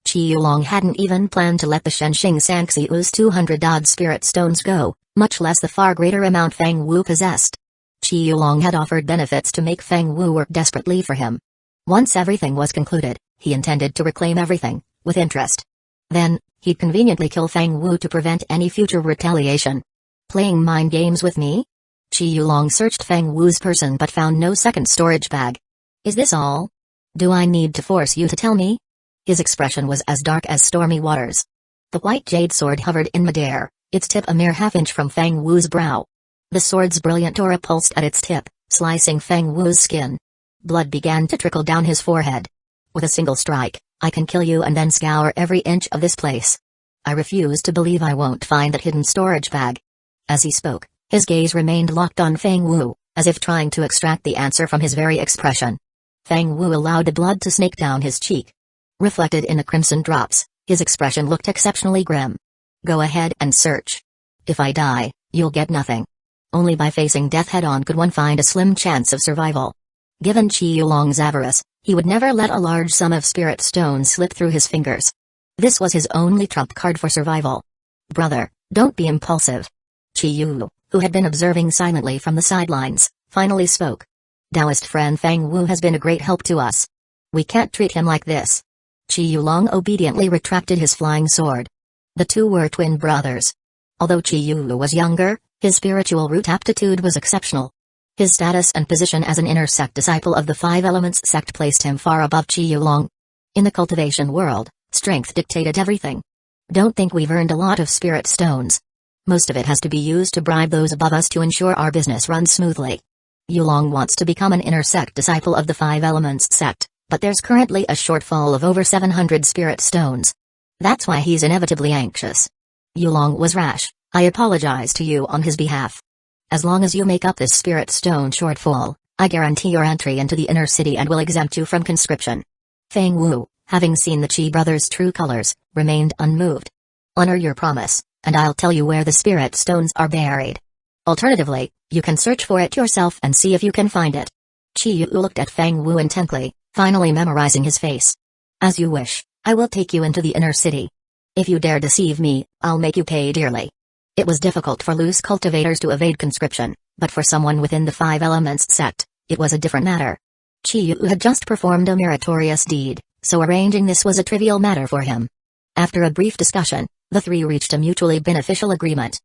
Qi Yulong hadn't even planned to let the Shenxing Sanxiu's 200-odd spirit stones go, much less the far greater amount Feng Wu possessed. Qi Yulong had offered benefits to make Feng Wu work desperately for him. Once everything was concluded, he intended to reclaim everything, with interest. Then, he'd conveniently kill Feng Wu to prevent any future retaliation. Playing mind games with me? Qi Yulong searched Feng Wu's person but found no second storage bag. Is this all? Do I need to force you to tell me? His expression was as dark as stormy waters. The white jade sword hovered in midair, its tip a mere half-inch from Feng Wu's brow. The sword's brilliant aura pulsed at its tip, slicing Feng Wu's skin. Blood began to trickle down his forehead. With a single strike, I can kill you and then scour every inch of this place. I refuse to believe I won't find that hidden storage bag. As he spoke, his gaze remained locked on Feng Wu, as if trying to extract the answer from his very expression. Feng Wu allowed the blood to snake down his cheek. Reflected in the crimson drops, his expression looked exceptionally grim. Go ahead and search. If I die, you'll get nothing. Only by facing death head-on could one find a slim chance of survival. Given Qi Yulong's avarice, he would never let a large sum of spirit stones slip through his fingers. This was his only trump card for survival. Brother, don't be impulsive. Qi Yu, who had been observing silently from the sidelines, finally spoke. Taoist friend Fang Wu has been a great help to us. We can't treat him like this. Qi Yulong obediently retracted his flying sword. The two were twin brothers. Although Qi Yu was younger, his spiritual root aptitude was exceptional. His status and position as an inner sect disciple of the Five Elements sect placed him far above Qi Yulong. In the cultivation world, strength dictated everything. Don't think we've earned a lot of spirit stones. Most of it has to be used to bribe those above us to ensure our business runs smoothly. Yulong wants to become an inner sect disciple of the Five Elements sect, but there's currently a shortfall of over 700 spirit stones. That's why he's inevitably anxious. Yulong was rash. I apologize to you on his behalf. As long as you make up this spirit stone shortfall, I guarantee your entry into the inner city and will exempt you from conscription. Fang Wu, having seen the Qi brothers' true colors, remained unmoved. Honor your promise, and I'll tell you where the spirit stones are buried. Alternatively, you can search for it yourself and see if you can find it. Qi Yu looked at Fang Wu intently, finally memorizing his face. As you wish, I will take you into the inner city. If you dare deceive me, I'll make you pay dearly. It was difficult for loose cultivators to evade conscription, but for someone within the Five Elements sect, it was a different matter. Qi Yu had just performed a meritorious deed, so arranging this was a trivial matter for him. After a brief discussion, the three reached a mutually beneficial agreement.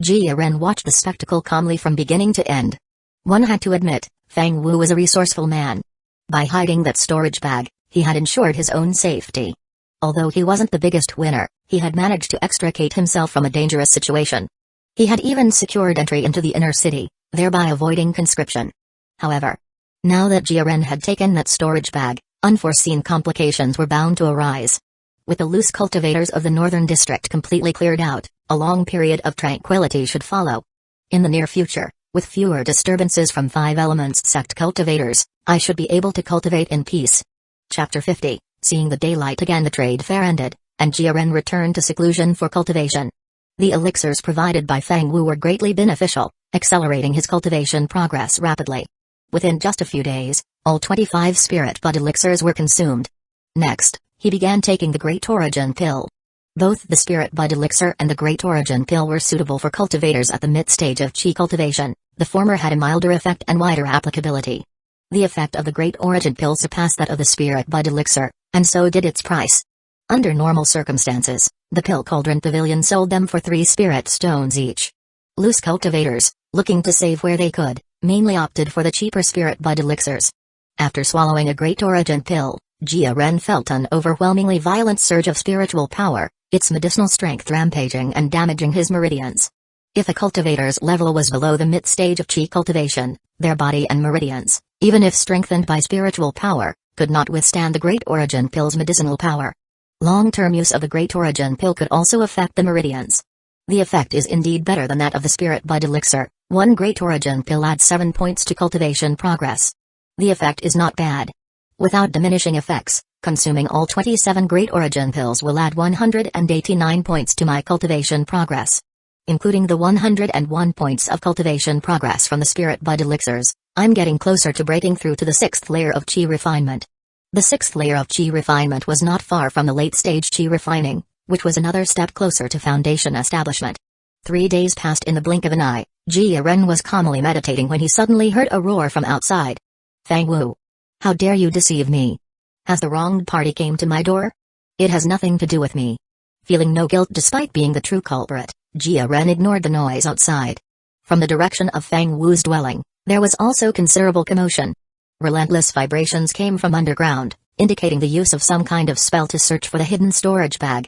Jia Ren watched the spectacle calmly from beginning to end. One had to admit, Fang Wu was a resourceful man. By hiding that storage bag, he had ensured his own safety. Although he wasn't the biggest winner, he had managed to extricate himself from a dangerous situation. He had even secured entry into the inner city, thereby avoiding conscription. However, now that Jia Ren had taken that storage bag, unforeseen complications were bound to arise. With the loose cultivators of the northern district completely cleared out, a long period of tranquility should follow. In the near future, with fewer disturbances from Five Elements sect cultivators, I should be able to cultivate in peace. Chapter 50. Seeing the daylight again, the trade fair ended, and Jia Ren returned to seclusion for cultivation. The elixirs provided by Fang Wu were greatly beneficial, accelerating his cultivation progress rapidly. Within just a few days, all 25 spirit bud elixirs were consumed. Next, he began taking the Great Origin Pill. Both the Spirit Bud Elixir and the Great Origin Pill were suitable for cultivators at the mid-stage of Qi cultivation. The former had a milder effect and wider applicability. The effect of the Great Origin Pill surpassed that of the Spirit Bud Elixir, and so did its price. Under normal circumstances, the Pill Cauldron Pavilion sold them for 3 spirit stones each. Loose cultivators, looking to save where they could, mainly opted for the cheaper Spirit Bud Elixirs. After swallowing a Great Origin Pill, Jia Ren felt an overwhelmingly violent surge of spiritual power, its medicinal strength rampaging and damaging his meridians. If a cultivator's level was below the mid-stage of Qi cultivation, their body and meridians, even if strengthened by spiritual power, could not withstand the Great Origin Pill's medicinal power. Long-term use of the Great Origin Pill could also affect the meridians. The effect is indeed better than that of the Spirit Bud Elixir. 1 Great Origin Pill adds 7 points to cultivation progress. The effect is not bad. Without diminishing effects, consuming all 27 Great Origin Pills will add 189 points to my cultivation progress. Including the 101 points of cultivation progress from the Spirit Bud Elixirs, I'm getting closer to breaking through to the 6th layer of Qi refinement. The 6th layer of Qi refinement was not far from the late-stage Qi refining, which was another step closer to foundation establishment. 3 days passed in the blink of an eye. Jia Ren was calmly meditating when he suddenly heard a roar from outside. Fang Wu! How dare you deceive me? Has the wronged party came to my door? It has nothing to do with me. Feeling no guilt despite being the true culprit, Jia Ren ignored the noise outside. From the direction of Fang Wu's dwelling, there was also considerable commotion. Relentless vibrations came from underground, indicating the use of some kind of spell to search for the hidden storage bag.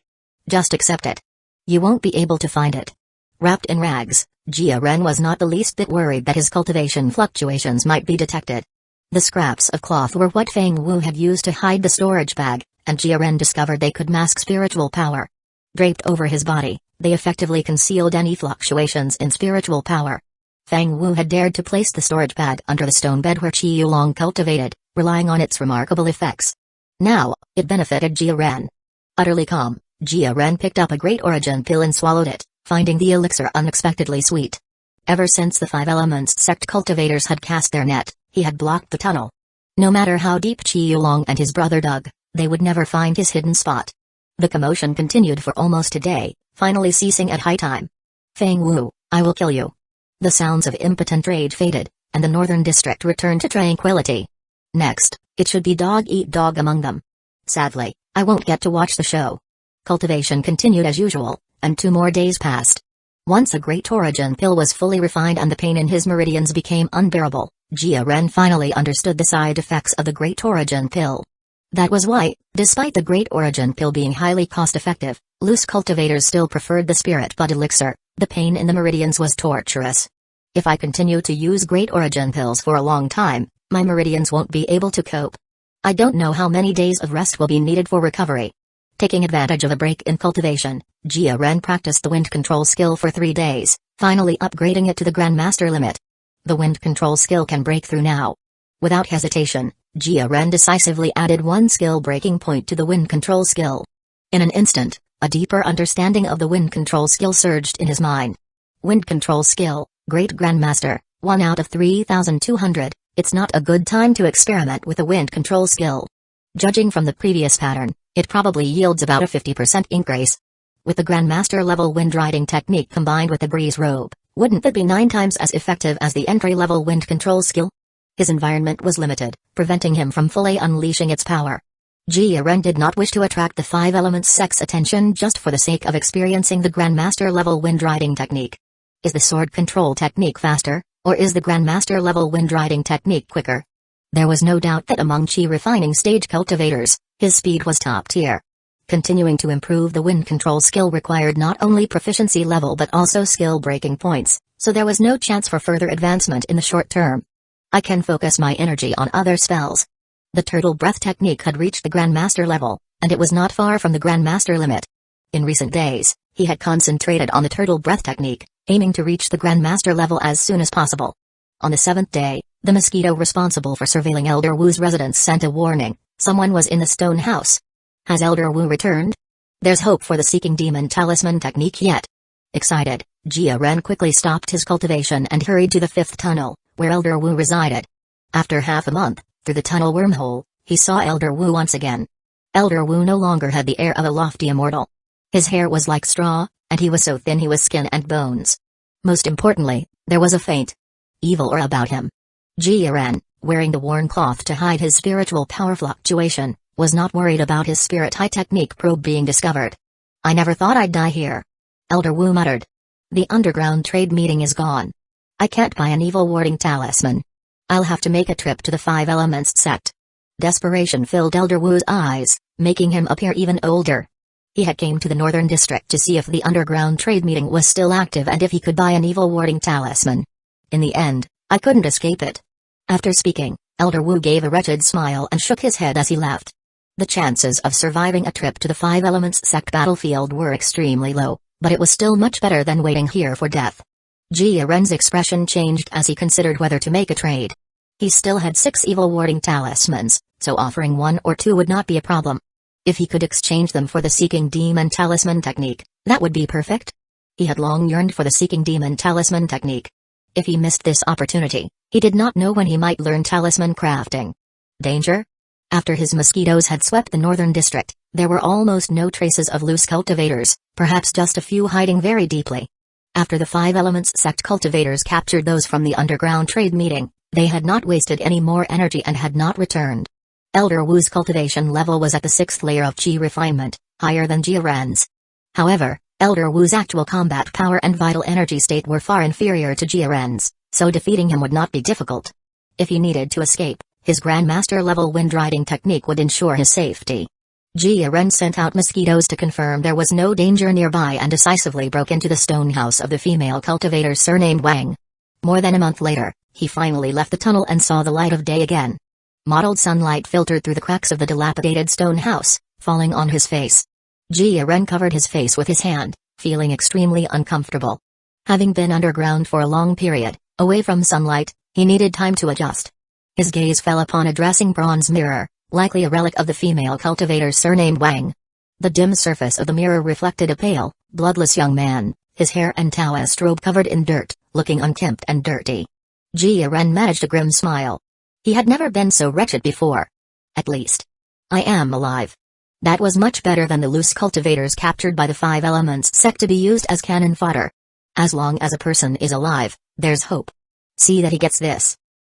Just accept it. You won't be able to find it. Wrapped in rags, Jia Ren was not the least bit worried that his cultivation fluctuations might be detected. The scraps of cloth were what Fang Wu had used to hide the storage bag, and Jia Ren discovered they could mask spiritual power. Draped over his body, they effectively concealed any fluctuations in spiritual power. Fang Wu had dared to place the storage bag under the stone bed where Qi Yulong cultivated, relying on its remarkable effects. Now, it benefited Jia Ren. Utterly calm, Jia Ren picked up a Great Origin Pill and swallowed it, finding the elixir unexpectedly sweet. Ever since the Five Elements sect cultivators had cast their net, he had blocked the tunnel. No matter how deep Qi Yulong and his brother dug, they would never find his hidden spot. The commotion continued for almost a day, finally ceasing at high time. Fang Wu, I will kill you. The sounds of impotent rage faded, and the northern district returned to tranquility. Next, it should be dog eat dog among them. Sadly, I won't get to watch the show. Cultivation continued as usual, and 2 more days passed. Once a great origin pill was fully refined and the pain in his meridians became unbearable, Jia Ren finally understood the side effects of the great origin pill. That was why, despite the great origin pill being highly cost-effective, loose cultivators still preferred the spirit bud elixir. The pain in the meridians was torturous. If I continue to use great origin pills for a long time, my meridians won't be able to cope. I don't know how many days of rest will be needed for recovery. Taking advantage of a break in cultivation, Jia Ren practiced the wind control skill for 3 days, finally upgrading it to the Grandmaster limit. The wind control skill can break through now. Without hesitation, Jia Ren decisively added 1 skill breaking point to the wind control skill. In an instant, a deeper understanding of the wind control skill surged in his mind. Wind control skill, Great Grandmaster, 1 out of 3,200, it's not a good time to experiment with a wind control skill. Judging from the previous pattern, it probably yields about a 50% increase. With the Grandmaster level wind riding technique combined with the breeze robe, wouldn't that be 9 times as effective as the entry-level wind control skill? His environment was limited, preventing him from fully unleashing its power. Jia Ren did not wish to attract the 5 elements sect's attention just for the sake of experiencing the Grandmaster level wind riding technique. Is the sword control technique faster, or is the Grandmaster level wind riding technique quicker? There was no doubt that among chi refining stage cultivators, his speed was top tier. Continuing to improve the wind control skill required not only proficiency level but also skill breaking points, so there was no chance for further advancement in the short term. I can focus my energy on other spells. The turtle breath technique had reached the Grandmaster level, and it was not far from the Grandmaster limit. In recent days, he had concentrated on the turtle breath technique, aiming to reach the Grandmaster level as soon as possible. On the 7th day, the mosquito responsible for surveilling Elder Wu's residence sent a warning: someone was in the stone house. Has Elder Wu returned? There's hope for the Seeking Demon Talisman technique yet. Excited, Jia Ren quickly stopped his cultivation and hurried to the 5th tunnel, where Elder Wu resided. After half a month, through the tunnel wormhole, he saw Elder Wu once again. Elder Wu no longer had the air of a lofty immortal. His hair was like straw, and he was so thin he was skin and bones. Most importantly, there was a faint evil aura about him. Jia Ren, wearing the worn cloth to hide his spiritual power fluctuation, was not worried about his spirit high technique probe being discovered. I never thought I'd die here. Elder Wu muttered. The underground trade meeting is gone. I can't buy an evil warding talisman. I'll have to make a trip to the 5 elements sect. Desperation filled Elder Wu's eyes, making him appear even older. He had came to the northern district to see if the underground trade meeting was still active and if he could buy an evil warding talisman. In the end, I couldn't escape it. After speaking, Elder Wu gave a wretched smile and shook his head as he left. The chances of surviving a trip to the 5 elements sect battlefield were extremely low, but it was still much better than waiting here for death. Jia Ren's expression changed as he considered whether to make a trade. He still had 6 evil warding talismans, so offering 1 or 2 would not be a problem. If he could exchange them for the Seeking Demon Talisman technique, that would be perfect. He had long yearned for the Seeking Demon Talisman technique. If he missed this opportunity, he did not know when he might learn talisman crafting. Danger? After his mosquitoes had swept the northern district, there were almost no traces of loose cultivators, perhaps just a few hiding very deeply. After the 5 elements sect cultivators captured those from the underground trade meeting, they had not wasted any more energy and had not returned. Elder Wu's cultivation level was at the 6th layer of chi refinement, higher than Jia Ren's. However, Elder Wu's actual combat power and vital energy state were far inferior to Jia Ren's, so defeating him would not be difficult. If he needed to escape, his Grandmaster level wind riding technique would ensure his safety. Jia Ren sent out mosquitoes to confirm there was no danger nearby and decisively broke into the stone house of the female cultivator surnamed Wang. More than a month later, he finally left the tunnel and saw the light of day again. Mottled sunlight filtered through the cracks of the dilapidated stone house, falling on his face. Jia Ren covered his face with his hand, feeling extremely uncomfortable. Having been underground for a long period, away from sunlight, he needed time to adjust. His gaze fell upon a dressing bronze mirror, likely a relic of the female cultivator surnamed Wang. The dim surface of the mirror reflected a pale, bloodless young man, his hair and Taoist robe covered in dirt, looking unkempt and dirty. Jia Ren managed a grim smile. He had never been so wretched before. At least, I am alive. That was much better than the loose cultivators captured by the 5 elements sect to be used as cannon fodder. As long as a person is alive, There's hope. See that he gets this.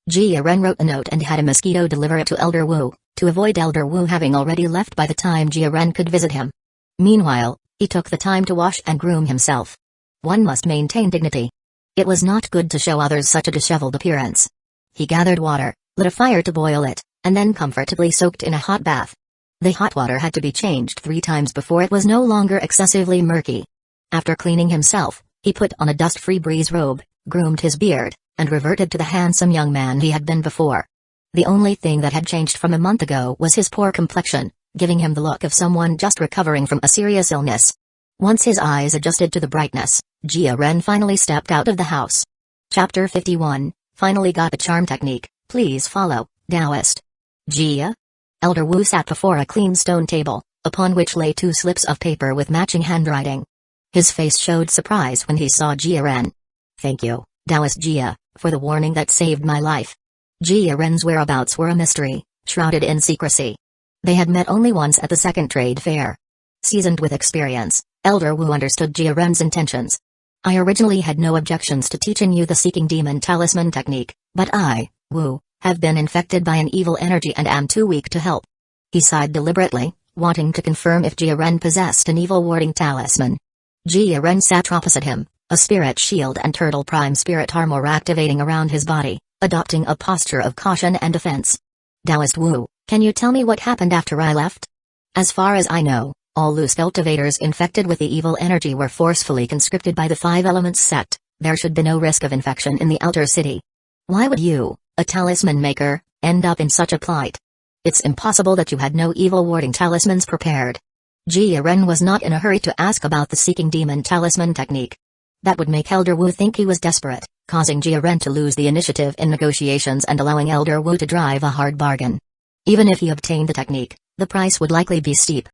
Jia Ren wrote a note and had a mosquito deliver it to Elder Wu, to avoid Elder Wu having already left by the time Jia Ren could visit him. Meanwhile, he took the time to wash and groom himself. One must maintain dignity. It was not good to show others such a disheveled appearance. He gathered water, lit a fire to boil it, and then comfortably soaked in a hot bath. The hot water had to be changed 3 times before it was no longer excessively murky. After cleaning himself, he put on a dust-free breeze robe, groomed his beard, and reverted to the handsome young man he had been before. The only thing that had changed from a month ago was his poor complexion, giving him the look of someone just recovering from a serious illness. Once his eyes adjusted to the brightness, Jia Ren finally stepped out of the house. Chapter 51, Finally got a charm technique, please follow, Taoist. Jia? Elder Wu sat before a clean stone table, upon which lay 2 slips of paper with matching handwriting. His face showed surprise when he saw Jia Ren. Thank you, Taoist Jia, for the warning that saved my life. Jia Ren's whereabouts were a mystery, shrouded in secrecy. They had met only once at the second trade fair. Seasoned with experience, Elder Wu understood Jia Ren's intentions. I originally had no objections to teaching you the Seeking Demon Talisman technique, but I, Wu, have been infected by an evil energy and am too weak to help. He sighed deliberately, wanting to confirm if Jia Ren possessed an evil warding talisman. Jia Ren sat opposite him, a spirit shield and turtle prime spirit armor activating around his body, adopting a posture of caution and defense. Taoist Wu, can you tell me what happened after I left? As far as I know, all loose cultivators infected with the evil energy were forcefully conscripted by the 5 Elements sect. There should be no risk of infection in the outer city. Why would you, a talisman maker, end up in such a plight? It's impossible that you had no evil warding talismans prepared. Jia Ren was not in a hurry to ask about the Seeking Demon Talisman technique. That would make Elder Wu think he was desperate, causing Jia Ren to lose the initiative in negotiations and allowing Elder Wu to drive a hard bargain. Even if he obtained the technique, the price would likely be steep,